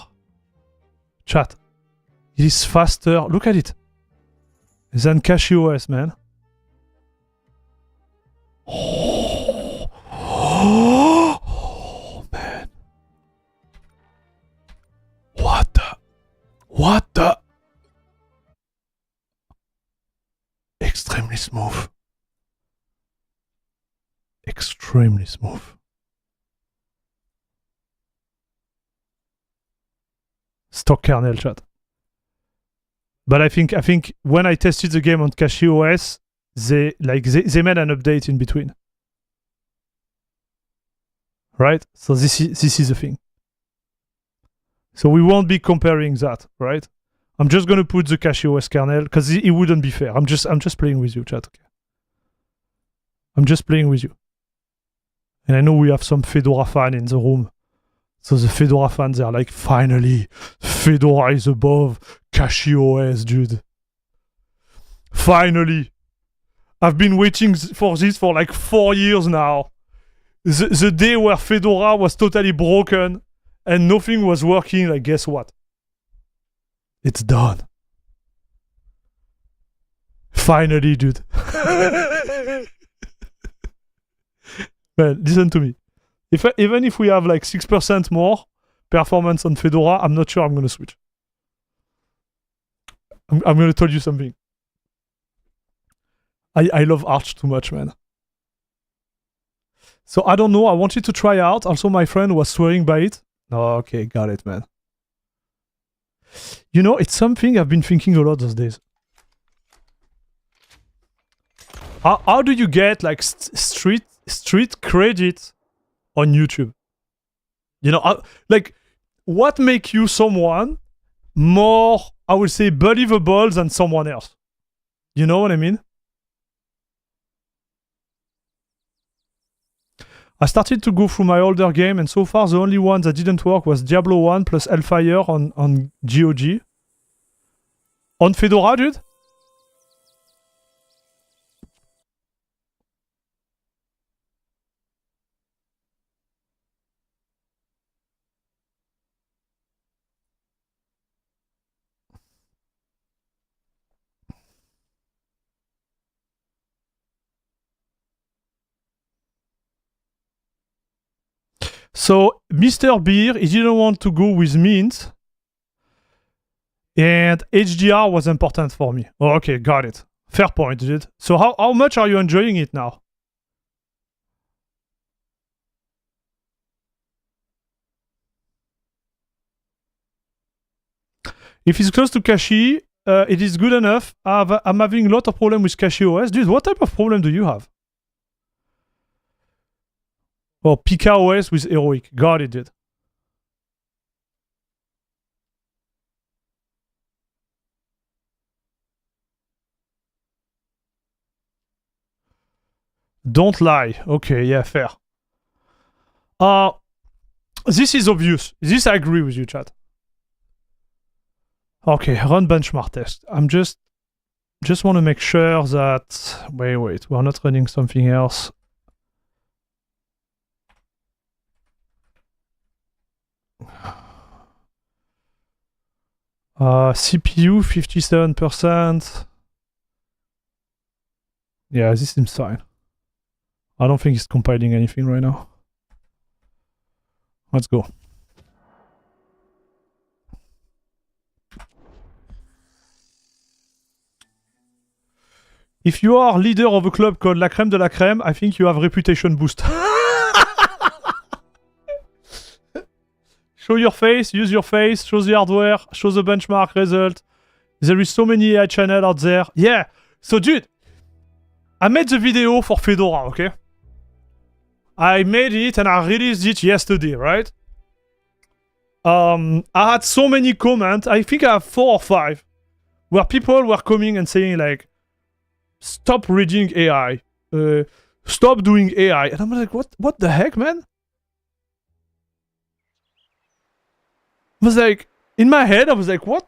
Chat. It is faster. Look at it. Than CachyOS, man. Oh, man. What the? Extremely smooth. Extremely smooth. Stock kernel, chat. But I think when I tested the game on CachyOS, they made an update in between. Right? So this is the thing. So we won't be comparing that, right? I'm just gonna put the CachyOS kernel because it wouldn't be fair. I'm just playing with you, chat. Okay? I'm just playing with you. And I know we have some Fedora fan in the room. So the Fedora fans are like, finally, Fedora is above CachyOS, dude. Finally. I've been waiting for this for like 4 years now. The day where Fedora was totally broken and nothing was working, like, guess what? It's done. Finally, dude. Man, listen to me. Even if we have like 6% more performance on Fedora, I'm not sure I'm going to switch. I'm going to tell you something. I love Arch too much, man. So I don't know. I wanted to try out. Also, my friend was swearing by it. Oh, okay, got it, man. You know, it's something I've been thinking a lot those days. How do you get like street credit on YouTube? You know, like, what makes you someone more, I would say, believable than someone else? You know what I mean? I started to go through my older game, and so far the only one that didn't work was Diablo 1 plus Hellfire on GOG. On Fedora, dude? So, Mr. Beer, he didn't want to go with Mint. And HDR was important for me. Oh, okay, got it. Fair point, dude. So how much are you enjoying it now? If it's close to Cachy, it is good enough. I'm having a lot of problem with CachyOS. Dude, what type of problem do you have? Oh, PKOS with Heroic. Got it, dude. Don't lie. Okay, yeah, fair. This is obvious. This I agree with you, chat. Okay, run benchmark test. I'm just want to make sure that... Wait, we're not running something else. CPU 57%. Yeah, this seems fine. I don't think it's compiling anything right now. Let's go. If you are leader of a club called La Crème de la Crème, I think you have reputation boost. Show your face, use your face, show the hardware, show the benchmark result. There is so many AI channels out there. Yeah. So, dude, I made the video for Fedora, okay? I made it and I released it yesterday, right? I had so many comments. I think I have 4 or 5 where people were coming and saying like, stop reading AI. Stop doing AI. And I'm like, what the heck, man? I was like, in my head, I was like, what?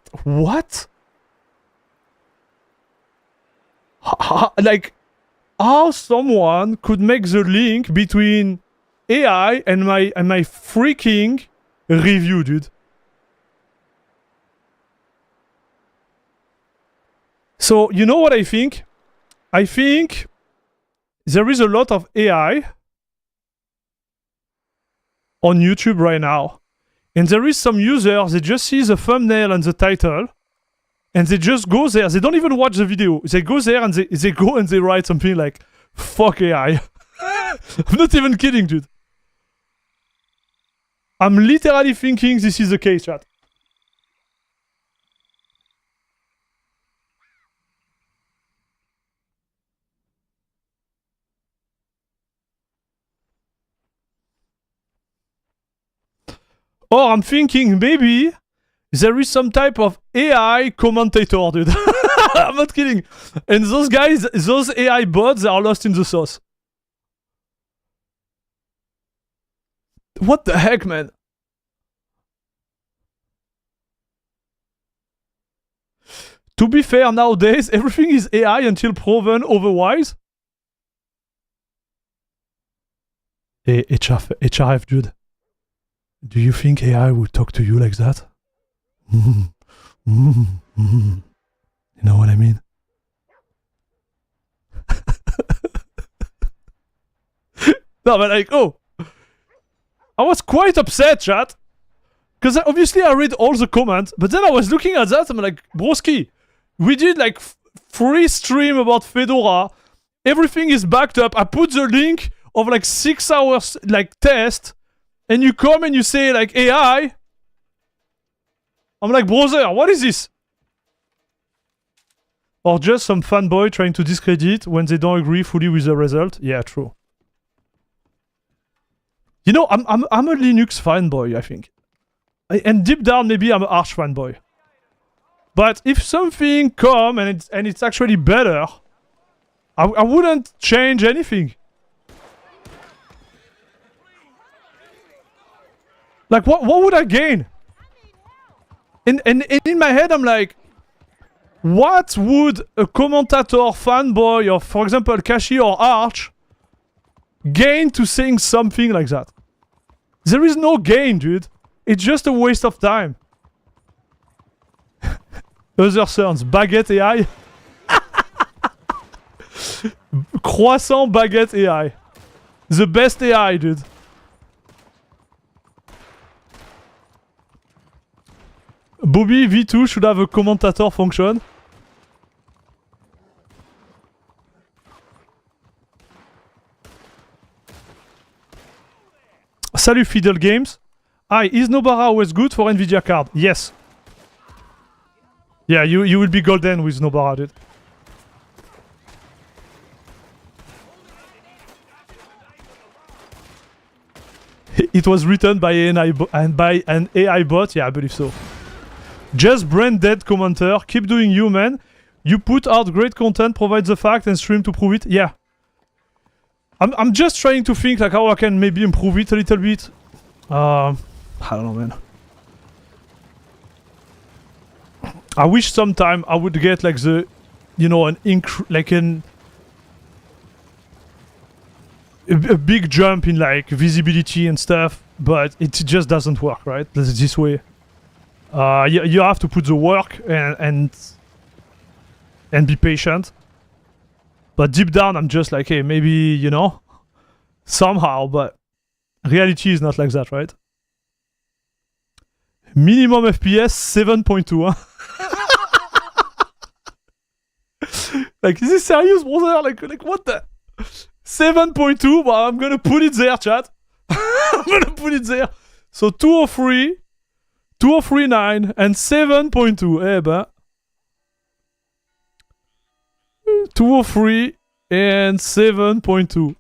Like, how someone could make the link between AI and my freaking review, dude. So, you know what I think? I think there is a lot of AI on YouTube right now. And there is some users, they just see the thumbnail and the title, and they just go there. They don't even watch the video. They go there and they go and they write something like, fuck AI. I'm not even kidding, dude. I'm literally thinking this is the case, chat. Or I'm thinking maybe there is some type of AI commentator, dude. I'm not kidding. And those guys, those AI bots, they are lost in the sauce. What the heck, man? To be fair, nowadays, everything is AI until proven otherwise. Hey, HRF, dude. Do you think AI would talk to you like that? You know what I mean? No, but like, oh. I was quite upset, chat. Because obviously I read all the comments, but then I was looking at that, I'm like, broski, we did like free stream about Fedora. Everything is backed up. I put the link of like 6 hours like test. And you come and you say like AI. I'm like, brother, what is this? Or just some fanboy trying to discredit when they don't agree fully with the result. Yeah, true. You know, I'm a Linux fanboy, I think. And deep down, maybe I'm an Arch fanboy. But if something come and it's actually better, I wouldn't change anything. Like, what would I gain? And in my head, I'm like, what would a commentator, fanboy, or for example, Kashi or Arch gain to saying something like that? There is no gain, dude. It's just a waste of time. Other sons, Baguette AI. Croissant Baguette AI. The best AI, dude. Bobby V2 should have a commentator function. Salut Fiddle Games. Hi, is Nobara always good for Nvidia card? Yes. Yeah, you will be golden with Nobara, dude. It was written by an AI bot. Yeah, I believe so. Just brain dead commenter. Keep doing you, man. You put out great content, provide the fact, and stream to prove it. Yeah. I'm just trying to think like how I can maybe improve it a little bit. I don't know, man. I wish sometime I would get like the, you know, a big jump in like visibility and stuff, but it just doesn't work, right? This way. You have to put the work and be patient. But deep down, I'm just like, hey, maybe, you know, somehow, but reality is not like that, right? Minimum FPS 7.2, huh? Like, is this serious, brother? Like what the? 7.2, well, I'm gonna put it there, chat. I'm gonna put it there. So 203, 203.9, and 7.2. Eh, bah. 203 and 7.2.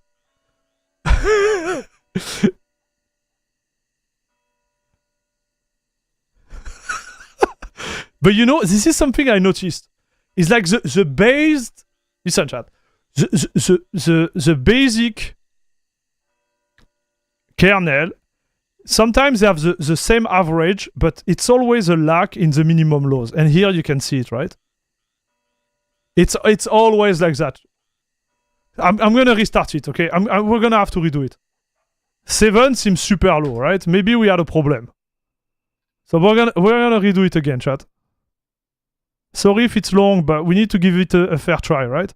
But you know, this is something I noticed. It's like the base Listen, chat. The basic kernel, sometimes they have the same average, but it's always a lag in the minimum lows. And here you can see it, right? It's always like that. I'm gonna restart it, okay? We're gonna have to redo it. 7 seems super low, right? Maybe we had a problem. So we're gonna redo it again, chat. Sorry if it's long, but we need to give it a fair try, right?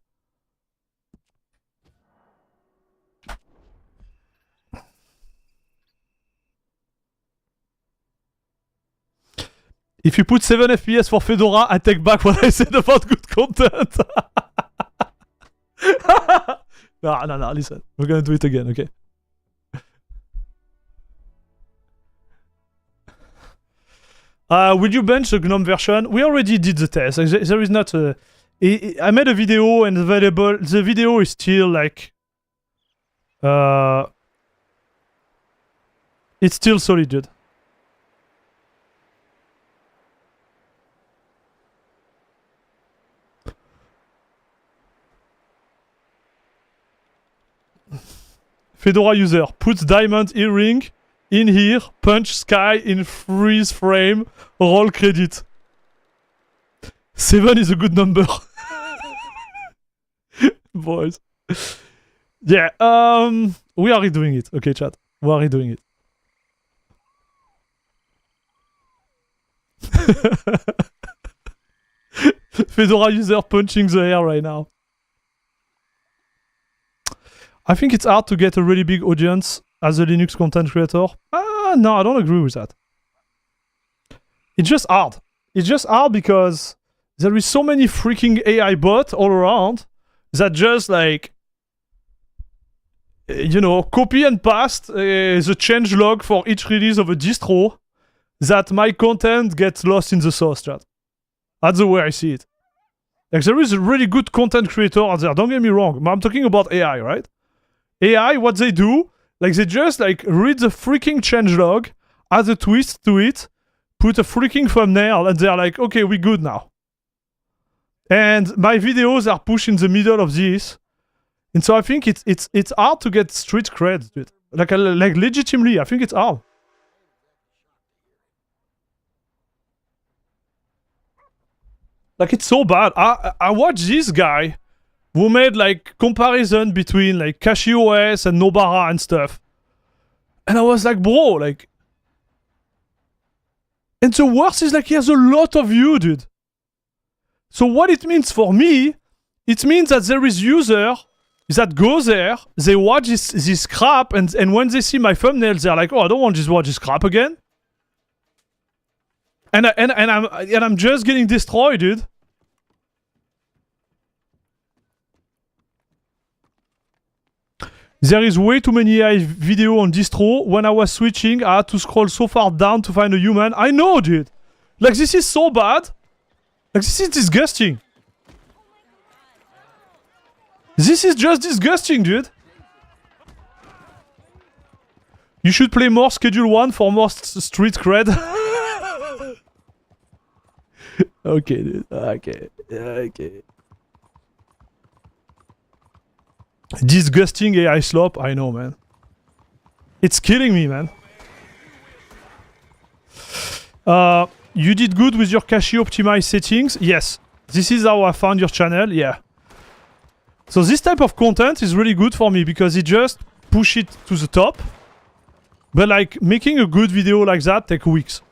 If you put 7 FPS for Fedora, I take back what I said about good content. No, listen. We're gonna do it again, okay? Will you bench the GNOME version? We already did the test. There is not a... I made a video and available. The video is still like... it's still solid, dude. Fedora user puts diamond earring in here, punch sky in freeze frame, roll credit. 7 is a good number. Boys. Yeah, we are redoing it. Okay, chat. We are redoing it. Fedora user punching the air right now. I think it's hard to get a really big audience as a Linux content creator. No, I don't agree with that. It's just hard. It's just hard because there is so many freaking AI bots all around that just like, you know, copy and paste the change log for each release of a distro that my content gets lost in the source, chat. That's the way I see it. Like, there is a really good content creator out there, don't get me wrong, but I'm talking about AI, right? AI, what they do, like they just like read the freaking changelog, add a twist to it, put a freaking thumbnail, and they're like, okay, we're good now. And my videos are pushed in the middle of this, and so I think it's hard to get street cred, dude. Like legitimately, I think it's hard. Like it's so bad. I watched this guy who made like comparison between like CachyOS and Nobara and stuff. And I was like, bro, like... And the worst is like he has a lot of views, dude. So what it means for me, it means that there is user that go there, they watch this crap, and when they see my thumbnails, they're like, oh, I don't want to watch this crap again. And I'm just getting destroyed, dude. There is way too many AI video on distro. When I was switching, I had to scroll so far down to find a human. I know, dude. Like, this is so bad. Like, this is disgusting. This is just disgusting, dude. You should play more Schedule 1 for more street cred. Okay, dude. Okay. Disgusting AI slop, I know, man. It's killing me, man. You did good with your cache optimized settings? Yes. This is how I found your channel, yeah. So this type of content is really good for me because it just push it to the top. But like, making a good video like that takes weeks.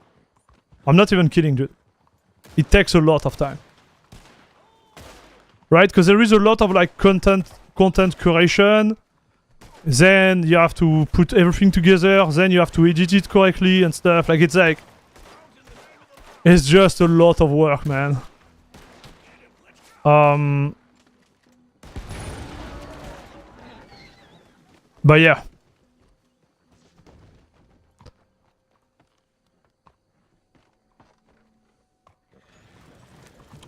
I'm not even kidding, dude. It takes a lot of time. Right? Because there is a lot of like content curation, then you have to put everything together, then you have to edit it correctly and stuff. Like, it's just a lot of work, man. But yeah.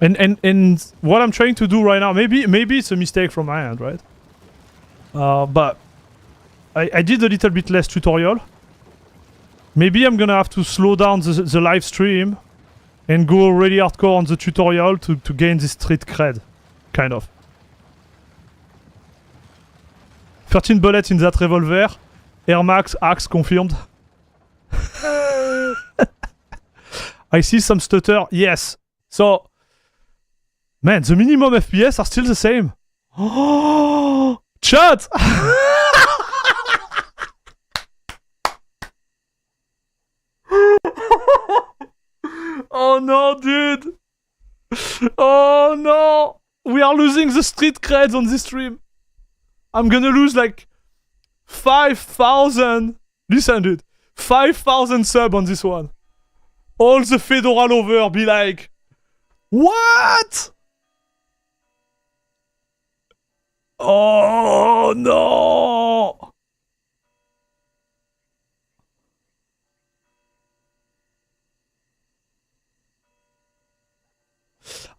And what I'm trying to do right now, maybe it's a mistake from my end, right? But I did a little bit less tutorial. Maybe I'm gonna have to slow down the live stream and go really hardcore on the tutorial to gain this street cred, kind of. 13 bullets in that revolver. Air Max axe confirmed. I see some stutter. Yes. So, man, the minimum FPS are still the same. Oh, chat. Oh no, dude. Oh no. We are losing the street creds on this stream. I'm gonna lose like 5,000. Listen, dude. 5,000 sub on this one. All the Fedora lover be like, what? Oh no.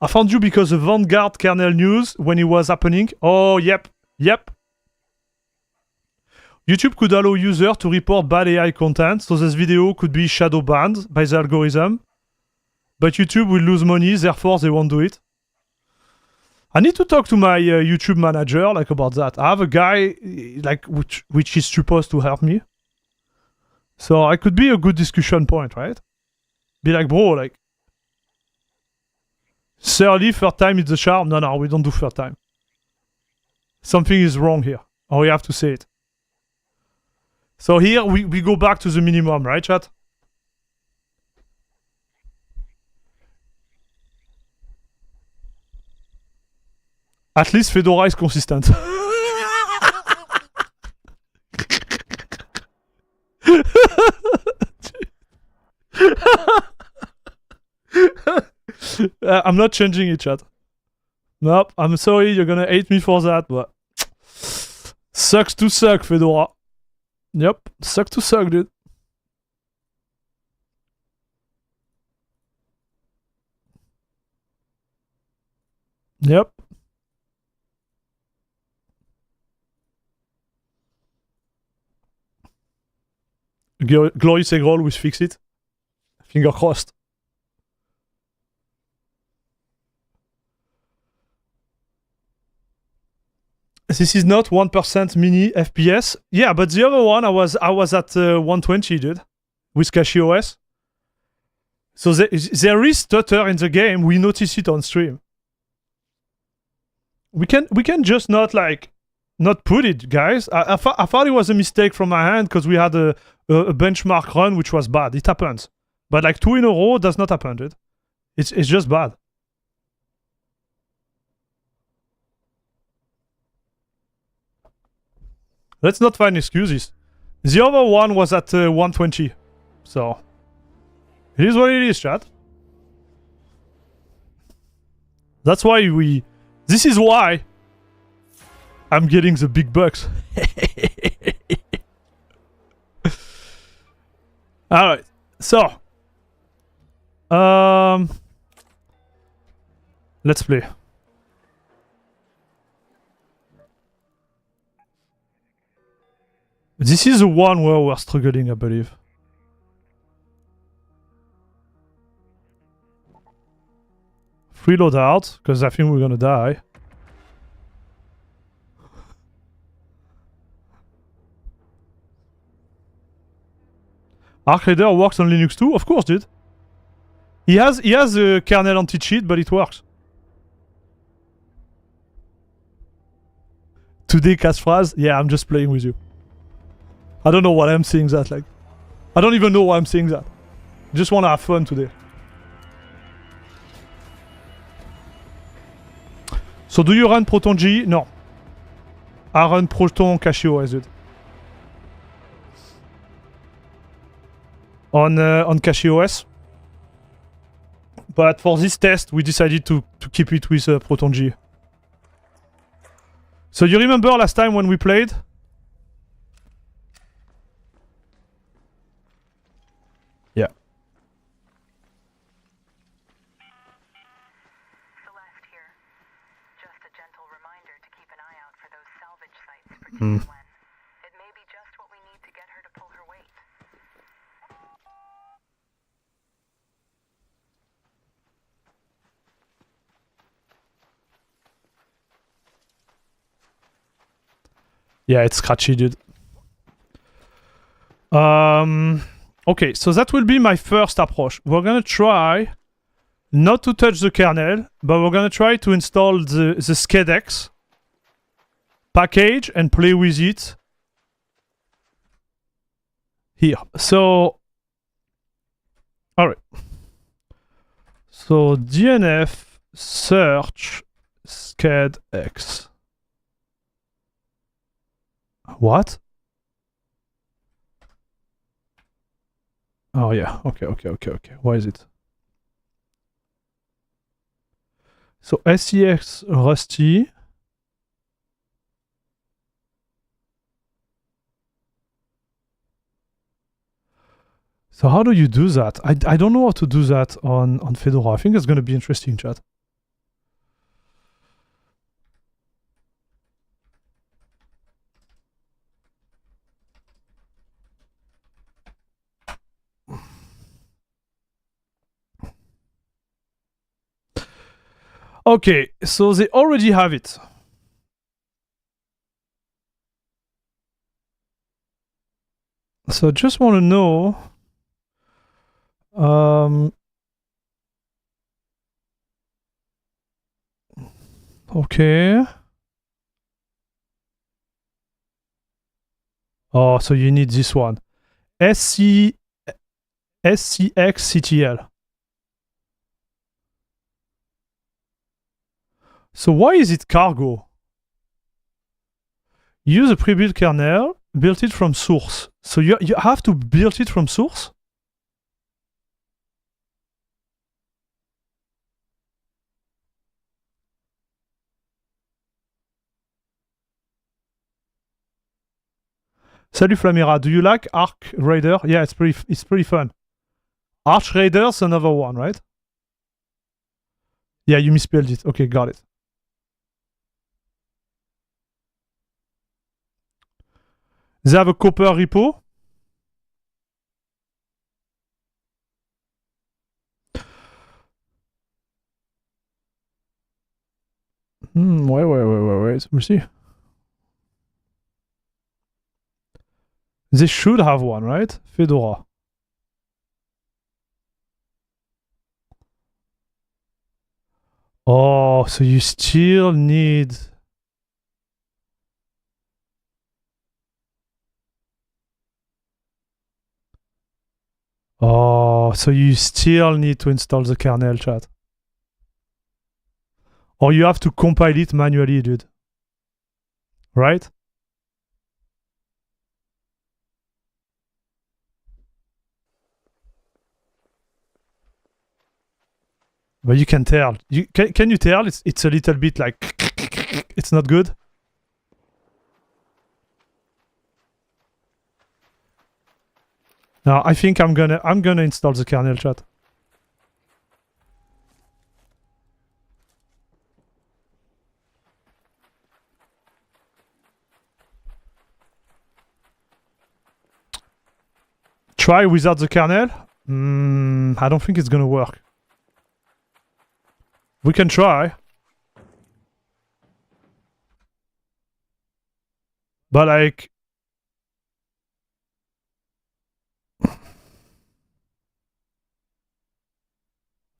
I found you because of Vanguard kernel news when it was happening. Oh, yep. YouTube could allow users to report bad AI content, so this video could be shadow banned by the algorithm. But YouTube will lose money, therefore they won't do it. I need to talk to my YouTube manager like about that. I have a guy like which is supposed to help me. So I could be a good discussion point, right? Be like, bro, like, Surly, third time is the charm. No, we don't do third time. Something is wrong here. Or we have to say it. So here we go back to the minimum, right, chat? At least Fedora is consistent. I'm not changing it, chat. Nope, I'm sorry, you're gonna hate me for that, but... Sucks to suck, Fedora. Yep, suck to suck, dude. Yep. Glorious egg roll, we fix it. Finger crossed. This is not 1% mini FPS. Yeah, but the other one I was at 120, dude, with CachyOS. So there is stutter in the game. We notice it on stream. We can just not put it, guys. I thought it was a mistake from my hand because we had a benchmark run which was bad. It happens, but like 2 in a row does not happen, dude. It's just bad. Let's not find excuses. The other one was at 120. So, it is what it is, chat. That's why this is why I'm getting the big bucks. Alright, so. Let's play. This is the one where we're struggling, I believe. Free loadout, because I think we're gonna die. Arc Raider works on Linux too? Of course, dude. He has a kernel anti-cheat, but it works. Today, catchphrase? Yeah, I'm just playing with you. I don't know why I'm saying that, like. I don't even know why I'm saying that. Just wanna have fun today. So do you run Proton G? No. I run Proton CachyOS, dude. On CachyOS. But for this test, we decided to keep it with Proton G. So you remember last time when we played? Yeah.
Celeste here. Just a gentle reminder to keep an eye out for those salvage sites for Tickless. It may be just what we need to get her to pull her weight.
Yeah, it's scratchy, dude. Okay, so that will be my first approach. We're gonna try not to touch the kernel, but we're gonna try to install the SCADX package and play with it here. So, all right. So DNF search SCADX. What? Oh yeah. Okay. Why is it? So SEX Rusty. So how do you do that? I don't know how to do that on Fedora. I think it's going to be interesting, chat. Okay, so they already have it. So I just want to know... okay. Oh, so you need this one. SCXCTL. So why is it cargo? Use a pre-built kernel, build it from source. So you have to build it from source? Salut Flamira, do you like Arc Raider? Yeah, it's pretty fun. Arch Raider's another one, right? Yeah, you misspelled it. Okay, got it. They have a copper repo. Wait. We'll see. They should have one, right? Fedora. Oh, so you still need... Oh, so you still need to install the kernel, chat. Or you have to compile it manually, dude. Right? But you can tell. Can you tell? It's a little bit like... it's not good? No, I think I'm gonna install the kernel, chat. Try without the kernel? I don't think it's gonna work. We can try. But like...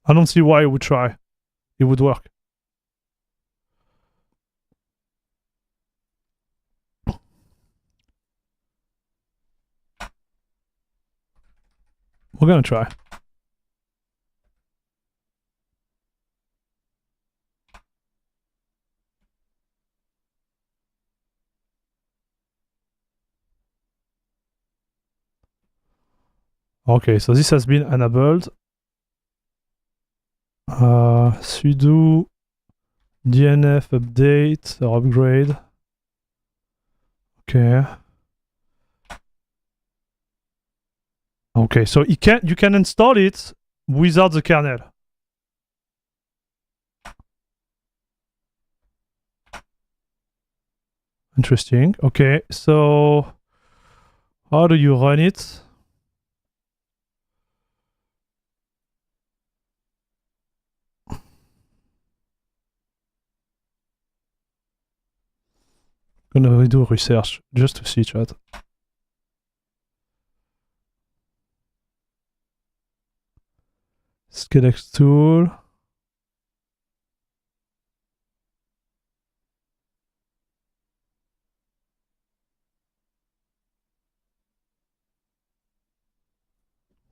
I don't see why it would try. It would work. We're gonna try. Okay, so this has been enabled. Sudo DNF update or upgrade. Okay. Okay, so you can install it without the kernel. Interesting. Okay, so how do you run it? Gonna redo research just to see chat. Skedex tool.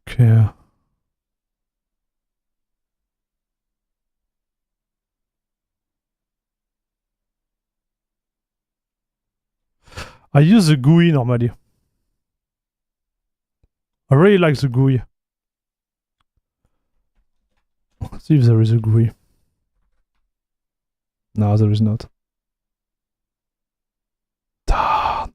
Okay. I use the GUI normally. I really like the GUI. Let's see if there is a GUI. No, there is not. Darn.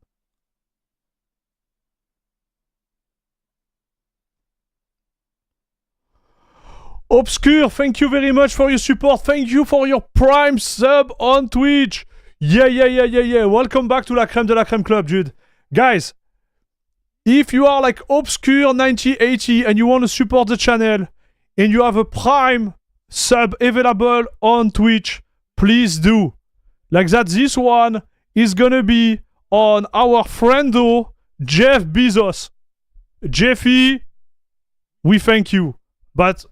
Obscure, thank you very much for your support. Thank you for your prime sub on Twitch. Yeah. Welcome back to La Crème de la Crème Club, dude. Guys, if you are like Obscure 9080 and you want to support the channel and you have a prime sub available on Twitch, please do. Like that, this one is gonna be on our friendo, Jeff Bezos. Jeffy, we thank you. But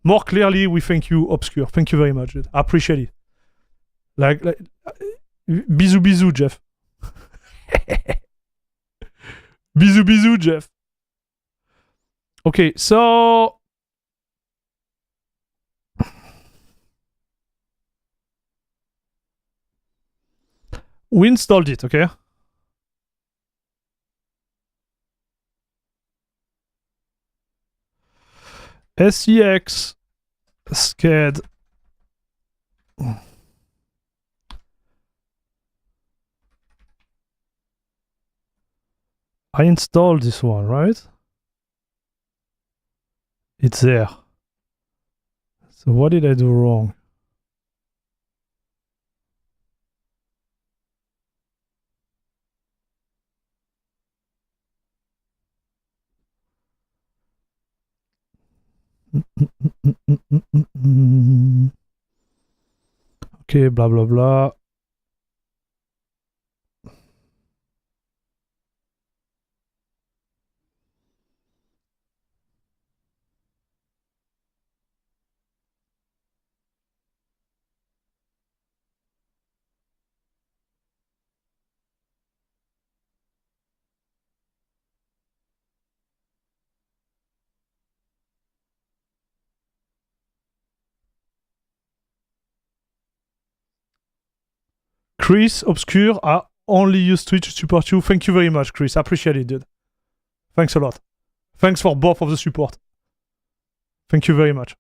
more clearly, we thank you, Obscure. Thank you very much, dude. I appreciate it. Like bisous, Jeff. bisous, Jeff. Okay, so we installed it, okay? SEX SCAD. I installed this one, right? It's there. So what did I do wrong? Okay, blah blah blah. Chris, Obscure, I only use Twitch to support you. Thank you very much, Chris. I appreciate it, dude. Thanks a lot. Thanks for both of the support. Thank you very much.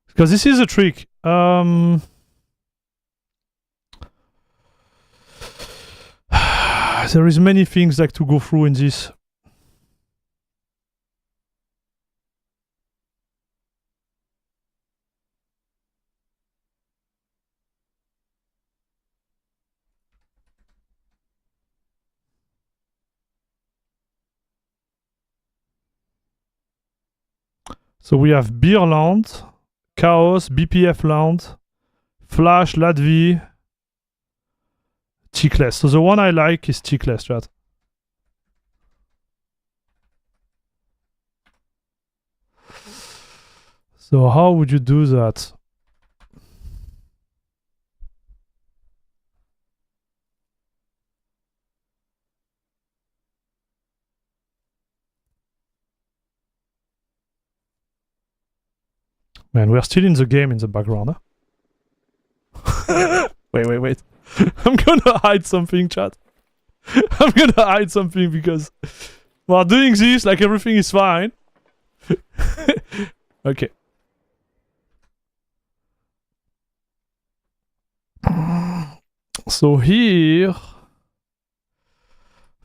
Because this is a trick. There is many things like to go through in this. So we have Beerland, Chaos, BPF Land, Flash, Latvi, Tickless. So the one I like is Tickless, chat. So how would you do that? Man, we're still in the game in the background, huh? Wait. I'm gonna hide something, chat. I'm gonna hide something because while doing this, like everything is fine. Okay. So here, I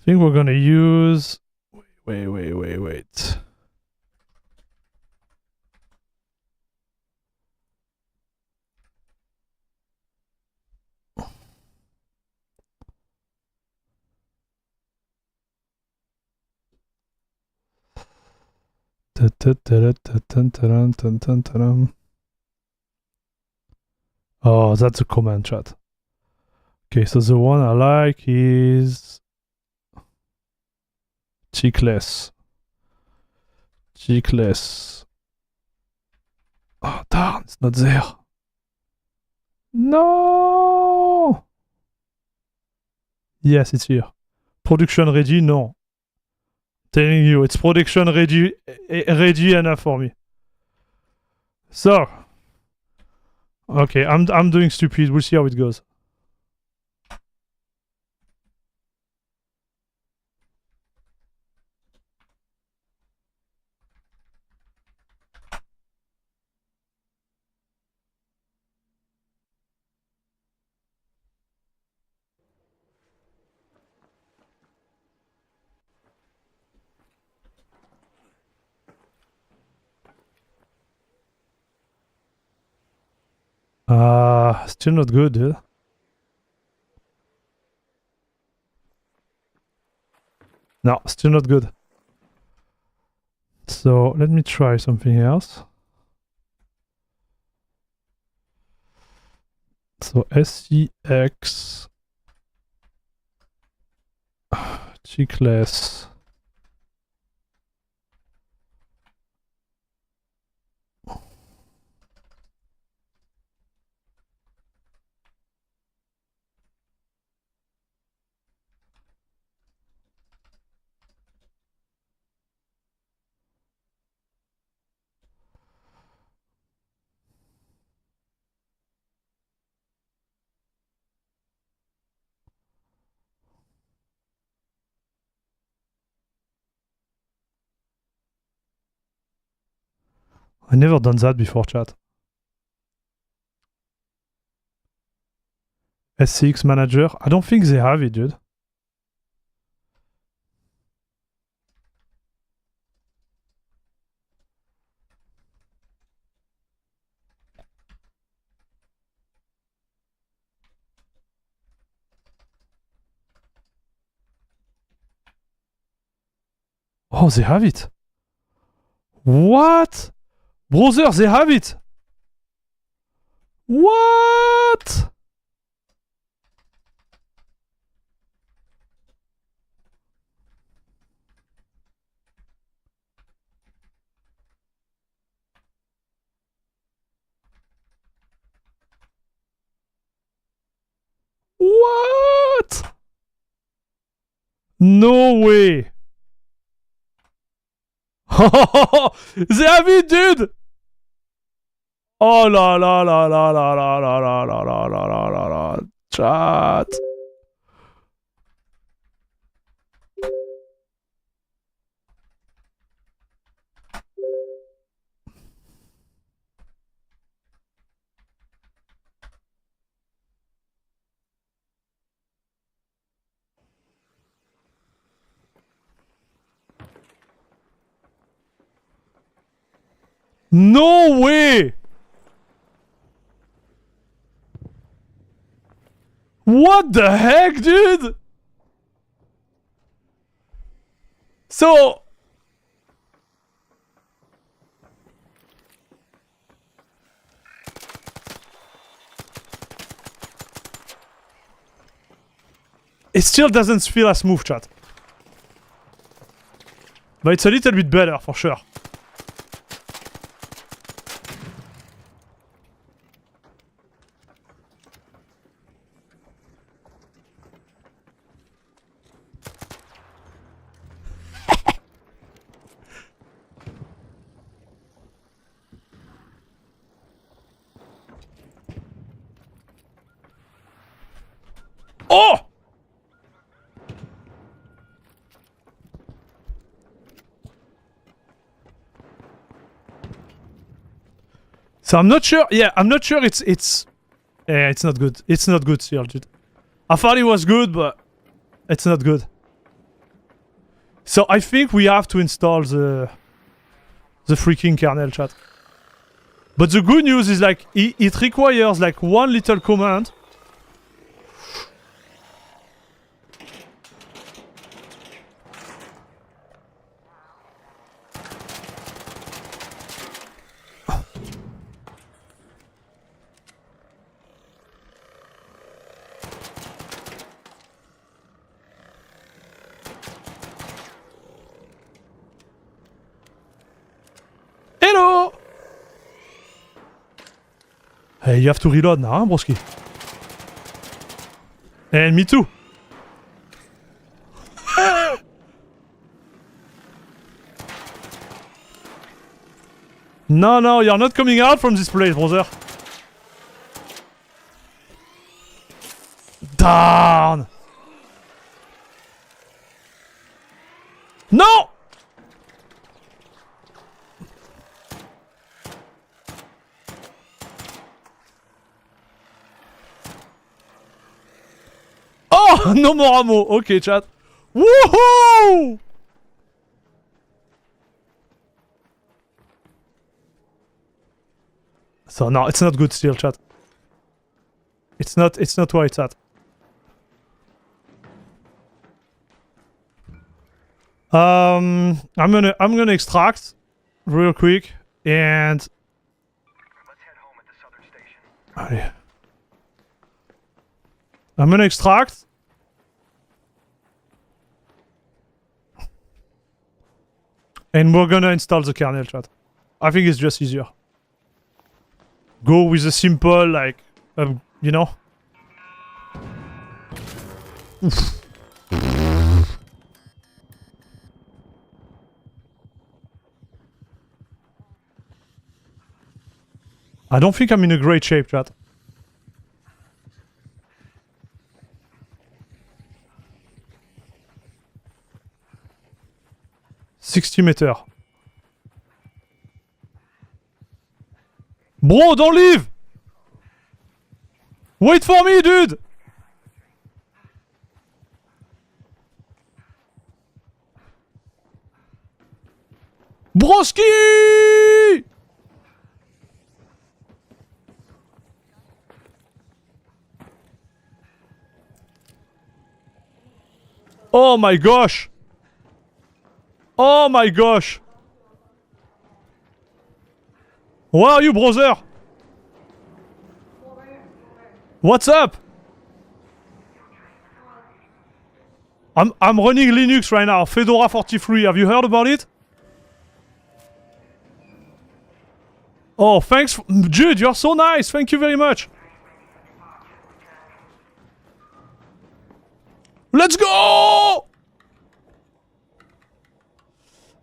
think we're gonna use. Wait. Oh, that's a command chat. Okay, so the one I like is Tickless. Tickless. Oh, darn, it's not there. No! Yes, it's here. Production ready? No. Telling you, it's production ready enough for me. So, okay, I'm doing stupid. We'll see how it goes. Still not good, dude. No, still not good. So let me try something else. So SCX Tickless. I never done that before, chat. SCX Manager. I don't think they have it, dude. Oh, they have it. What? Brother, they have it. What? What? No way. They have it, dude. Oh la la la la la la la la la la la la la la. Chat. No way. What the heck, dude? So... It still doesn't feel as smooth, chat. But it's a little bit better, for sure. Oh! So I'm not sure. Yeah, I'm not sure it's yeah, it's not good. It's not good still, dude. I thought it was good, but it's not good. So I think we have to install the freaking kernel, chat. But the good news is like it requires like one little command. Hey, you have to reload now, huh, broski? And me too. No, you're not coming out from this place, brother. Down! No! Oh! No more ammo! Okay, chat. Woohoo! So no, it's not good still, chat. It's not where it's at. I'm gonna extract real quick and
Let's head home at the southern station.
oh, yeah. I'm gonna extract. And we're gonna install the kernel, chat. I think it's just easier. Go with a simple, like, you know? Oof. I don't think I'm in a great shape, chat. $60 meters. Bro, don't leave! Wait for me, dude! Broski! Oh my gosh! Oh my gosh! Where are you, brother? What's up? I'm running Linux right now, Fedora 43. Have you heard about it? Oh, thanks, Jude. You're so nice. Thank you very much. Let's go!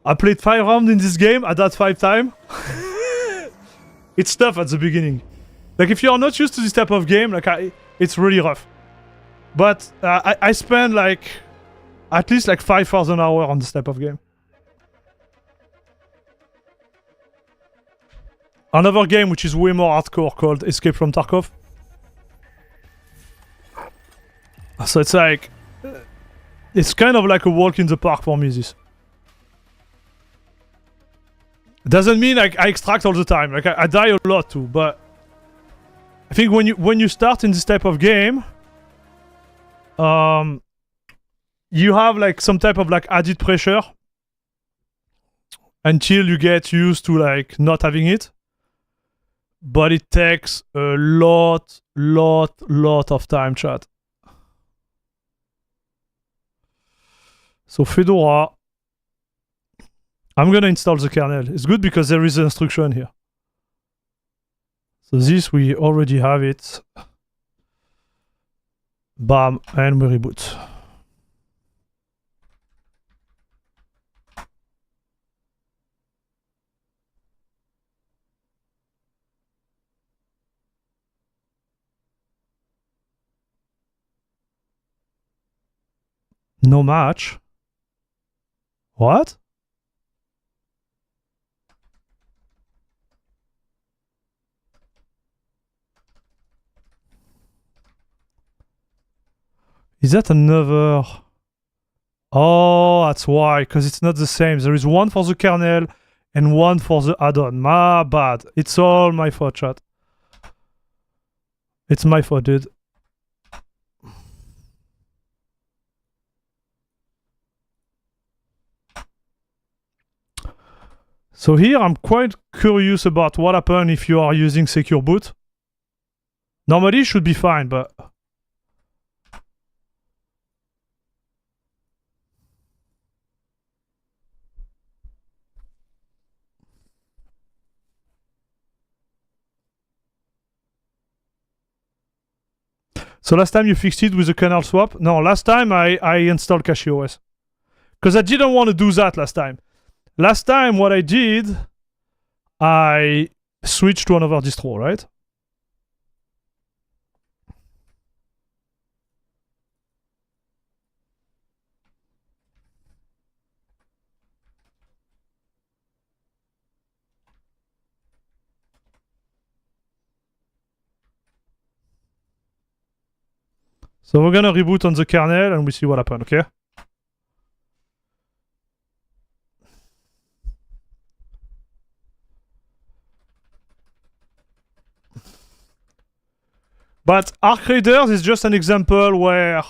I played 5 rounds in this game. I died 5 times. It's tough at the beginning. Like, if you're not used to this type of game, like, it's really rough. But I spend, like, at least, like, 5,000 hours on this type of game. Another game which is way more hardcore called Escape from Tarkov. So it's like... It's kind of like a walk in the park for me, this. Doesn't mean like I extract all the time. Like I die a lot too, but I think when you start in this type of game, you have like some type of like added pressure until you get used to like not having it. But it takes a lot of time, chat. So Fedora, I'm gonna install the kernel. It's good because there is an instruction here. So this, we already have it. Bam, and we reboot. No match. What? Is that another? Oh, that's why, because it's not the same. There is one for the kernel and one for the add-on. My bad. It's all my fault, chat. It's my fault, dude. So here I'm quite curious about what happens if you are using secure boot. Normally it should be fine, but... So last time you fixed it with a kernel swap? No, last time I installed CachyOS. Because I didn't want to do that last time. Last time what I did, I switched to another distro, right? So we're gonna reboot on the kernel and we see what happened, okay? But Arc Raiders is just an example where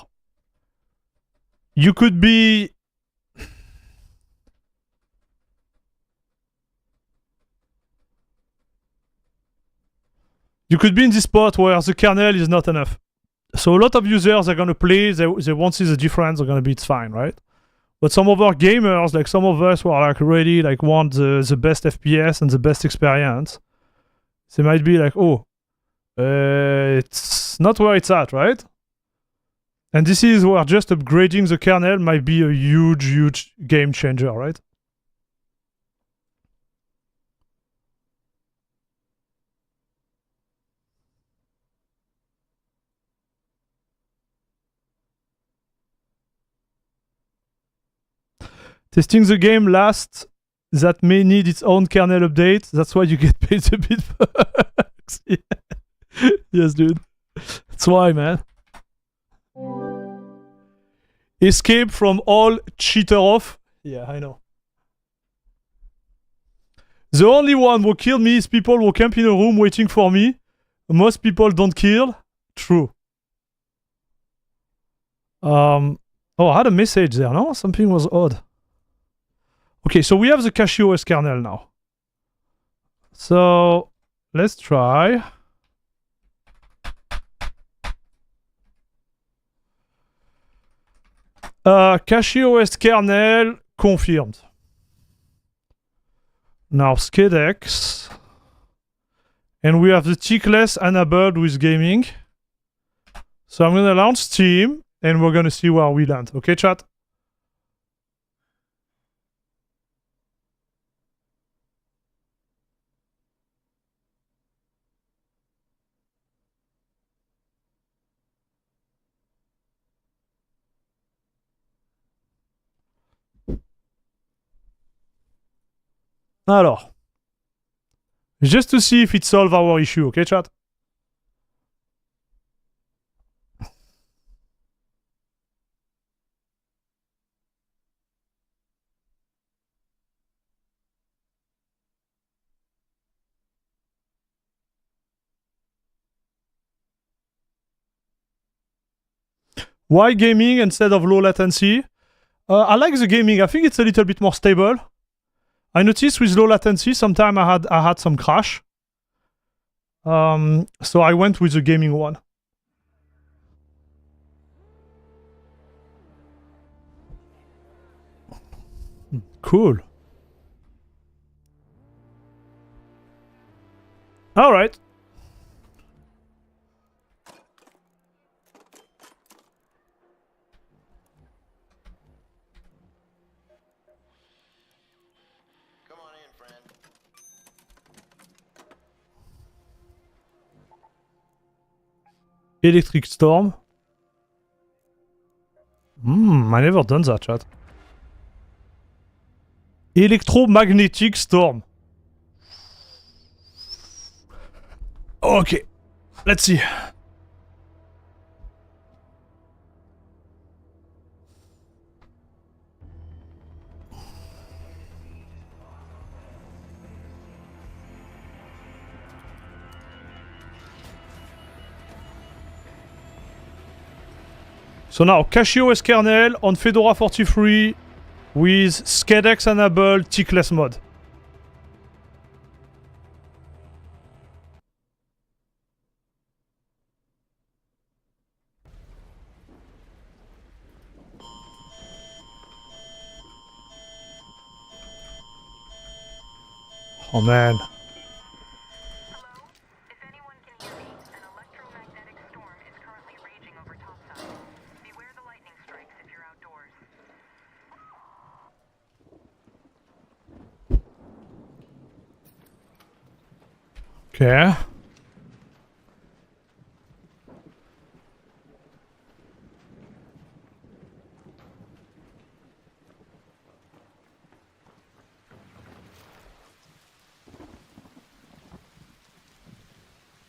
you could be... You could be in this spot where the kernel is not enough. So a lot of users are gonna play, they won't see the difference, they're gonna be, it's fine, right? But some of our gamers, like some of us who are like really like want the best FPS and the best experience, they might be like, oh, it's not where it's at, right? And this is where just upgrading the kernel might be a huge, huge game changer, right? Testing the game last that may need its own kernel update. That's why you get paid a bit. Yes, dude. That's why, man. Escape from all cheater off. Yeah, I know. The only one who killed me is people who camp in a room waiting for me. Most people don't kill. True. Oh, I had a message there, no? Something was odd. Okay, so we have the CachyOS kernel now. So let's try. CachyOS kernel confirmed. Now SCEDEX. And we have the Tickless enabled with gaming. So I'm gonna launch Steam and we're gonna see where we land. Okay, chat? Alors, just to see if it solves our issue, okay, chat? Why gaming instead of low latency? I like the gaming. I think it's a little bit more stable. I noticed with low latency, sometimes I had some crash. So I went with the gaming one. Cool. All right.
Come on in, friend.
Electric storm. I never done that, chat. Electromagnetic storm. Okay, let's see. So now, CachyOS kernel on Fedora 43 with SCEDEX enabled Tickless mode. Oh man.
Hello? If anyone can hear me, an electromagnetic storm is currently raging
Okay.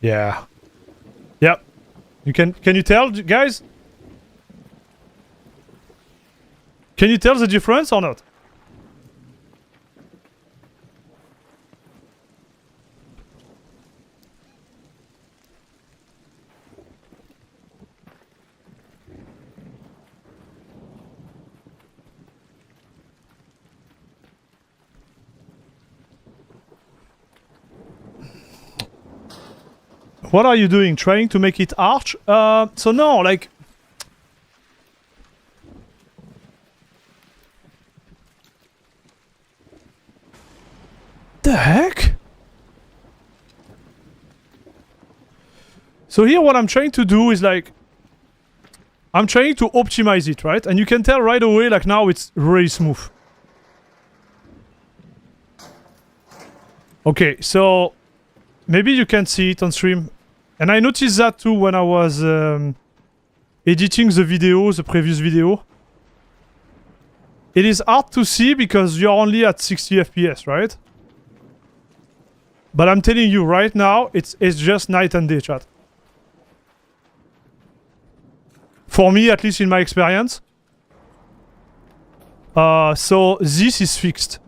Yeah. Yep. Can you tell, guys? Can you tell the difference or not? What are you doing? Trying to make it arch? So no, like... The heck? So here what I'm trying to do is like... I'm trying to optimize it, right? And you can tell right away, like now it's really smooth. Okay, so... Maybe you can see it on stream. And I noticed that too when I was editing the video, the previous video. It is hard to see because you're only at 60 FPS, right? But I'm telling you right now, it's just night and day, chat. For me, at least in my experience. So this is fixed.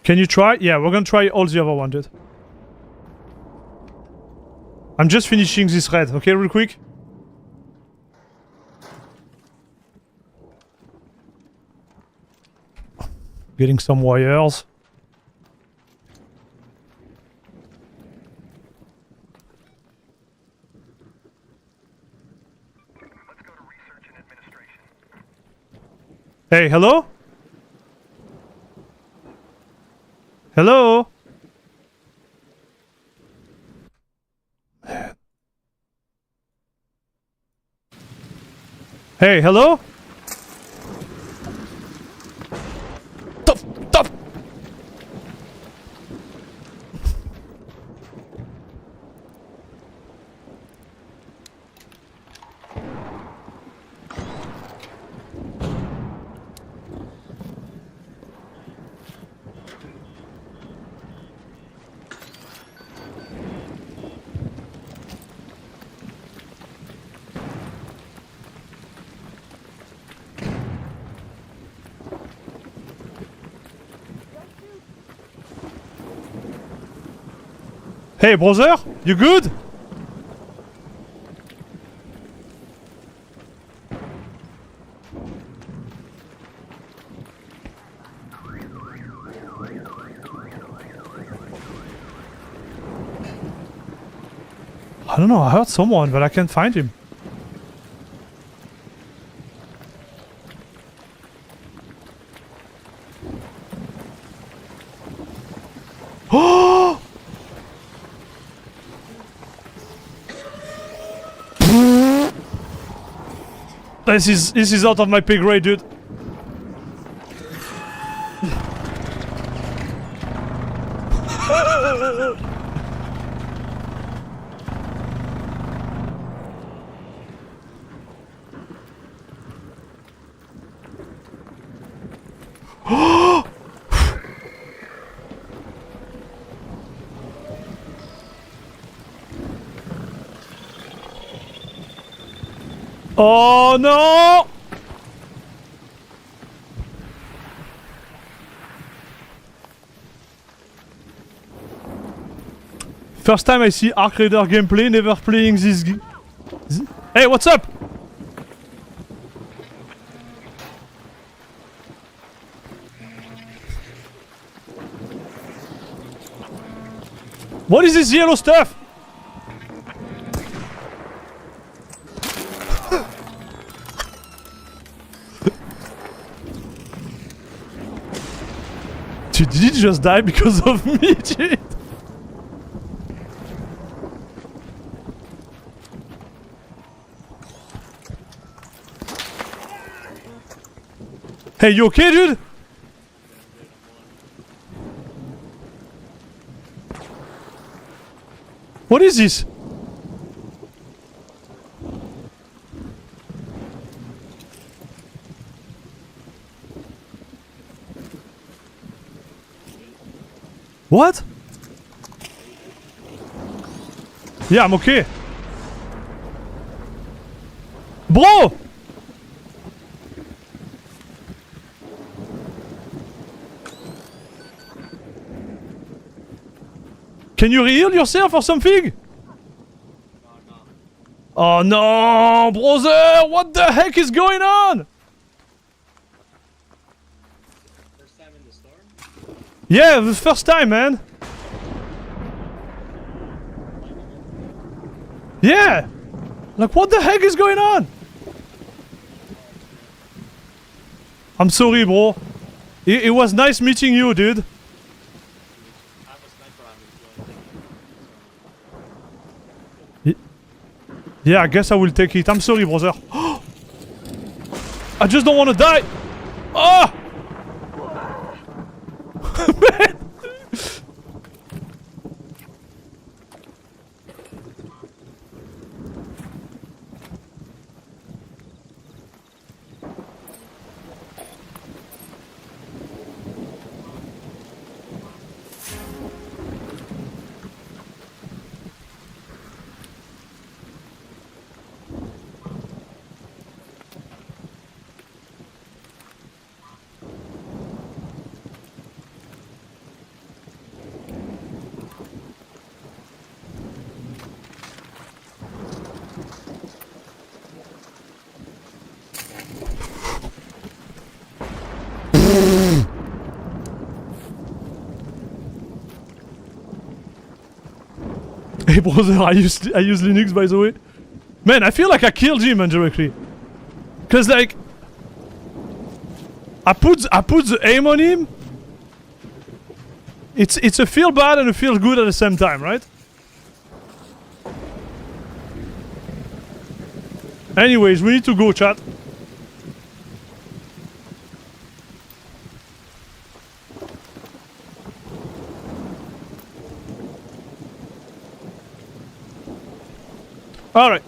Can you try? Yeah, we're gonna try all the other ones, dude. I'm just finishing this red, okay, real quick? Getting some wires.
Let's go to research and administration.
Hey, hello? Hello? Hey, hello? Stop! Stop! Hey, brother, you good? I don't know, I heard someone, but I can't find him. Oh! This is out of my pay grade, dude. Oh no! First time I see Arc Raider gameplay, never playing this game. Hey, what's up? What is this yellow stuff? Dude, did he just die because of me, dude? Hey, you okay, dude? What is this? What? Yeah, I'm okay. Bro! Can you heal yourself or something? Oh no, brother! What the heck is going on?
First time in the storm?
Yeah, the first time, man. Yeah! Like, what the heck is going on? I'm sorry, bro. It was nice meeting you, dude.
I have a sniper on me.
Yeah, I guess I will take it. I'm sorry, brother. I just don't want to die. Ah! Man! Hey brother, I use Linux by the way. Man, I feel like I killed him indirectly. Cause like I put the aim on him. It's a feel bad and a feel good at the same time, right? Anyways, we need to go, chat. Alright.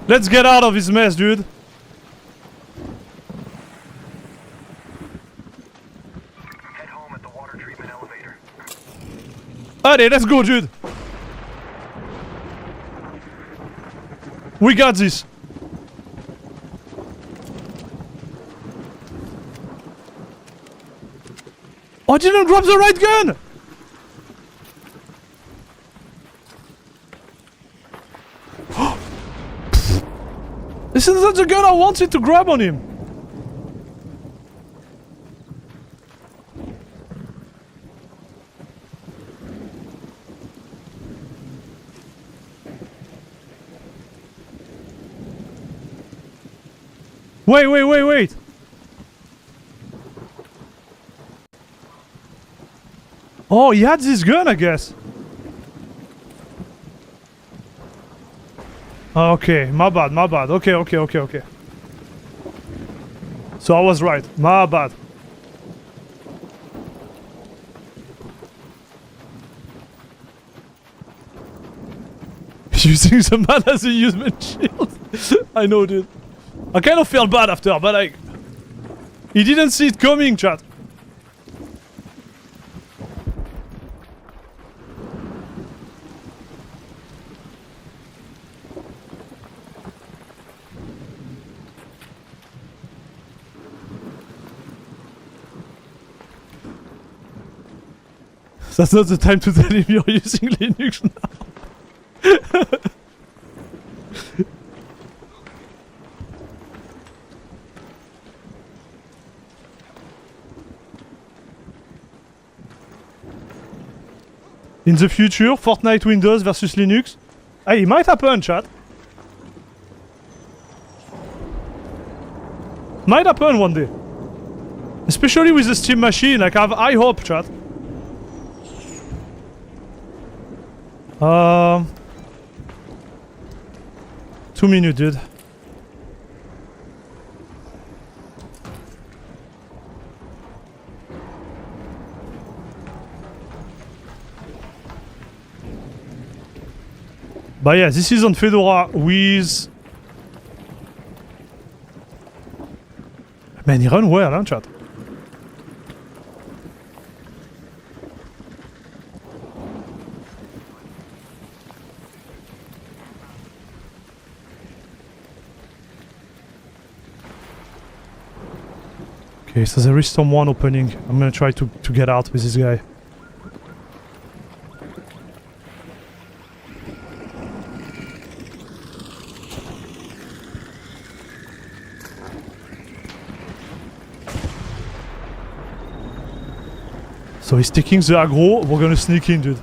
Let's get out of this mess, dude.
Head home at the water treatment elevator.
Alright, let's go, dude. We got this. Oh, I didn't grab the right gun! This is not the gun I wanted to grab on him. Wait. Oh, he had this gun, I guess. Okay, my bad. Okay. So I was right. My bad. Using the man as a human shield. I know, dude. I kind of felt bad after, but like... He didn't see it coming, chat. That's not the time to tell him you're using Linux now. In the future, Fortnite Windows versus Linux. Hey, it might happen, chat. Might happen one day. Especially with the Steam machine, like I have high hope, chat. 2 minutes, dude. But yeah, this is on Fedora with... Man, il run well, hein, chat? Okay, so there is someone opening. I'm gonna try to get out with this guy. So he's taking the aggro, we're gonna sneak in, dude.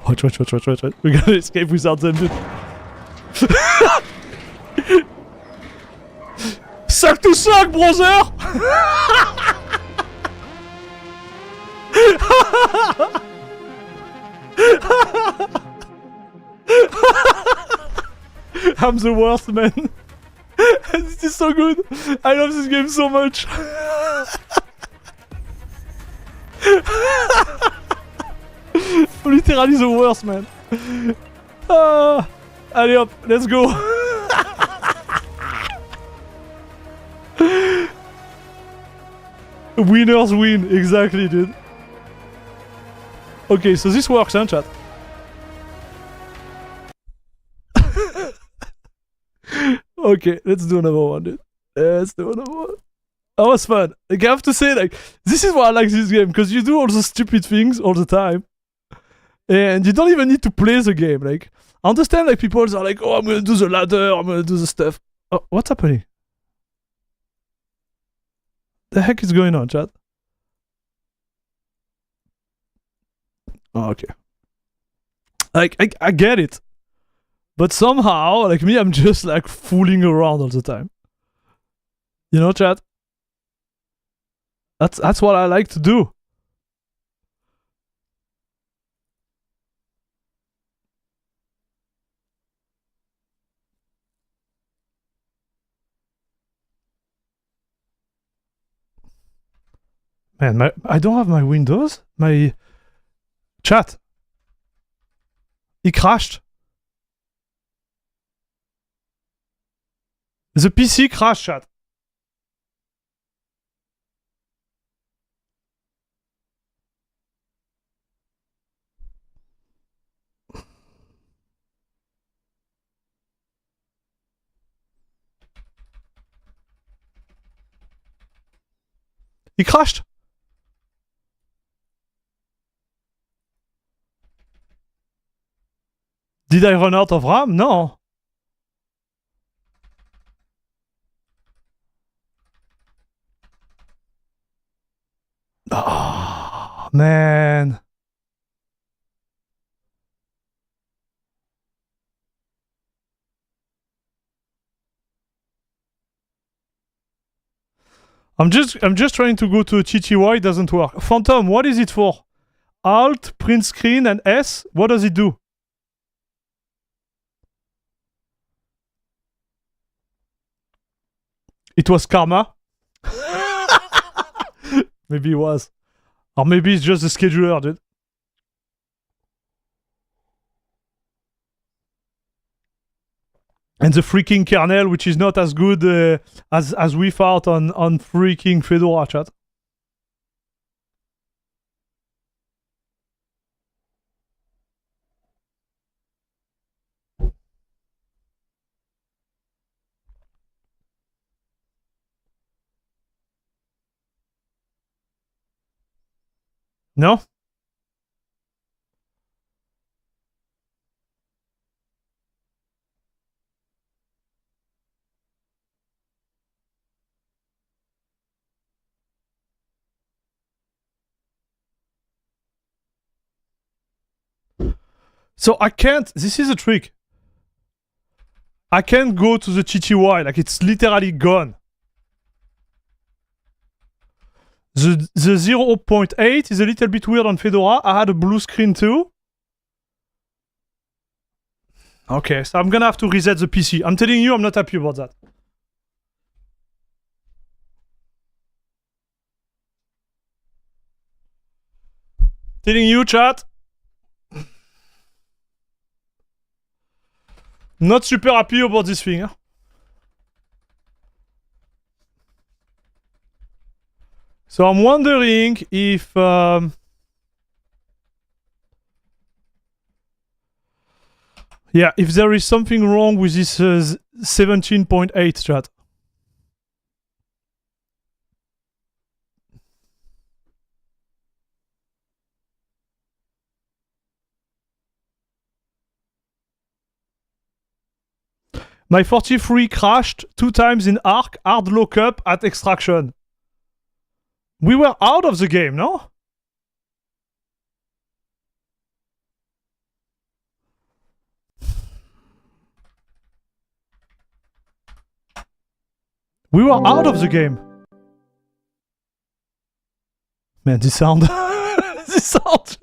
Watch. We gotta escape without them, dude. Suck to suck, brother! I'm the worst, man. This is so good. I love this game so much. I'm literally the worst, man. Allez hop, let's go. Winners win, exactly, dude. Okay, so this works, huh, chat? Okay, let's do another one, dude. Let's do another one. That was fun. Like, I have to say, like, this is why I like this game, because you do all the stupid things all the time. And you don't even need to play the game. Like, I understand, like, people are like, oh, I'm gonna do the ladder, I'm gonna do the stuff. Oh, what's happening? The heck is going on, chat? Oh, okay. Like, I get it. But somehow, like me, I'm just like fooling around all the time. You know, chat? That's what I like to do. Man, I don't have my Windows. My chat. It crashed. The PC crashed, chat. It crashed. Did I run out of RAM? No. Oh, man. I'm just trying to go to a TTY, it doesn't work. Phantom, what is it for? Alt, print screen, and S? What does it do? It was karma? Maybe it was. Or maybe it's just the scheduler, dude. And the freaking kernel, which is not as good as we thought on freaking Fedora, chat. No? So I can't, this is a trick. I can't go to the TTY, like it's literally gone. The 0.8 is a little bit weird on Fedora. I had a blue screen too. Okay, so I'm gonna have to reset the PC. I'm telling you, I'm not happy about that. Telling you, chat. Not super happy about this thing. Huh? So I'm wondering if... yeah, if there is something wrong with this 17.8 chat. My 43 crashed 2 times in Arc, hard lockup at extraction. We were out of the game, no? We were out of the game. Man, this sound. This sound.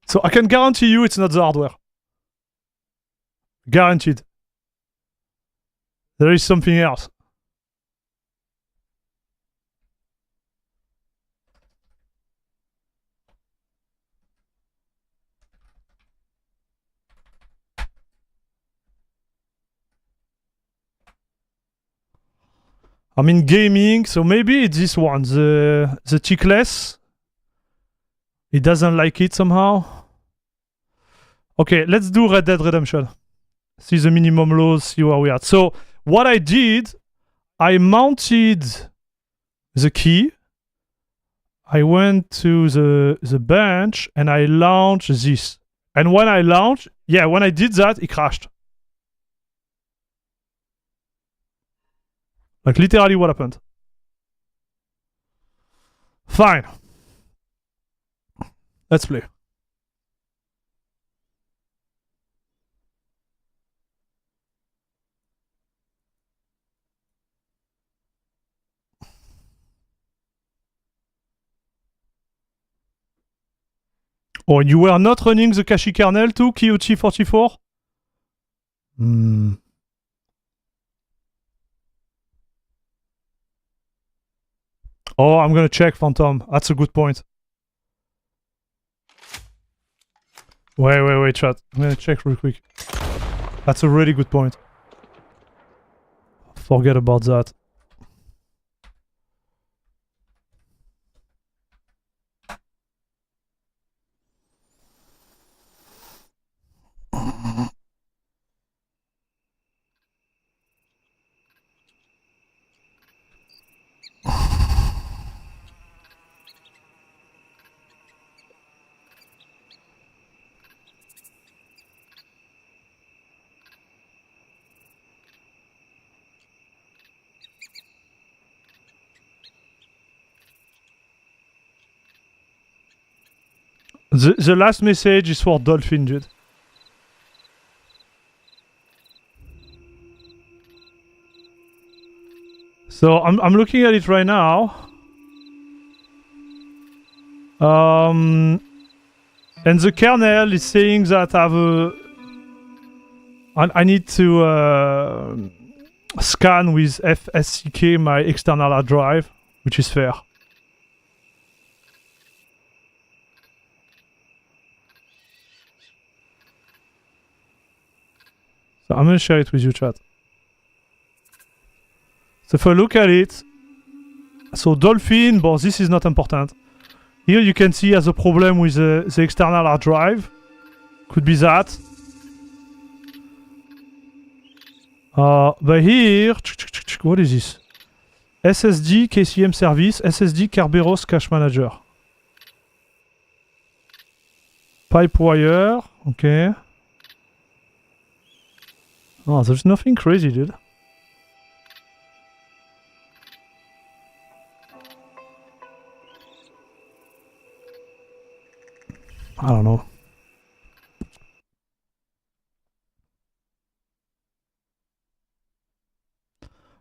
So I can guarantee you it's not the hardware. Guaranteed. There is something else. I'm in gaming, so maybe it's this one, the Tickless. He doesn't like it somehow. Okay, let's do Red Dead Redemption. See the minimum lows, see where we are. So what I did, I mounted the key. I went to the bench and I launched this. And when I launched, yeah, when I did that, it crashed. Like literally what happened. Fine. Let's play. Oh, and you were not running the cache kernel too, KOT44? Hmm. Oh, I'm gonna check, Phantom. That's a good point. Wait, chat. I'm gonna check real quick. That's a really good point. Forget about that. The last message is for Dolphin, dude. So I'm looking at it right now. And the kernel is saying that I need to scan with FSCK my external hard drive, which is fair. So I'm gonna share it with you, chat. So if I look at it, so Dolphin, but this is not important. Here you can see as a problem with the external hard drive. Could be that. But here, what is this? SSD KCM service, SSD Kerberos cache manager. Pipewire, okay. Oh, there's nothing crazy, dude. I don't know.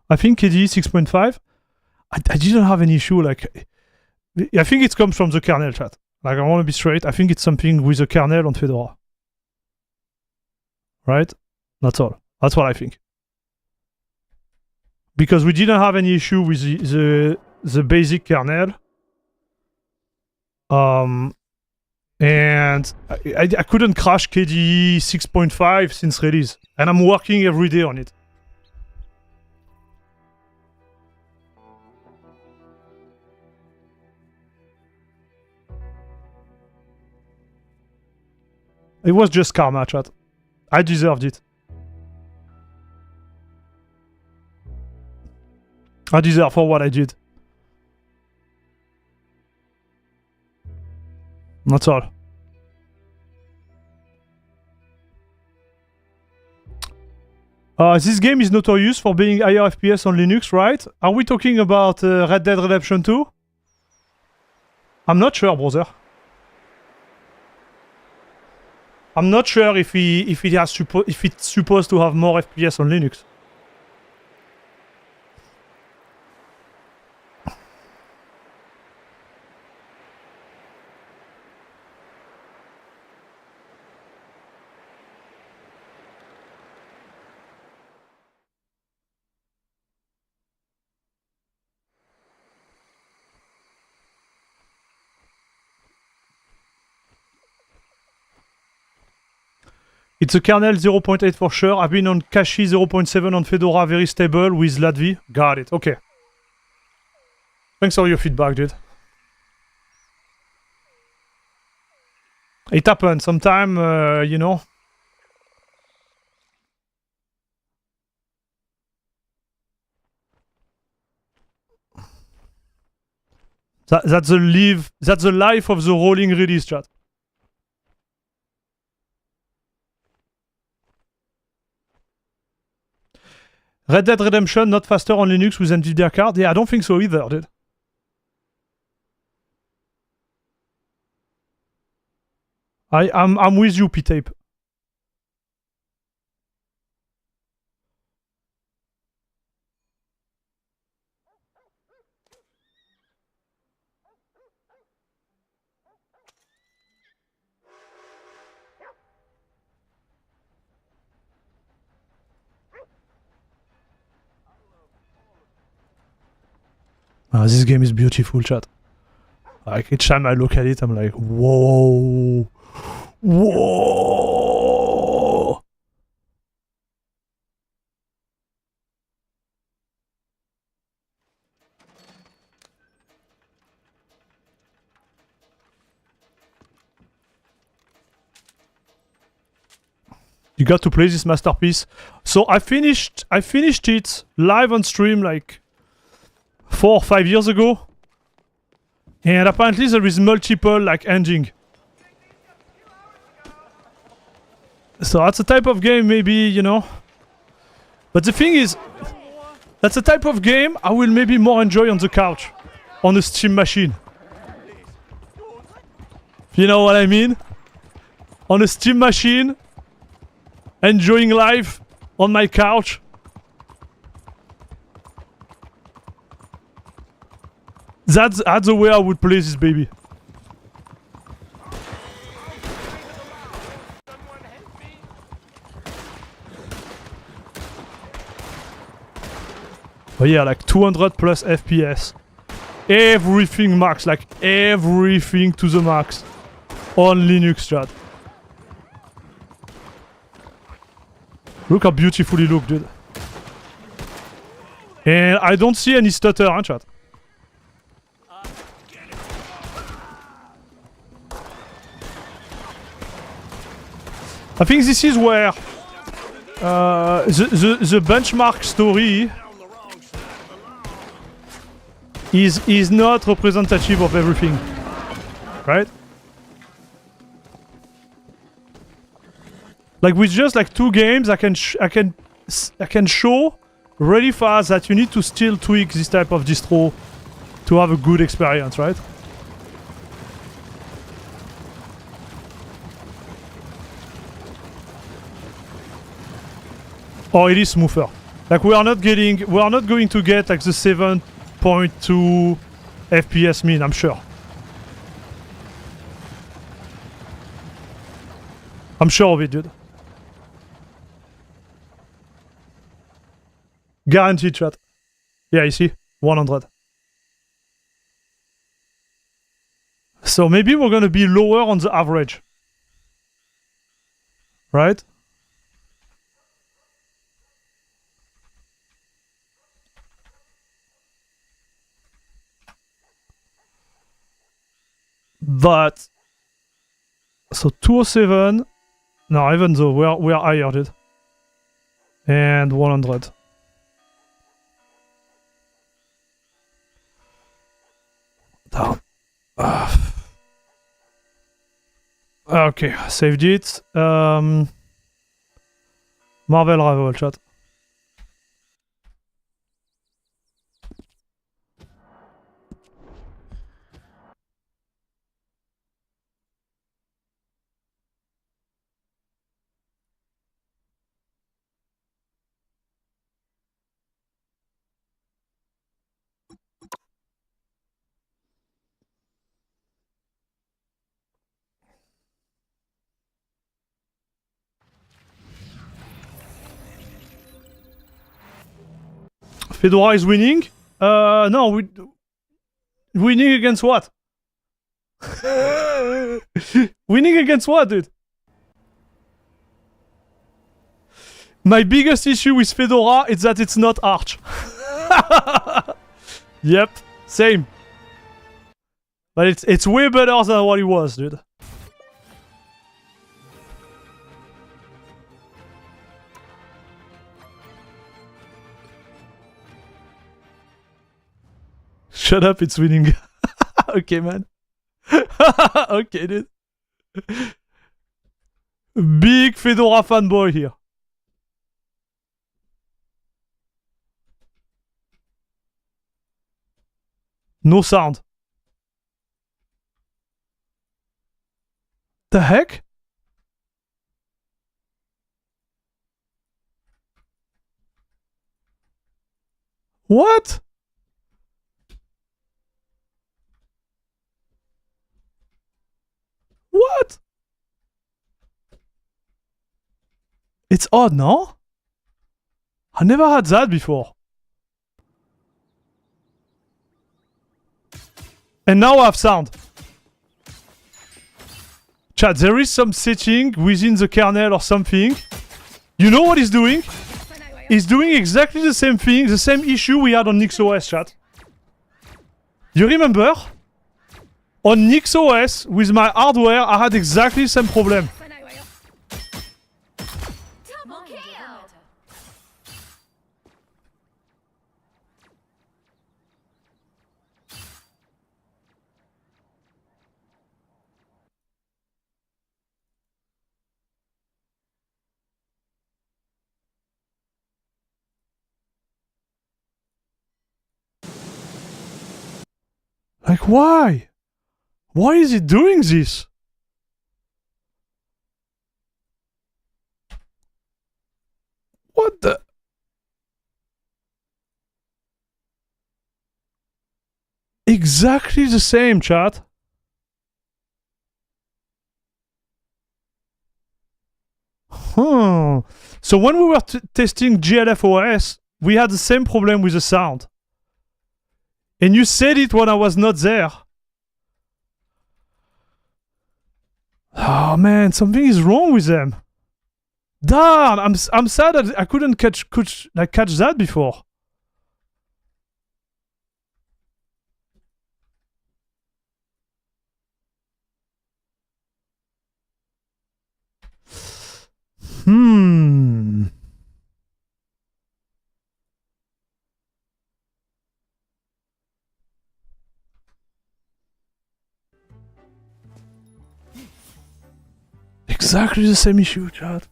I think KDE 6.5. I didn't have an issue. Like, I think it comes from the kernel, chat. Like, I want to be straight. I think it's something with a kernel on Fedora. Right? That's all. That's what I think. Because we didn't have any issue with the basic kernel. And I couldn't crash KDE 6.5 since release. And I'm working every day on it. It was just karma, chat. I deserved it. I deserve for what I did. That's all. This game is notorious for being higher FPS on Linux, right? Are we talking about Red Dead Redemption 2? I'm not sure, brother. I'm not sure if it's supposed to have more FPS on Linux. It's a kernel 0.8 for sure. I've been on Cache 0.7 on Fedora, very stable with Latvi. Got it. Okay. Thanks for your feedback, dude. It happens. Sometimes, you know. That's the life of the rolling release, chat. Red Dead Redemption not faster on Linux with Nvidia card? Yeah, I don't think so either, dude. I'm with you, P-Tape. This game is beautiful, chat. Like, each time I look at it, I'm like, whoa. Whoa. You got to play this masterpiece. So I finished it live on stream like 4 or 5 years ago, and apparently there is multiple like ending. So that's a type of game, maybe, you know. But the thing is, that's a type of game I will maybe more enjoy on the couch, on a Steam machine. You know what I mean? On a Steam machine, enjoying life on my couch. That's the way I would play this baby. But yeah, like 200 plus FPS. Everything max, like everything to the max. On Linux, chat. Look how beautiful it looks, dude. And I don't see any stutter, huh, chat? I think this is where the benchmark story is not representative of everything, right? Like with just like 2 games, I can show really fast that you need to still tweak this type of distro to have a good experience, right? Or it is smoother. Like we are not going to get like the 7.2 FPS mean, I'm sure. I'm sure of it, dude. Guaranteed, chat. Yeah, you see? 100. So maybe we're gonna be lower on the average. Right? But so 207. No, even though we are higher, dude. And 100. Down. Okay, saved it. Marvel Rival chat. Fedora is winning? No, winning against what? Winning against what, dude? My biggest issue with Fedora is that it's not Arch. Yep, same. But it's way better than what it was, dude. Shut up, it's winning. Okay, man. Okay, dude. Big Fedora fanboy here. No sound. The heck? What? What? It's odd, no? I never had that before. And now I have sound. Chat, there is some setting within the kernel or something. You know what he's doing? He's doing exactly the same thing, the same issue we had on NixOS, chat. You remember? On NixOS, with my hardware, I had exactly the same problem.
Double kill!
Like, why? Why is he doing this? What the? Exactly the same, chat. Huh. So when we were testing GLFOS, we had the same problem with the sound. And you said it when I was not there. Oh man, something is wrong with them. Darn, I'm sad that I couldn't catch that before. Exactly the same issue, chat.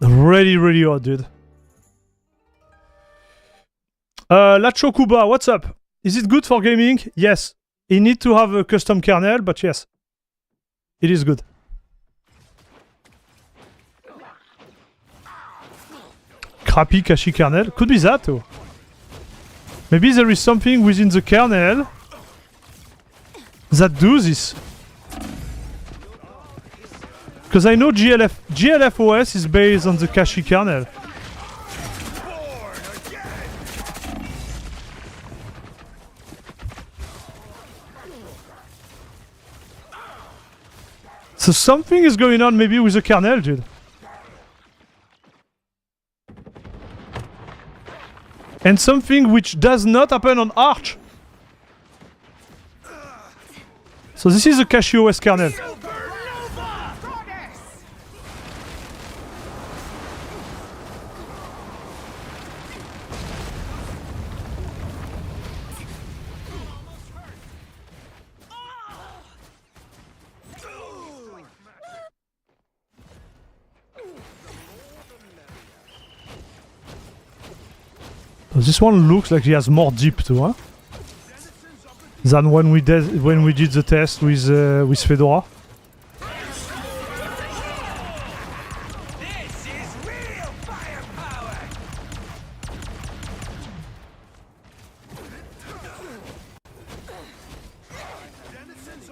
Really odd, dude. Lacho Kuba, what's up? Is it good for gaming? Yes. You need to have a custom kernel, but yes. It is good. Crappy cachy kernel. Could be that too. Maybe there is something within the kernel that do this. Because I know GLF OS is based on the cachy kernel. So something is going on maybe with the kernel, dude. And something which does not happen on Arch. So this is a cachy OS kernel. This one looks like he has more deep too, huh? Than when we did the test with Fedora.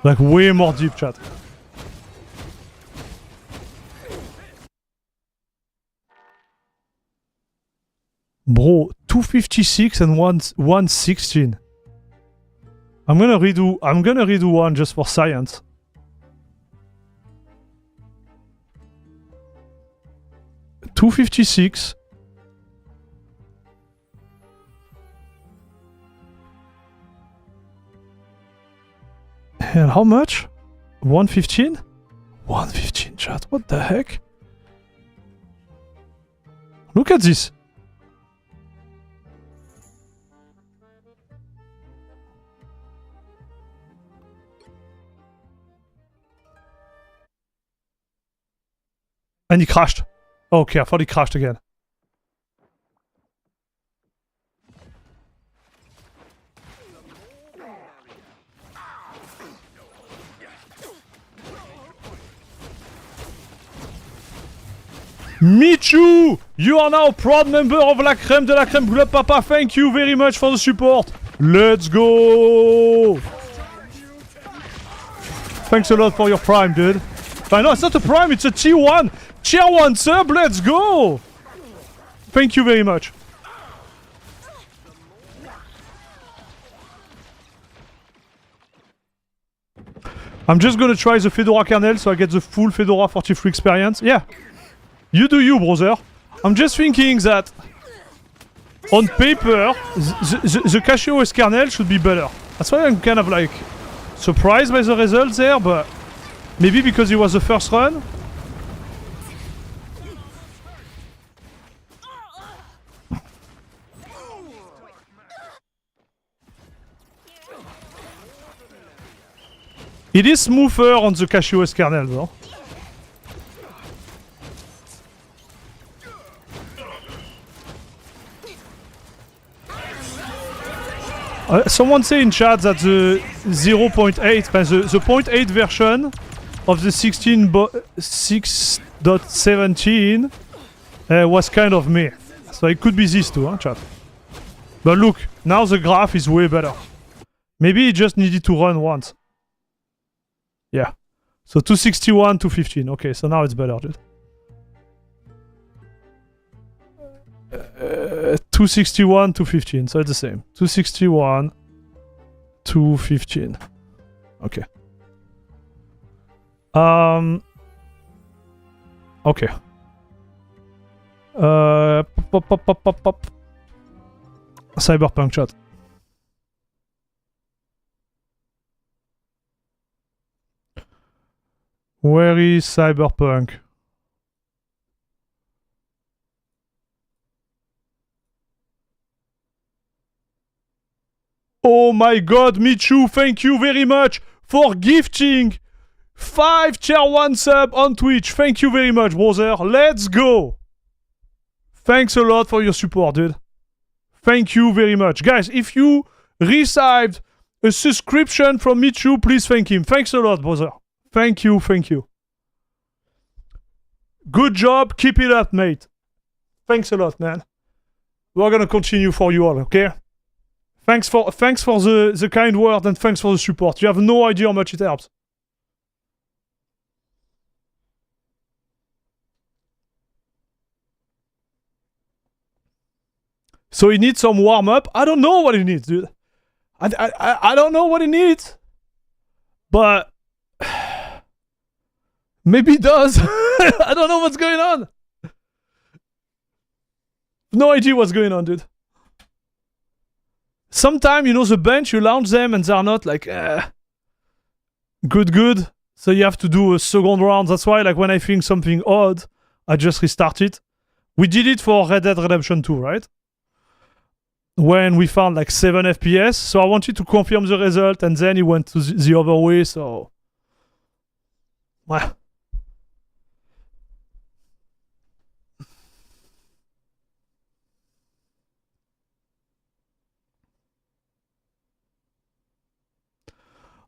Like way more deep, chat. Bro, 256 and 116. I'm gonna redo one just for science. $256. And how much? 115? 115, chat. What the heck? Look at this. And he crashed. Okay, I thought he crashed again. Michu! You are now a proud member of La Crème de la Crème Club, Papa. Thank you very much for the support. Let's go! Thanks a lot for your prime, dude. No, it's not a prime, it's a tier 1. Tier 1 sub, let's go! Thank you very much. I'm just gonna try the Fedora kernel so I get the full Fedora 43 experience. Yeah. You do you, brother. I'm just thinking that on paper, the cachy OS kernel should be better. That's why I'm kind of like surprised by the results there, but maybe because it was the first run. It is smoother on the cachy OS kernel though. Someone say in chat that the 0.8, the 0.8 version of the 6.17 was kind of meh. So it could be this too, huh, chat? But look, now the graph is way better. Maybe it just needed to run once. Yeah. So 261, 215. Okay, so now it's better, dude. 261, 215, so it's the same. 261, 215. Okay. Okay. Pop. Cyberpunk chat. Where is Cyberpunk? Oh my god, Michu, thank you very much for gifting 5 tier 1 sub on Twitch. Thank you very much, brother. Let's go. Thanks a lot for your support, dude. Thank you very much. Guys, if you received a subscription from Michu, please thank him. Thanks a lot, brother. Thank you, thank you. Good job, keep it up, mate. Thanks a lot, man. We're gonna continue for you all, okay? Thanks for the kind word and thanks for the support. You have no idea how much it helps. So he needs some warm up. I don't know what he needs, dude. I don't know what he needs. But maybe he does. I don't know what's going on. No idea what's going on, dude. Sometimes, you know, the bench, you launch them and they're not like good. So you have to do a second round. That's why, like, when I think something odd, I just restart it. We did it for Red Dead Redemption 2, right? When we found like 7 FPS. So I wanted to confirm the result and then it went to the other way. So, well.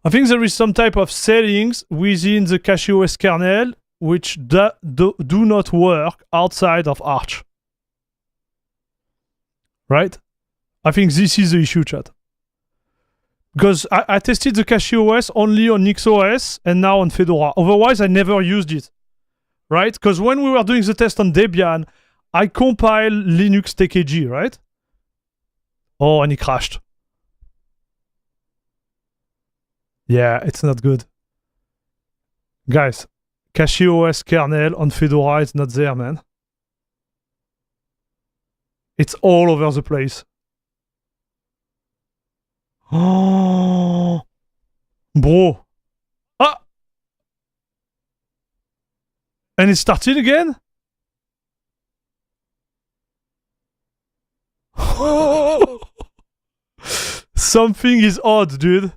I think there is some type of settings within the CachyOS kernel which do not work outside of Arch. Right? I think this is the issue, chat. Because I tested the CachyOS only on NixOS and now on Fedora. Otherwise, I never used it. Right? Because when we were doing the test on Debian, I compiled Linux TKG, right? Oh, and it crashed. Yeah, it's not good. Guys, CachyOS kernel on Fedora is not there, man. It's all over the place. Oh, bro. Ah! And it started again? Something is odd, dude.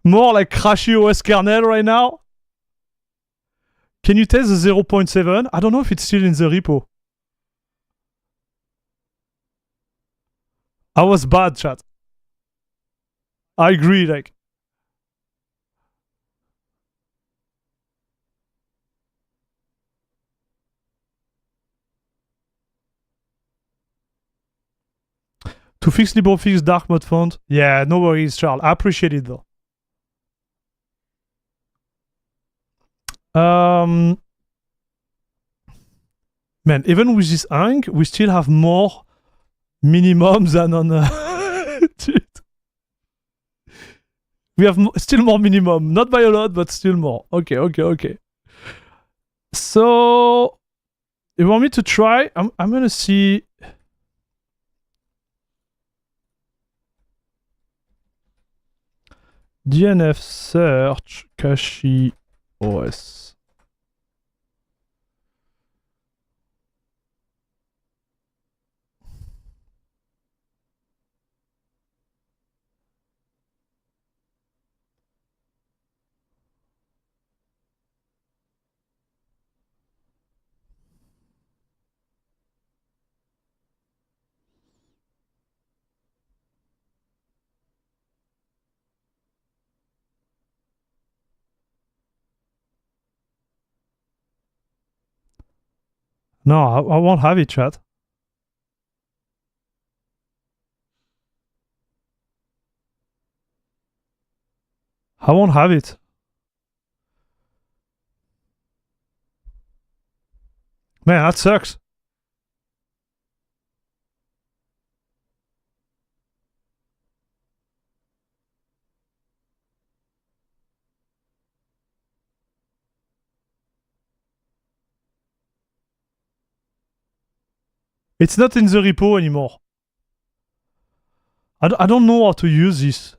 More like CachyOS kernel right now. Can you test the 0.7? I don't know if it's still in the repo. I was bad, chat. I agree, like. To fix LibreOffice dark mode font? Yeah, no worries, Charles. I appreciate it, though. Man, even with this ink, we still have more minimum than on... Dude. We have still more minimum. Not by a lot, but still more. Okay. So... You want me to try? I'm gonna see... DNF search CachyOS. No, I won't have it, chat. I won't have it. Man, that sucks. It's not in the repo anymore. I don't know how to use this.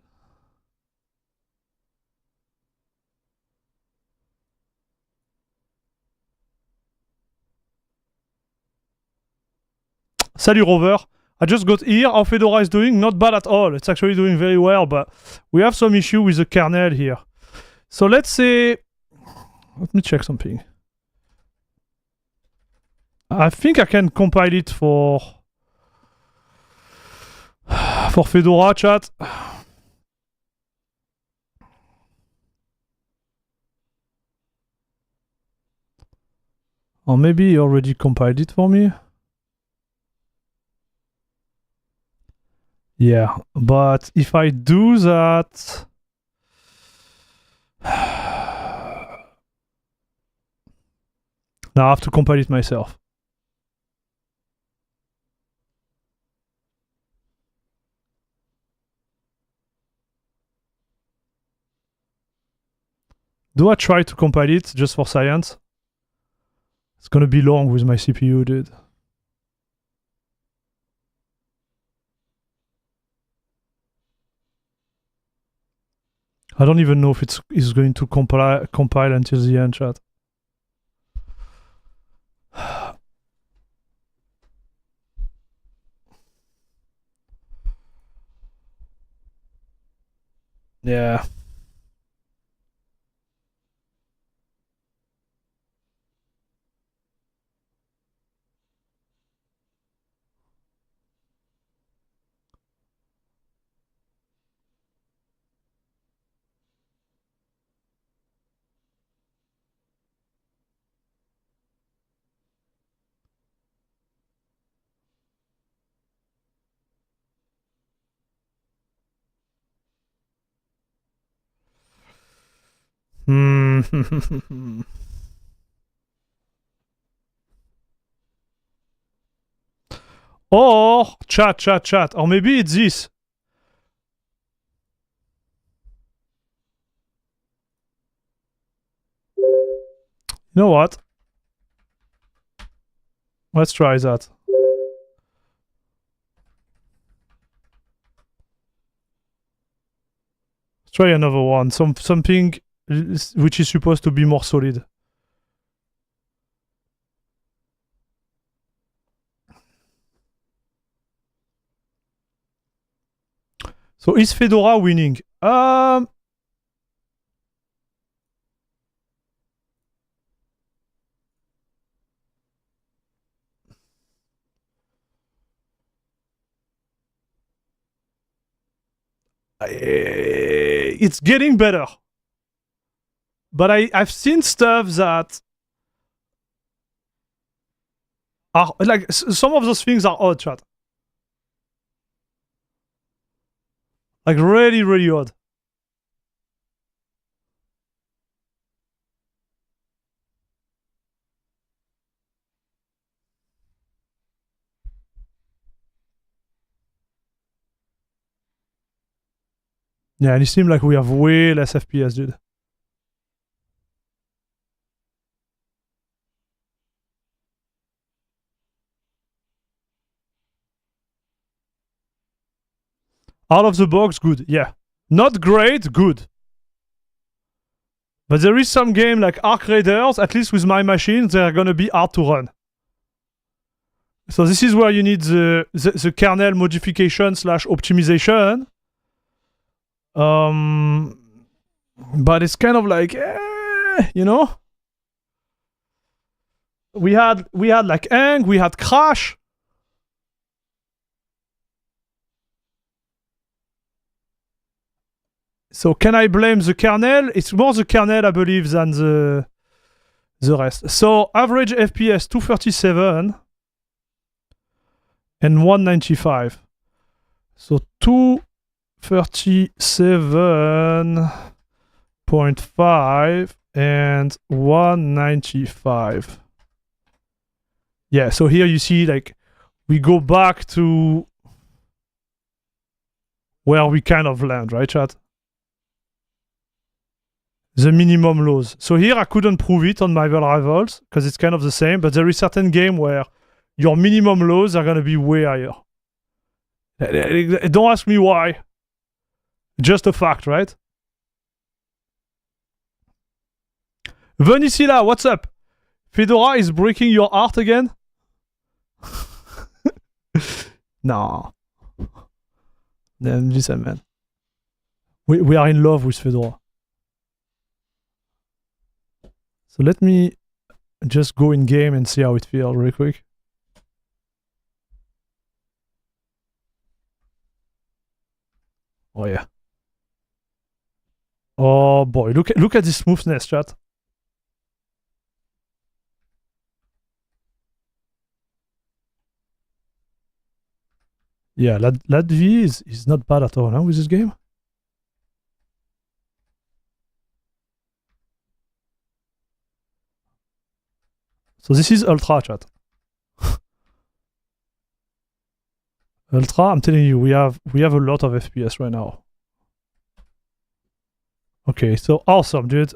Salut Rover. I just got here how Fedora is doing. Not bad at all. It's actually doing very well, but we have some issue with the kernel here. So let's say... Let me check something. I think I can compile it for Fedora, chat. Or maybe he already compiled it for me. Yeah, but if I do that... Now I have to compile it myself. Do I try to compile it just for science? It's gonna be long with my CPU, dude. I don't even know if it's going to compile until the end, chat. Yeah. Hmm. Or chat. Or maybe it's this. You know what? Let's try that. Let's try another one. Something which is supposed to be more solid. So is Fedora winning? It's getting better. But I've seen stuff that are like some of those things are odd, chat. Like really, really odd. Yeah, and it seems like we have way less FPS, dude. Out of the box, good. Yeah. Not great, good. But there is some game like Arc Raiders, at least with my machine, they're gonna be hard to run. So this is where you need the kernel modification / optimization. But it's kind of like, you know? We had like hang, we had crash. So can I blame the kernel? It's more the kernel, I believe, than the rest. So average FPS 237 and 195. So 237.5 and 195. Yeah, so here you see like we go back to where we kind of land, right, chat? The minimum lows. So here I couldn't prove it on my rivals because it's kind of the same, but there is certain game where your minimum lows are going to be way higher. Don't ask me why. Just a fact, right? Venicilla, what's up? Fedora is breaking your heart again? No. Then listen, man. We are in love with Fedora. So let me just go in game and see how it feels real quick. Oh yeah. Oh boy, look at this smoothness, chat. Yeah, Latvi is not bad at all, huh, with this game. So this is Ultra, chat. Ultra, I'm telling you, we have a lot of FPS right now. Okay, so awesome, dude.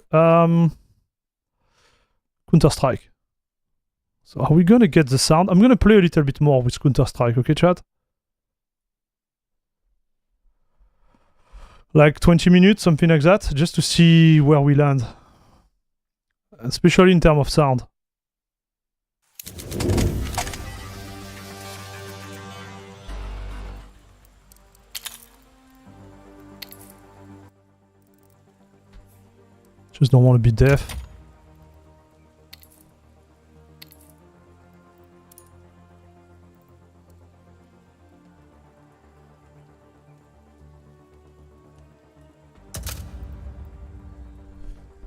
Counter-Strike. So are we gonna get the sound? I'm gonna play a little bit more with Counter-Strike, okay, chat? Like 20 minutes, something like that, just to see where we land. Especially in terms of sound. Just don't want to be deaf.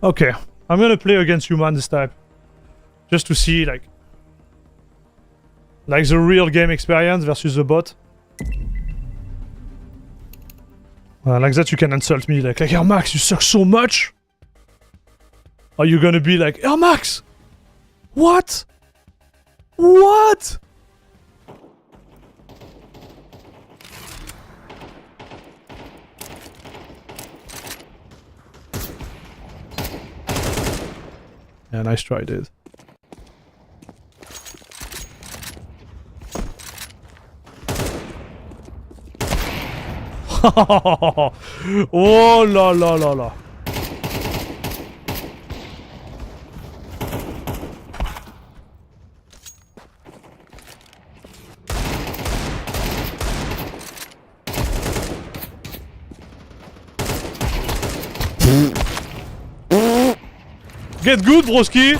Okay, I'm gonna play against human this time. Just to see like the real game experience versus the bot. Like that you can insult me like Air Max, you suck so much. Are you gonna be like, Air Max? What? What? Yeah, nice try, dude. Oh la la la la. Get good, broski!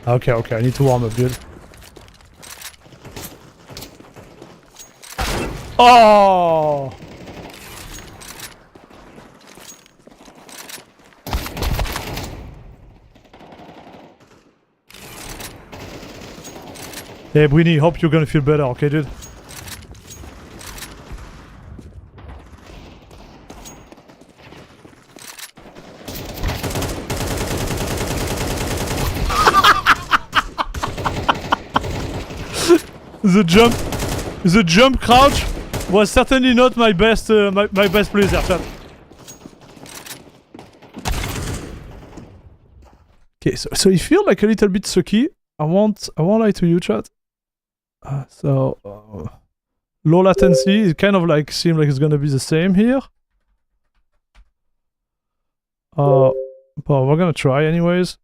Okay, okay, I need to warm up, dude. Oh! Hey, Brini, hope you're gonna feel better, okay, dude? The jump crouch was certainly not my best my best play there, chat. Okay, so it feels like a little bit sucky. I won't lie to you, chat. Low latency. It kind of like seems like it's gonna be the same here. But we're gonna try anyways.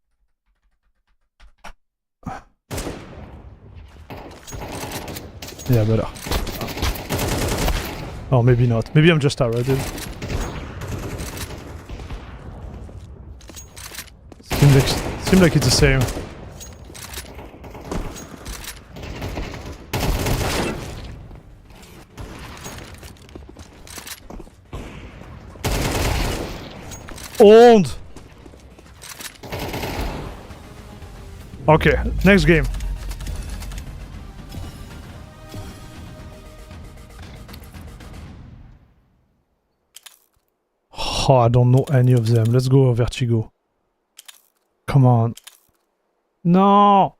Yeah, better. Oh, maybe not. Maybe I'm just tired, dude. Seems like it's the same. Owned. Okay, next game. Oh, I don't know any of them. Let's go Vertigo. Come on. No!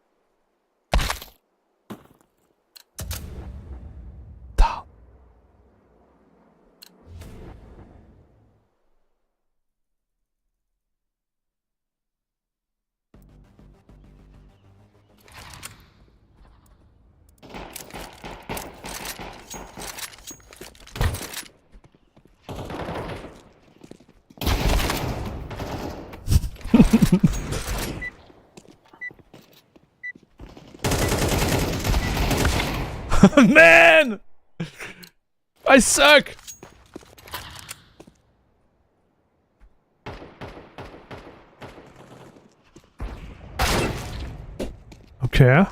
Man! I suck! Okay.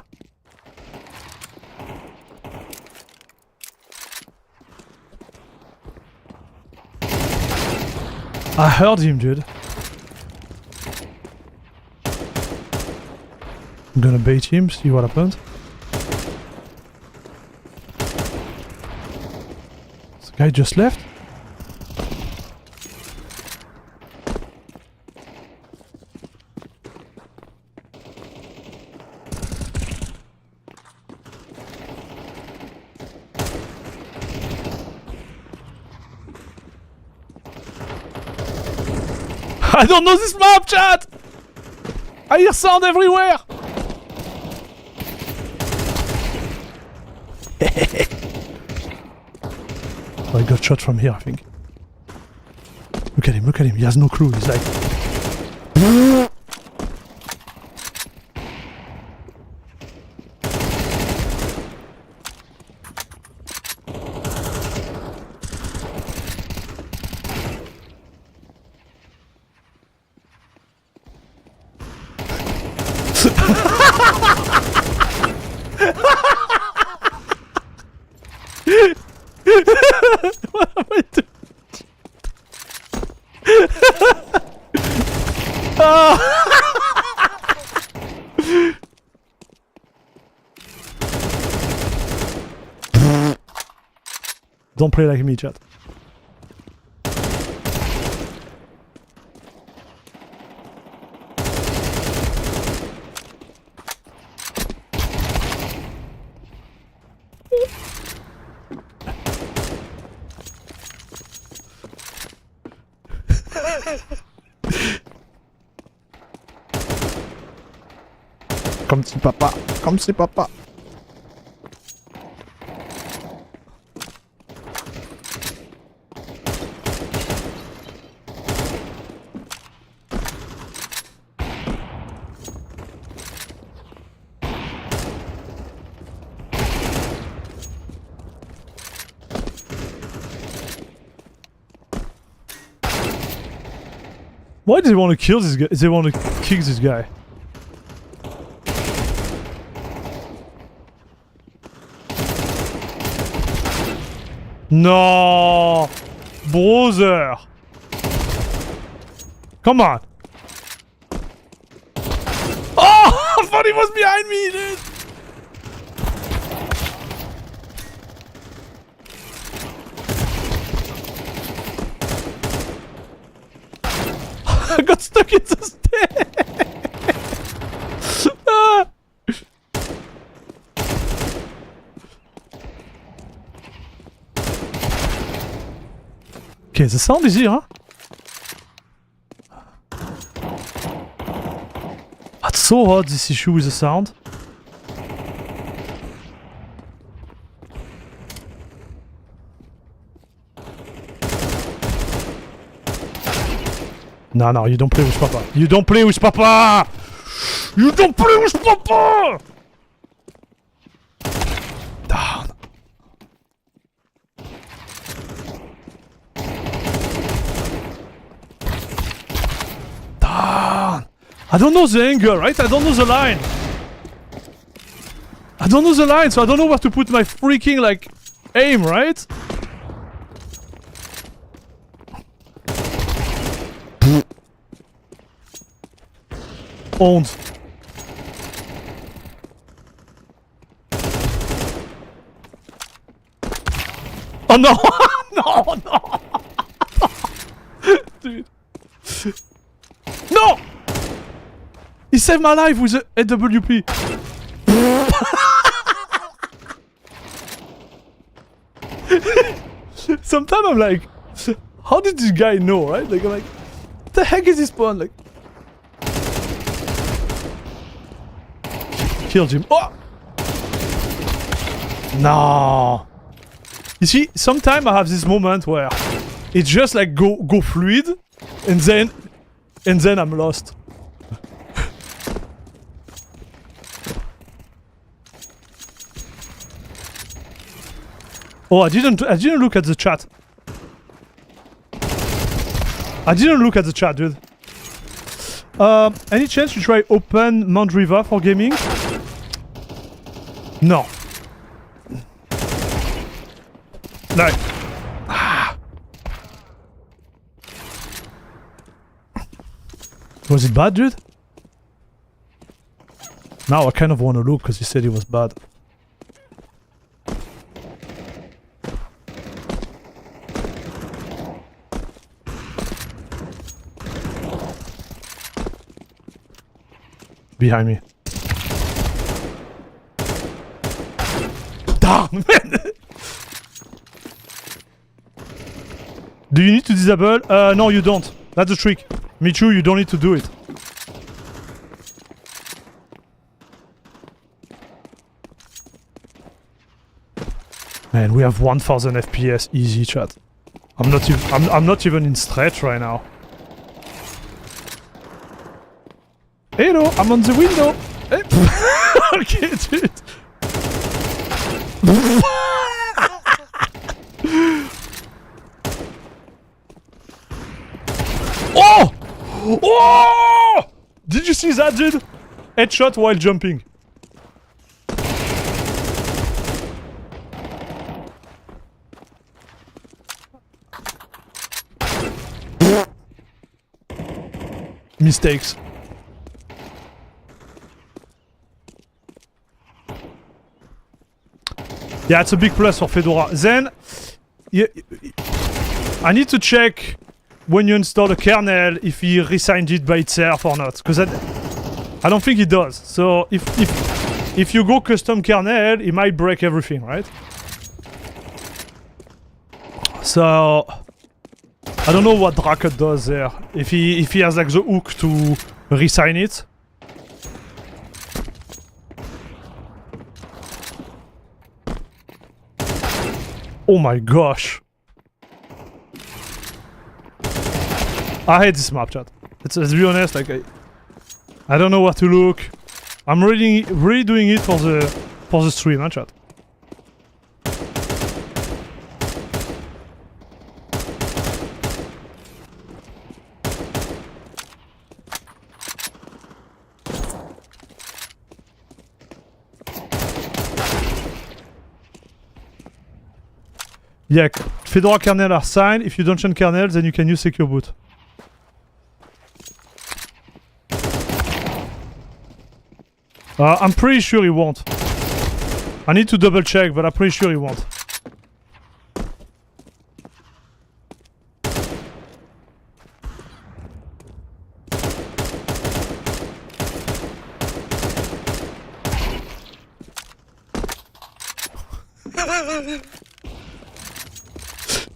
I heard him, dude. I'm gonna bait him, see what happens. This guy just left? I don't know this map, chat! I hear sound everywhere! Oh, I got shot from here, I think. Look at him, he has no clue, he's like... What am I doing? Don't play like me, chat. Comme si papa, comme si papa. Why do they want to kill this guy? They want to kick this guy. No, brother. Come on. Oh, I thought he was behind me, dude. I got stuck in the stairs. Ah. Okay, the sound is here, huh? That's so hard, this issue with the sound. No, you don't play with Papa. You don't play with Papa! You don't play with Papa! Down. Down. I don't know the angle, right? I don't know the line. I don't know the line, so I don't know where to put my freaking, like, aim, right? Owned. Oh no! No! Dude. No! He saved my life with a AWP. Sometimes I'm like, how did this guy know, right? Like, I'm like, what the heck is this spawn? Like, killed him. Oh! No. You see, sometimes I have this moment where it just like go fluid, and then I'm lost. Oh, I didn't look at the chat. I didn't look at the chat, dude. Any chance you try Open Mandriva for gaming? No. Like... Was it bad, dude? Now I kind of want to look because he said it was bad. Behind me. Damn, man! Do you need to disable? No, you don't. That's the trick. Me too, you don't need to do it. Man, we have 1000 FPS easy, chat. I'm not even in stretch right now. Hello, I'm on the window. Hey. Okay, dude. Oh! Oh! Did you see that, dude? Headshot while jumping. Mistakes. Yeah, it's a big plus for Fedora. Then, I need to check when you install the kernel if he resigned it by itself or not, because I don't think it does. So if you go custom kernel, it might break everything, right? So I don't know what Dracut does there. If he has like the hook to resign it. Oh my gosh. I hate this map, chat. Let's be honest, like I don't know where to look. I'm really doing it for the stream, huh, chat. Yeah, Fedora kernel are signed. If you don't change kernel, then you can use secure boot. I'm pretty sure he won't. I need to double check, but I'm pretty sure he won't.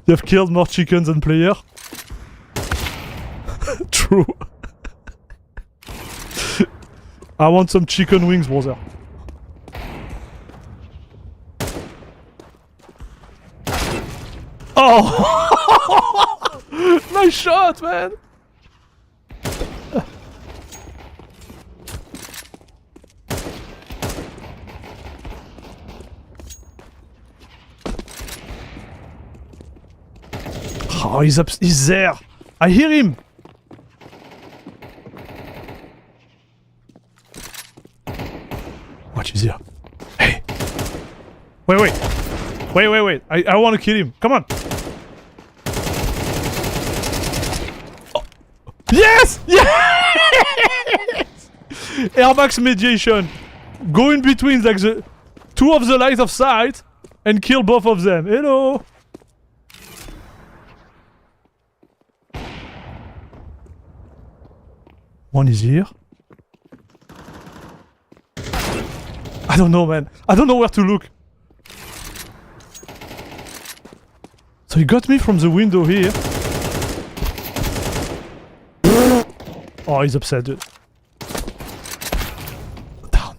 You've killed more chickens than player. True. I want some chicken wings, brother. Oh! Nice shot, man! Oh, he's there! I hear him! Watch, he's here. Hey! Wait! I want to kill him. Come on! Oh. Yes! Yes! Airmax mediation. Go in between like the two of the light of sight and kill both of them. Hello! One is here. I don't know, man. I don't know where to look. So he got me from the window here. Oh, he's upset, dude. Down.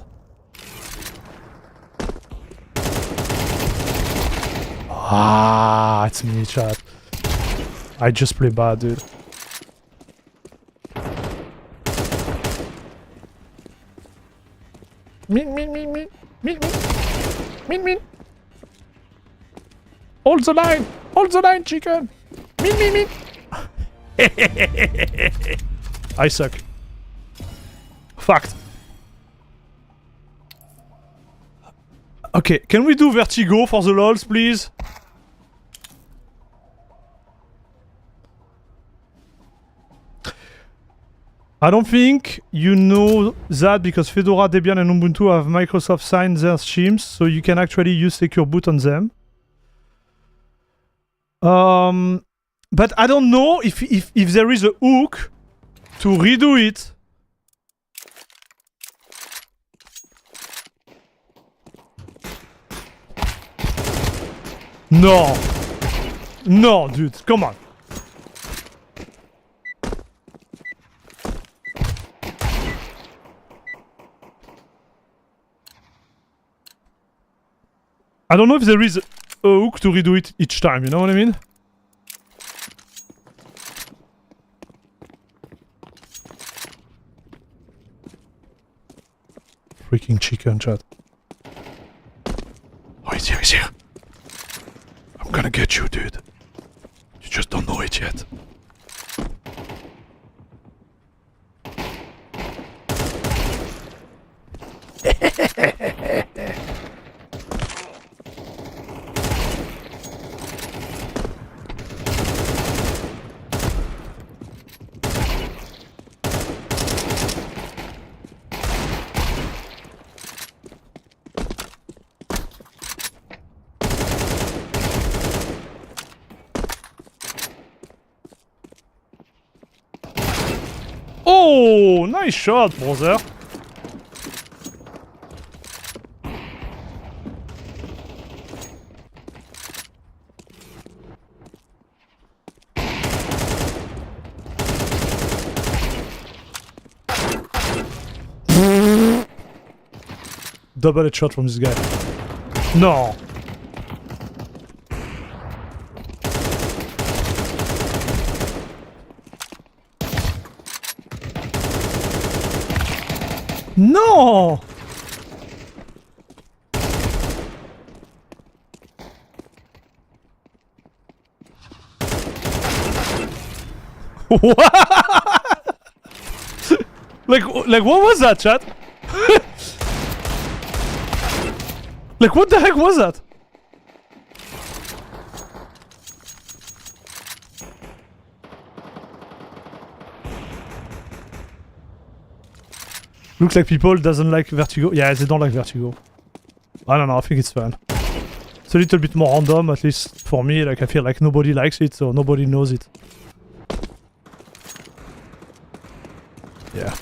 Ah, it's me, chat. I just play bad, dude. Min. Hold the line! Hold the line, chicken! Me. I suck. Fact. Okay, can we do vertigo for the lols, please? I don't think you know that because Fedora, Debian and Ubuntu have Microsoft signed their schemes, so you can actually use secure boot on them. But I don't know if there is a hook to redo it. No. No, dude, come on. I don't know if there is a hook to redo it each time, you know what I mean? Freaking chicken, chat. Oh, he's here, he's here. I'm gonna get you, dude. You just don't know it yet. Oh, nice shot, brother. Double headshot from this guy. No. No! What? like what was that, chat? Like what the heck was that? Looks like people doesn't like vertigo. Yeah, they don't like vertigo. I don't know, I think it's fun. It's a little bit more random, at least for me. Like I feel like nobody likes it, so nobody knows it. Yeah.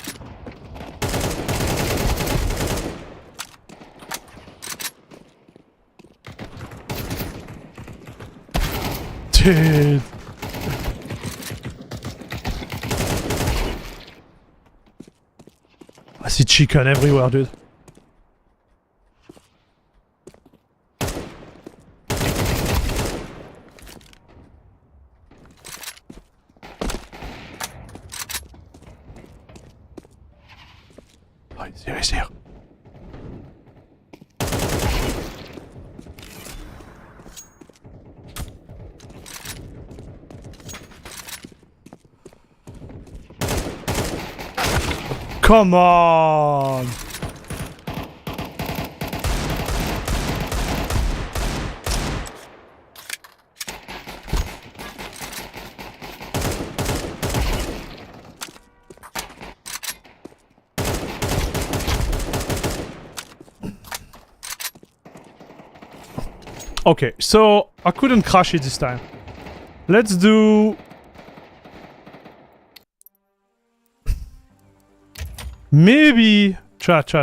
Dude. I see chicken everywhere, dude. Oh, he's here, he's here. Come on! Okay, so I couldn't crash it this time. Let's do... Maybe... Chat.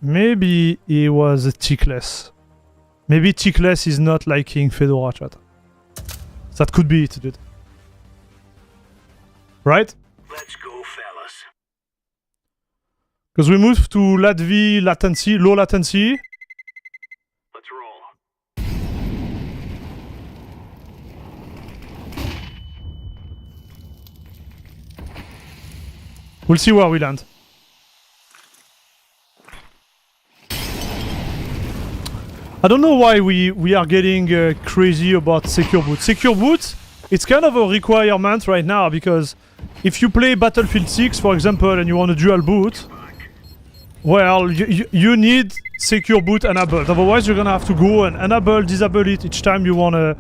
Maybe it was a Tickless. Maybe Tickless is not liking Fedora, chat. That could be it, dude. Right?
Let's go, fellas.
Because we moved to LATV latency, low latency.
Let's roll.
We'll see where we land. I don't know why we are getting crazy about secure boot. Secure boot, it's kind of a requirement right now because if you play Battlefield 6, for example, and you want a dual boot, well, you need secure boot enabled. Otherwise, you're gonna have to go and enable, disable it each time you wanna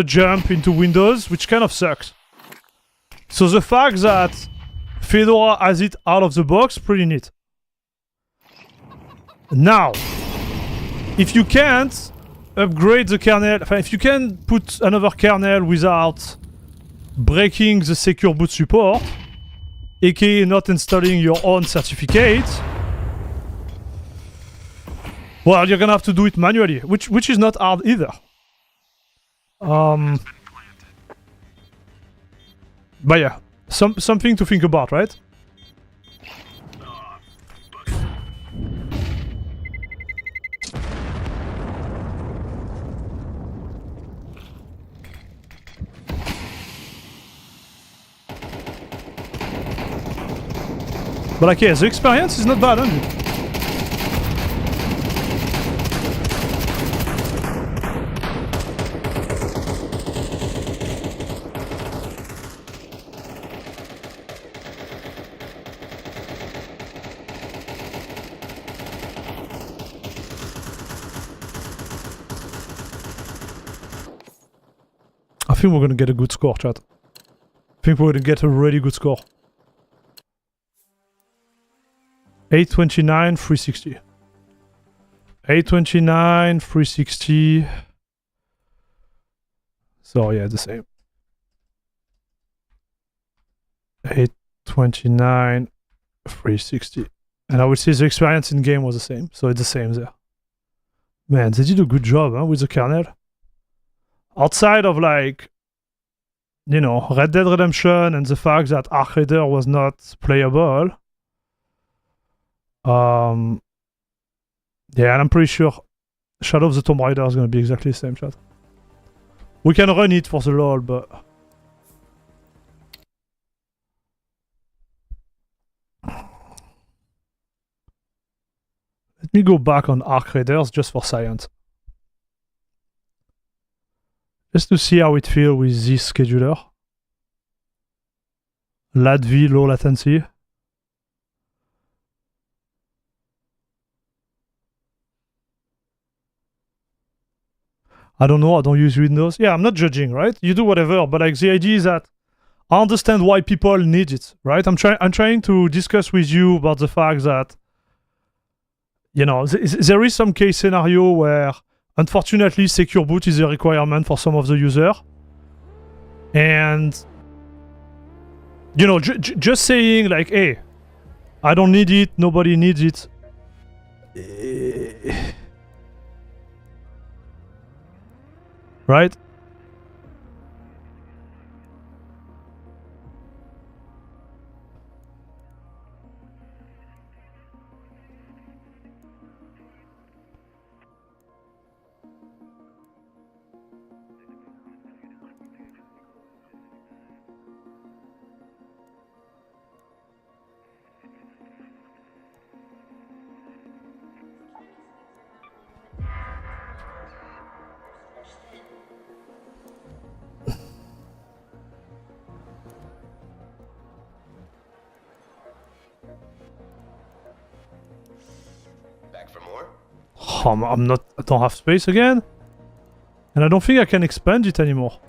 jump into Windows, which kind of sucks. So the fact that Fedora has it out of the box, pretty neat. Now, if you can't upgrade the kernel, if you can put another kernel without breaking the secure boot support, aka not installing your own certificate, well, you're gonna have to do it manually, which is not hard either. But yeah, something to think about, right? But like, yeah, the experience is not bad, huh? I think we're gonna get a good score, chat. I think we're gonna get a really good score. 829, 360. 829, 360. So yeah, the same. 829, 360. And I would say the experience in game was the same. So it's the same there. Man, they did a good job, huh, with the kernel. Outside of like, you know, Red Dead Redemption and the fact that Arc Raider was not playable. Yeah, and I'm pretty sure Shadow of the Tomb Raider is gonna be exactly the same, chat. We can run it for the lol, but let me go back on Arc Raiders just for science. Just to see how it feels with this scheduler. LATV, low latency. I don't know, I don't use Windows. Yeah, I'm not judging, right? You do whatever, but like the idea is that I understand why people need it, right? I'm trying to discuss with you about the fact that, you know, there is some case scenario where unfortunately secure boot is a requirement for some of the user. And, you know, just saying like, hey, I don't need it, nobody needs it. Right?
Back for more?
I'm not. I don't have space again, and I don't think I can expand it anymore.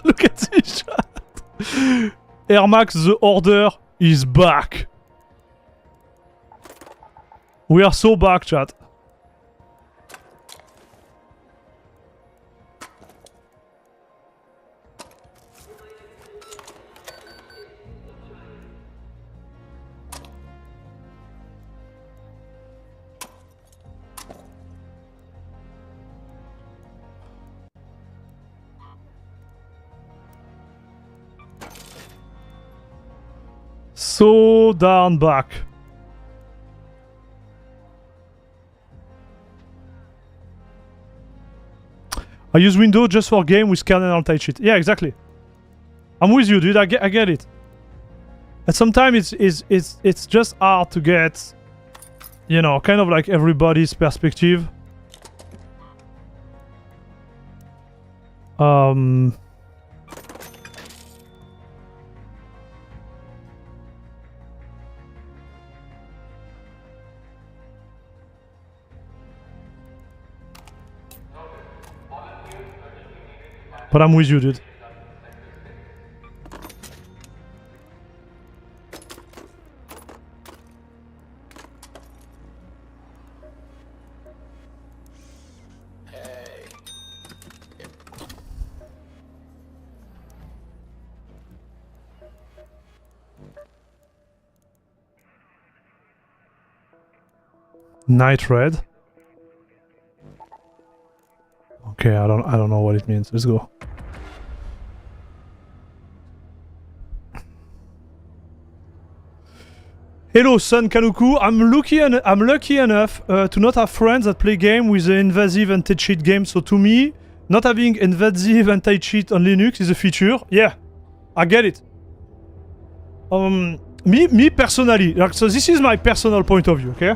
Look at this chat. Air Max, the order is back. We are so back, chat. So darn back. I use Windows just for game with kernel anti-cheat. Yeah, exactly. I'm with you, dude. I get it. And sometimes it's just hard to get, you know, kind of like everybody's perspective. But I'm with you, dude. Night red. Okay, I don't know what it means. Let's go. Hello, Sun Kanuku. I'm lucky enough to not have friends that play game with the invasive anti-cheat game. So to me, not having invasive anti-cheat on Linux is a feature. Yeah, I get it. Me personally, like, so this is my personal point of view. Okay.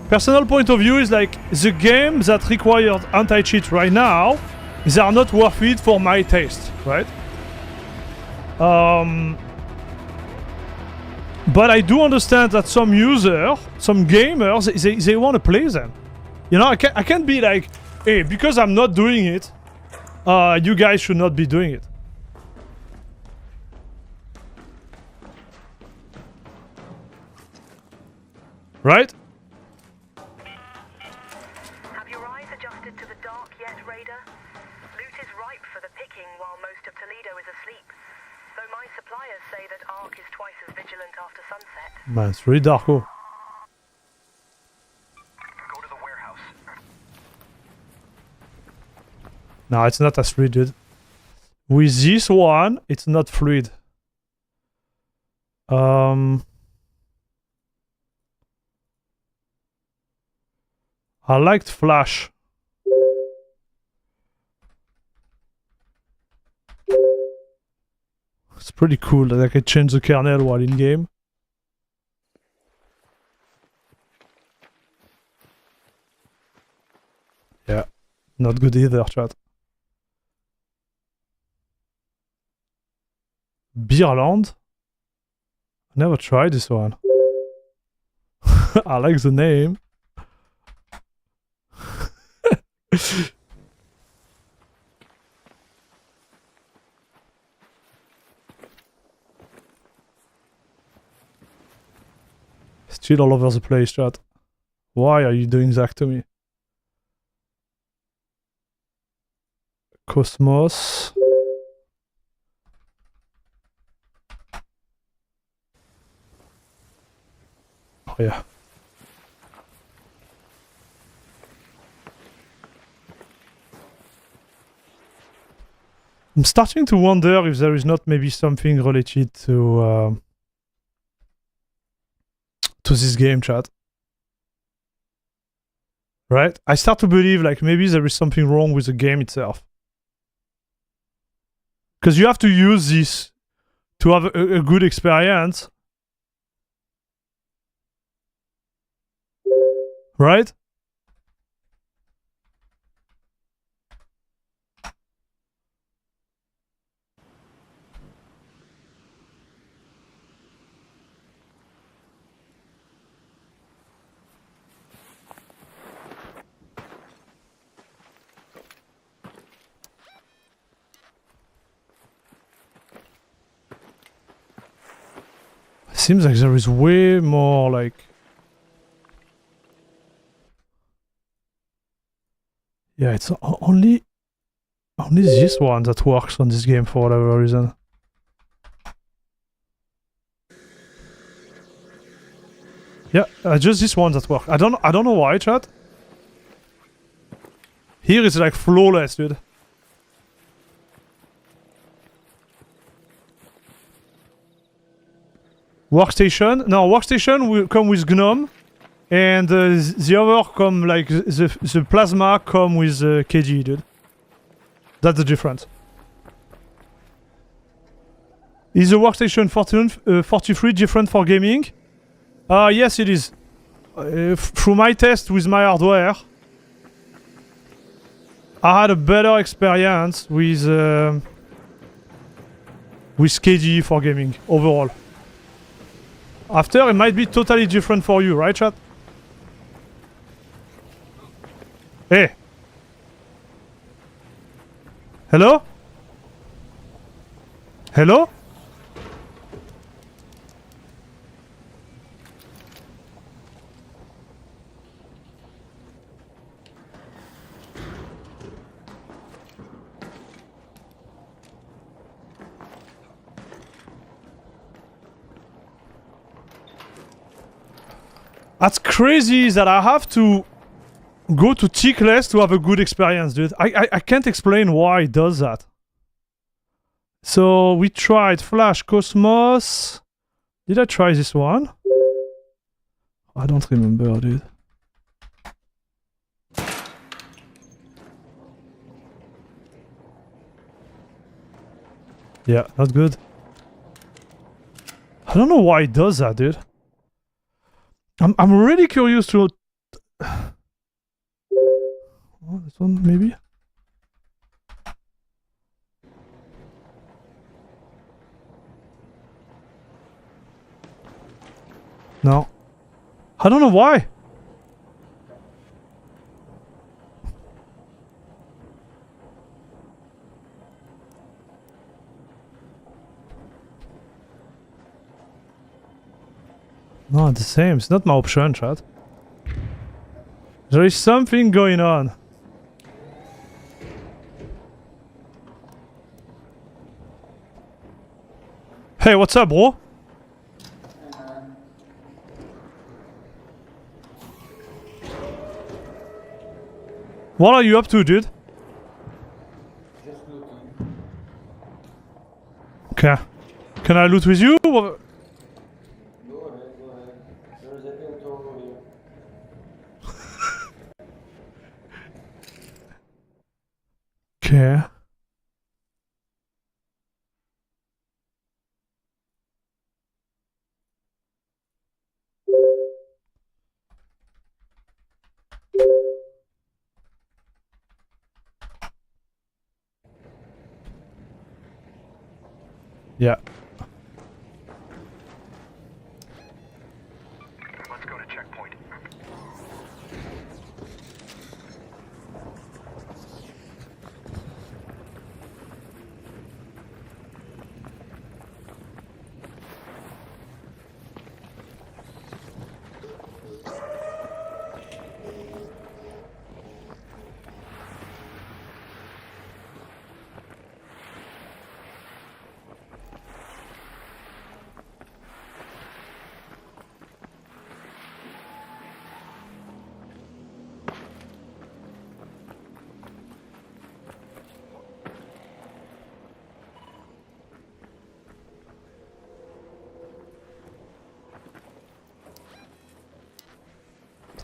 Personal point of view is like the game that required anti-cheat right now, they are not worth it for my taste, right? But I do understand that some users, some gamers, they want to play them. You know, I can't be like, hey, because I'm not doing it, you guys should not be doing it. Right?
Have your eyes adjusted to the dark yet, Raider? Loot is ripe for the picking while most of Toledo is asleep. Though my suppliers say that Ark is twice as vigilant after sunset.
Man, it's really dark, oh.
Go to the warehouse.
No, it's not as fluid, dude. With this one, it's not fluid. I liked Flash. It's pretty cool that I can change the kernel while in game. Yeah, not good either, chat. Beerland? Never tried this one. I like the name. Still all over the place, chat. Why are you doing that to me? Cosmos. Oh yeah. I'm starting to wonder if there is not maybe something related to this game, chat. Right? I start to believe like maybe there is something wrong with the game itself. Because you have to use this to have a good experience. Right? Seems like there is way more like... Yeah, it's only this one that works on this game for whatever reason. Yeah, just this one that works. I don't know why, chat. Here it's like flawless, dude. Workstation. No, workstation will come with GNOME, and the other come like the plasma come with KDE, dude. That's the difference. Is the workstation 43 different for gaming? Yes, it is. Through my test with my hardware, I had a better experience with KDE for gaming overall. After, it might be totally different for you, right, chat? Hey. Hello? Hello? That's crazy that I have to go to Tickless to have a good experience, dude. I can't explain why it does that. So we tried Flash Cosmos. Did I try this one? I don't remember, dude. Yeah, not good. I don't know why it does that, dude. I'm really curious to... Oh, this one, maybe? No. I don't know why. Not the same. It's not my option, chat. There is something going on. Hey, what's up, bro? What are you up to, dude? Okay. Can I loot with you? Okay. Yeah.
Let's go to checkpoint.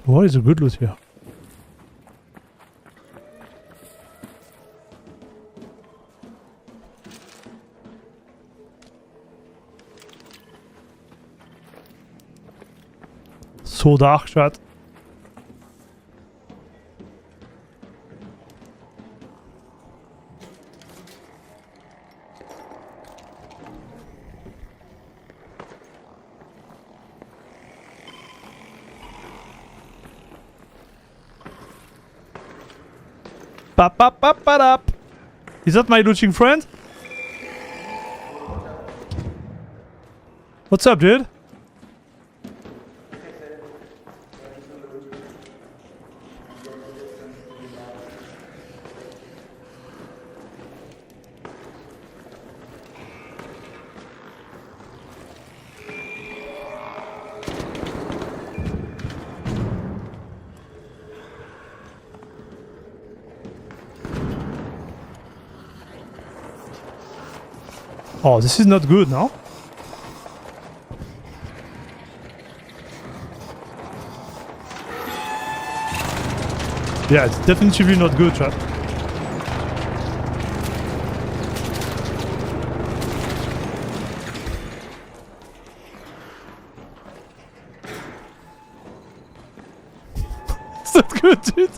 What is a good loot here? So dark, chat. Pap. Is that my looting friend? What's up, dude? Oh, this is not good, no? Yeah, it's definitely not good, chat. good, dude.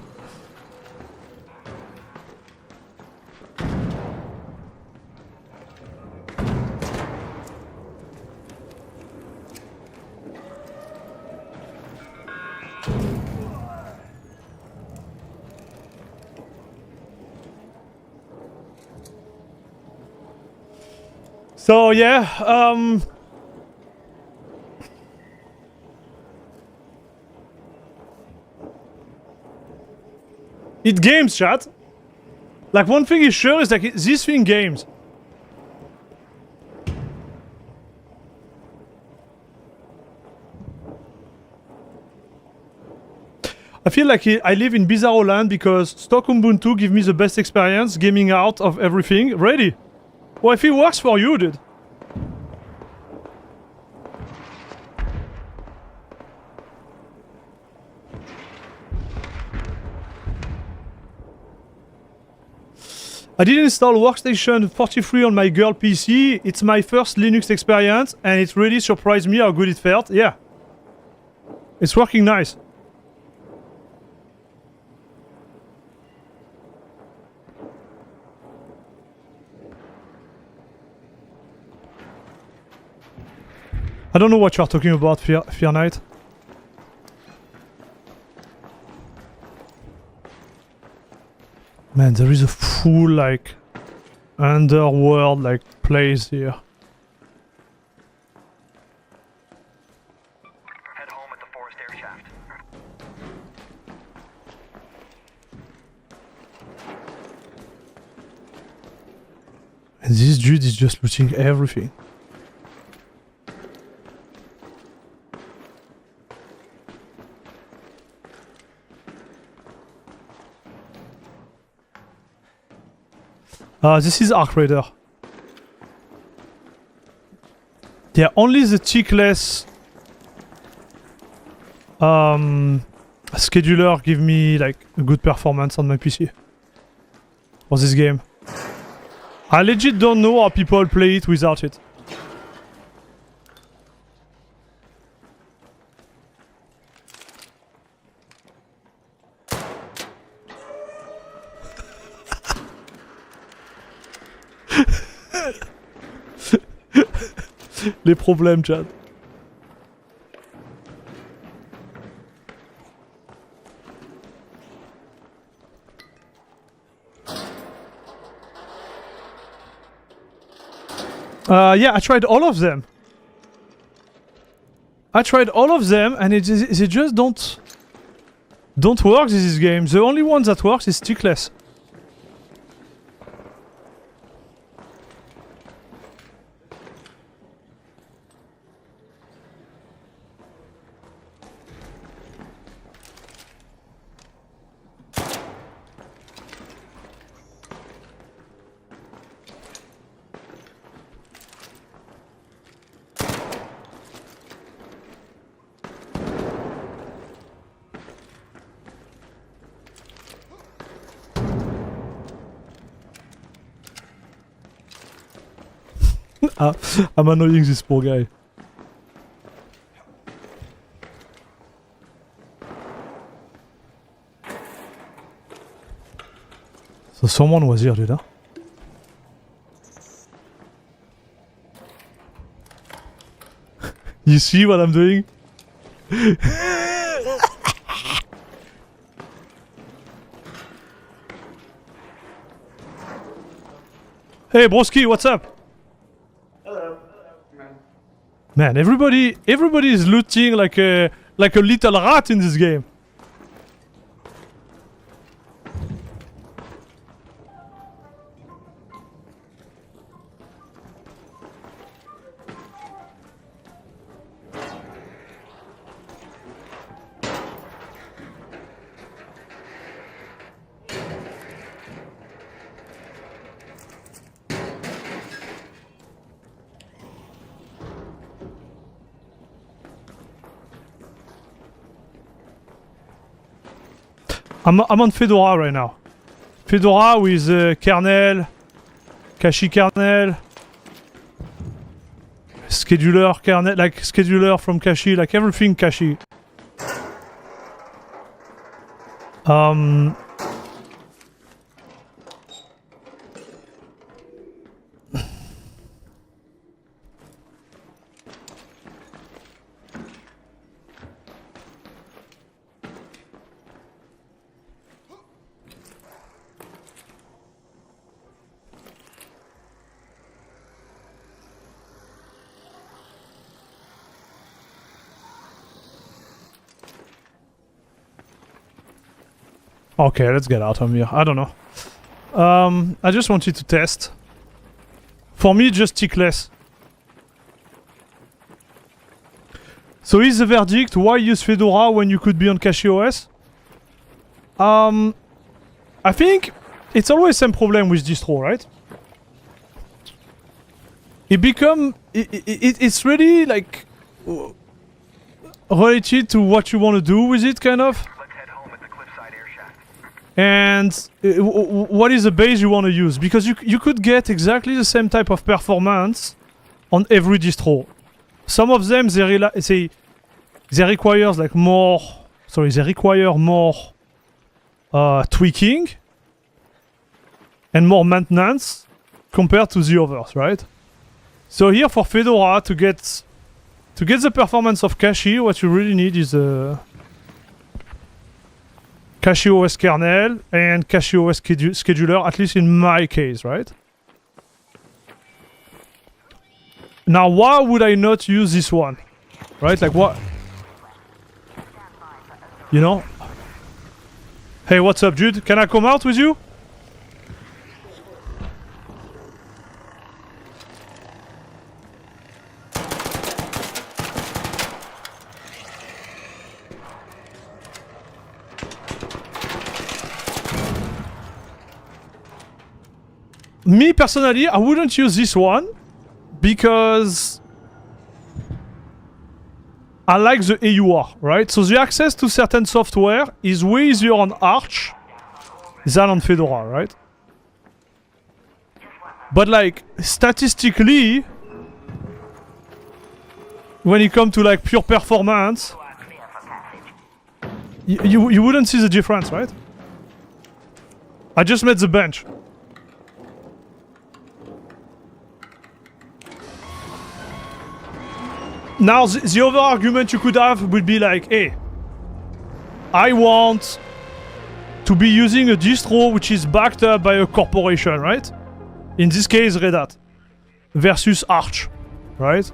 So yeah, it games, chat. Like one thing is sure is like this thing games. I feel like I live in bizarro land because stock Ubuntu give me the best experience gaming out of everything. Ready? Well, if it works for you, dude. I did install Workstation 43 on my girl PC. It's my first Linux experience and it really surprised me how good it felt. Yeah. It's working nice. I don't know what you're talking about, Fear Knight. Man, there is a full, like, underworld, like, place here.
Head home at the forest air shaft.
And this dude is just looting everything. This is Arc Raider. Yeah, only the Tickless scheduler give me like a good performance on my PC for this game. I legit don't know how people play it without it. Les problèmes, Chad. Yeah, I tried all of them. And they just don't work. This game. The only one that works is Tickless. I'm annoying this poor guy. So someone was here, dude, huh? You see what I'm doing? Hey, broski, what's up? Man, everybody is looting like a little rat in this game. I'm on Fedora right now. Fedora with Kernel, Cache Kernel, scheduler Kernel, like scheduler from Cache, like everything Cache. Um, Okay, let's get out of here. I don't know. I just wanted to test. For me, just Tickless. So is the verdict, why use Fedora when you could be on KDE? I think it's always the same problem with distro, right? It's really like related to what you want to do with it, kind of.
Let's head home at the cliffside air shaft.
And what is the base you want to use, because you could get exactly the same type of performance on every distro. Some of them they require like more tweaking and more maintenance compared to the others, right? So here for Fedora to get the performance of KDE, what you really need is a KDE kernel and KDE scheduler, at least in my case, right? Now, why would I not use this one? Right? Like what? You know? Hey, what's up, Jude? Can I come out with you? Me personally, I wouldn't use this one because I like the AUR, right? So the access to certain software is way easier on Arch than on Fedora, right? But like statistically, when it comes to like pure performance, you wouldn't see the difference, right? I just made the bench. Now, the other argument you could have would be like, hey, I want to be using a distro which is backed up by a corporation, right? In this case, Red Hat versus Arch, right?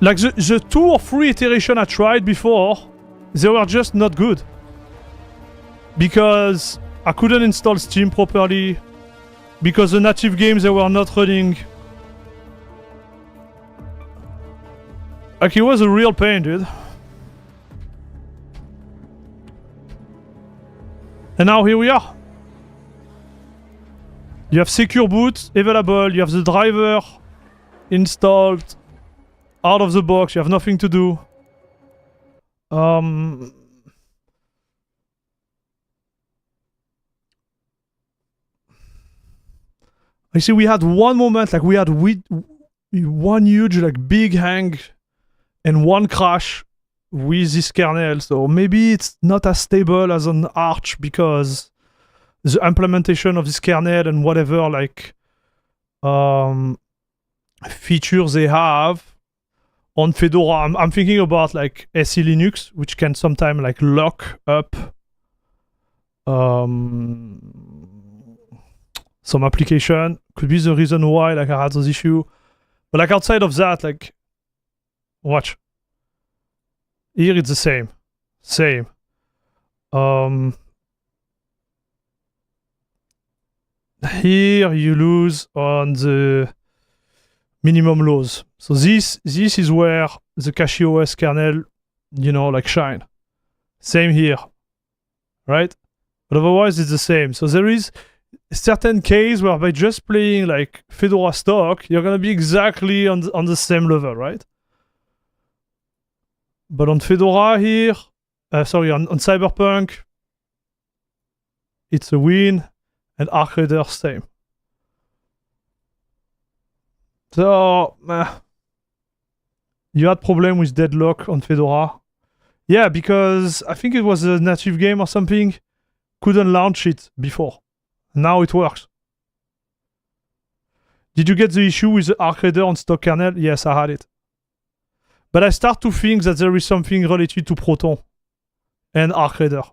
Like the 2 or 3 iterations I tried before, they were just not good. Because I couldn't install Steam properly, because the native games they were not running. Like it was a real pain, dude. And now here we are. You have secure boot available, you have the driver installed out of the box, you have nothing to do. I see we had one moment, like we had one huge like big hang and one crash with this kernel, so maybe it's not as stable as on Arch because the implementation of this kernel and whatever like features they have on Fedora. I'm thinking about like SE Linux, which can sometimes like lock up some application. Could be the reason why like I had those issues. But like outside of that, like watch. Here it's the same. Here you lose on the minimum lows. So this is where the KDE kernel, you know, like shine. Same here. Right? But otherwise it's the same. So there is a certain case where by just playing like Fedora stock, you're gonna be exactly on the same level, right? But on Fedora here, on Cyberpunk, it's a win, and Arc Raider same. So, you had problem with deadlock on Fedora. Yeah, because I think it was a native game or something. Couldn't launch it before. Now it works. Did you get the issue with the Arc Reader on stock kernel? Yes, I had it. But I start to think that there is something related to Proton and Arc Reader.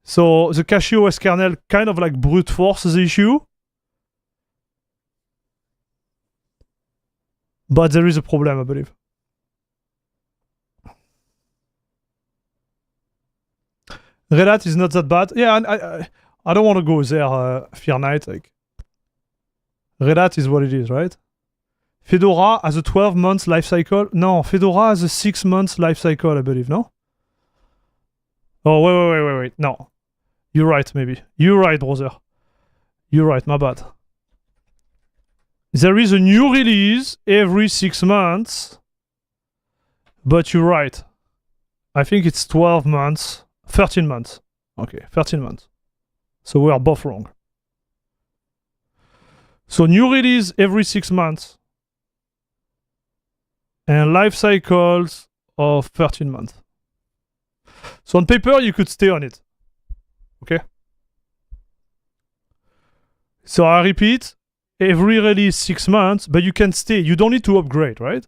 So the CachyOS kernel kind of like brute force the issue. But there is a problem, I believe. Red Hat is not that bad. Yeah, I don't want to go there, Fear Night. Like, Red Hat is what it is, right? Fedora has a 12 months life cycle. No, Fedora has a 6 months life cycle, I believe, no? Oh, wait. No. You're right, maybe. You're right, brother. You're right, my bad. There is a new release every 6 months. But you're right. I think it's 12 months. 13 months. Okay, 13 months. So we are both wrong. So new release every 6 months. And life cycles of 13 months. So on paper, you could stay on it. Okay? So I repeat, every release 6 months, but you can stay. You don't need to upgrade, right?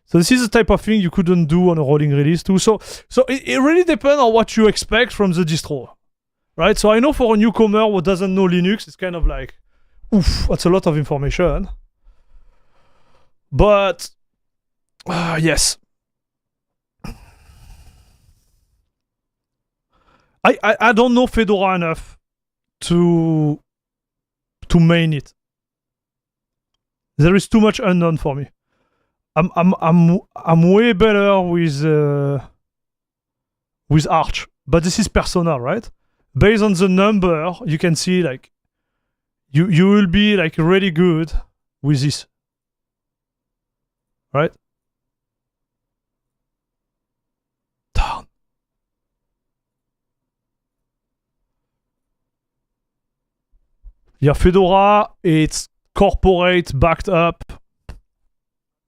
So this is the type of thing you couldn't do on a rolling release too. So it really depends on what you expect from the distro, right? So I know for a newcomer who doesn't know Linux, it's kind of like, oof, that's a lot of information. But yes, I don't know Fedora enough to main it. There is too much unknown for me. I'm way better with Arch, but this is personal, right? Based on the number, you can see like you will be like really good with this, right? Darn. Yeah, Fedora, it's corporate backed up.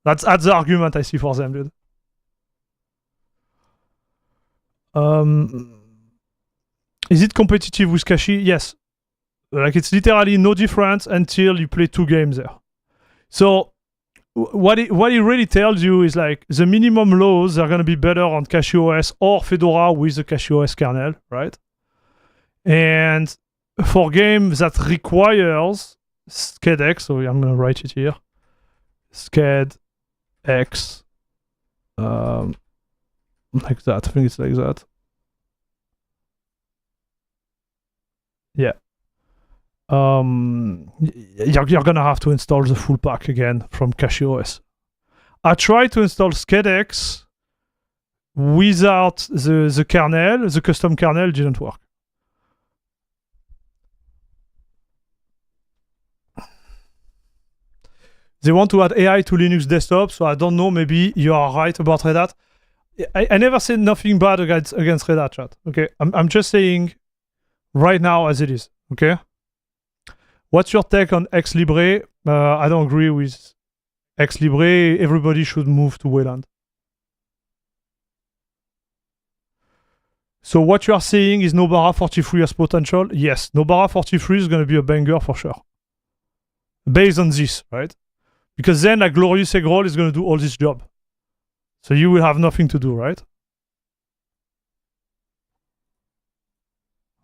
That's the argument I see for them, dude. Is it competitive with Kashi? Yes. Like, it's literally no difference until you play 2 games there. So what it really tells you is like the minimum lows are gonna be better on CachyOS or Fedora with the CachyOS kernel, right? And for games that requires SCADX, so I'm gonna write it here. SCAD X, like that. I think it's like that. Yeah. You're gonna have to install the full pack again from CachyOS. I tried to install SCADX without the kernel. The custom kernel didn't work. They want to add AI to Linux desktop, so I don't know, maybe you are right about Red Hat. I never said nothing bad against Red Hat, chat. Okay, I'm just saying right now as it is, okay? What's your take on Ex Libre? I don't agree with Ex Libre. Everybody should move to Wayland. So what you are saying is Nobara 43 has potential? Yes, Nobara 43 is going to be a banger for sure. Based on this, right? Because then like Glorious Eggroll is going to do all this job. So you will have nothing to do, right?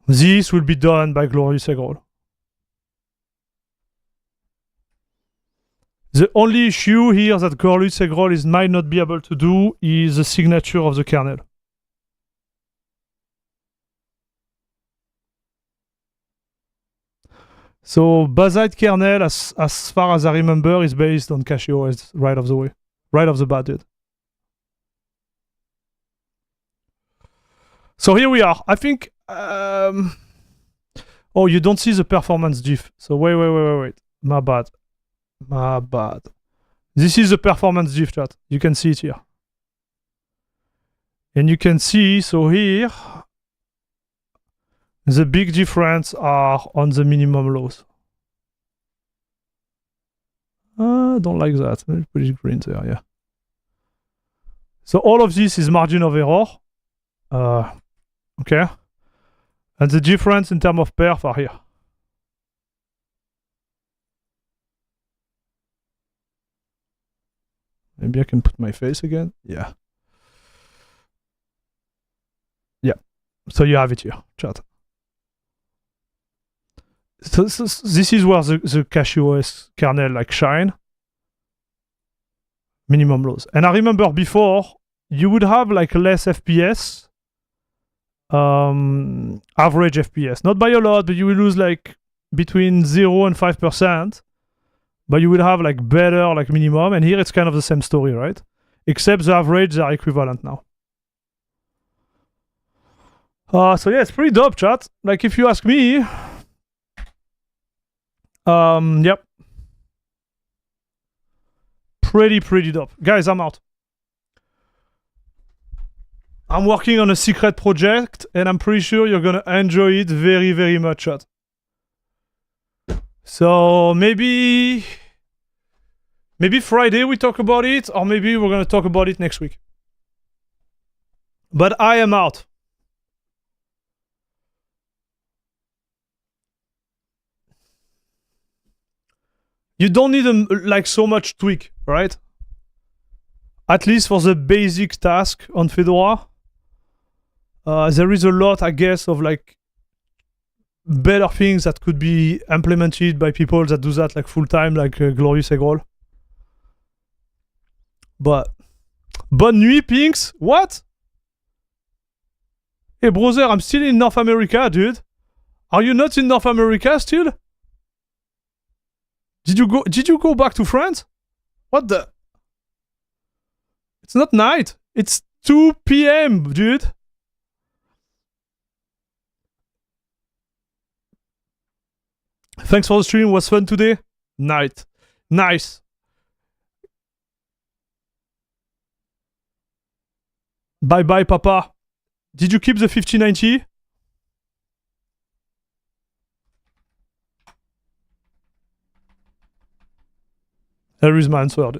This will be done by Glorious Eggroll. The only issue here that Glorious Eggroll might not be able to do is the signature of the kernel. So Bazzite kernel, as far as I remember, is based on CachyOS right off the way. Right off the bat, dude. So here we are. I think... oh, you don't see the performance diff. So wait. My bad. This is the performance diff, chat. You can see it here. And you can see, so here... the big difference are on the minimum lows. Don't like that. Let me put it green there, yeah. So all of this is margin of error. Okay. And the difference in terms of perf are here. Maybe I can put my face again. Yeah. Yeah. So you have it here, chat. So this is where the CachyOS kernel like shine. Minimum lows. And I remember before, you would have like less FPS, average FPS. Not by a lot, but you will lose like between 0 and 5%. But you will have like better like minimum. And here it's kind of the same story, right? Except the average are equivalent now. So yeah, it's pretty dope, chat. Like if you ask me, yep. Pretty dope. Guys, I'm out. I'm working on a secret project and I'm pretty sure you're gonna enjoy it very much, chat. So maybe Friday we talk about it, or maybe we're gonna talk about it next week. But I am out. You don't need like so much tweak, right? At least for the basic task on Fedora. There is a lot, I guess, of like better things that could be implemented by people that do that like full time, like Glorious Eggroll. But bonne nuit, Pinks. What? Hey, brother, I'm still in North America, dude. Are you not in North America still? Did you go back to France? What the? It's not night. It's 2 p.m., dude. Thanks for the stream. Was fun today. Night. Nice. Bye bye, Papa. Did you keep the 5090? There is my answer.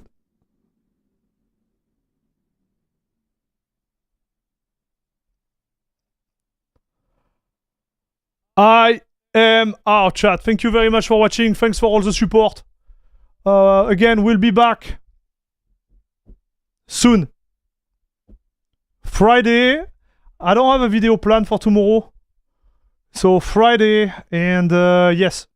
I am out, chat. Thank you very much for watching. Thanks for all the support. Again, we'll be back soon. Friday. I don't have a video planned for tomorrow. So Friday and yes.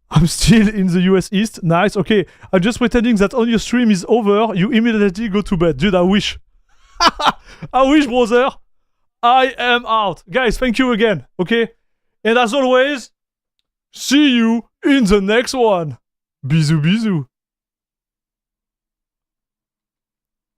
I'm still in the US East. Nice. Okay. I'm just pretending that on your stream is over. You immediately go to bed. Dude, I wish. I wish, brother. I am out. Guys, thank you again. Okay? And as always, see you in the next one. Bisous, bisous.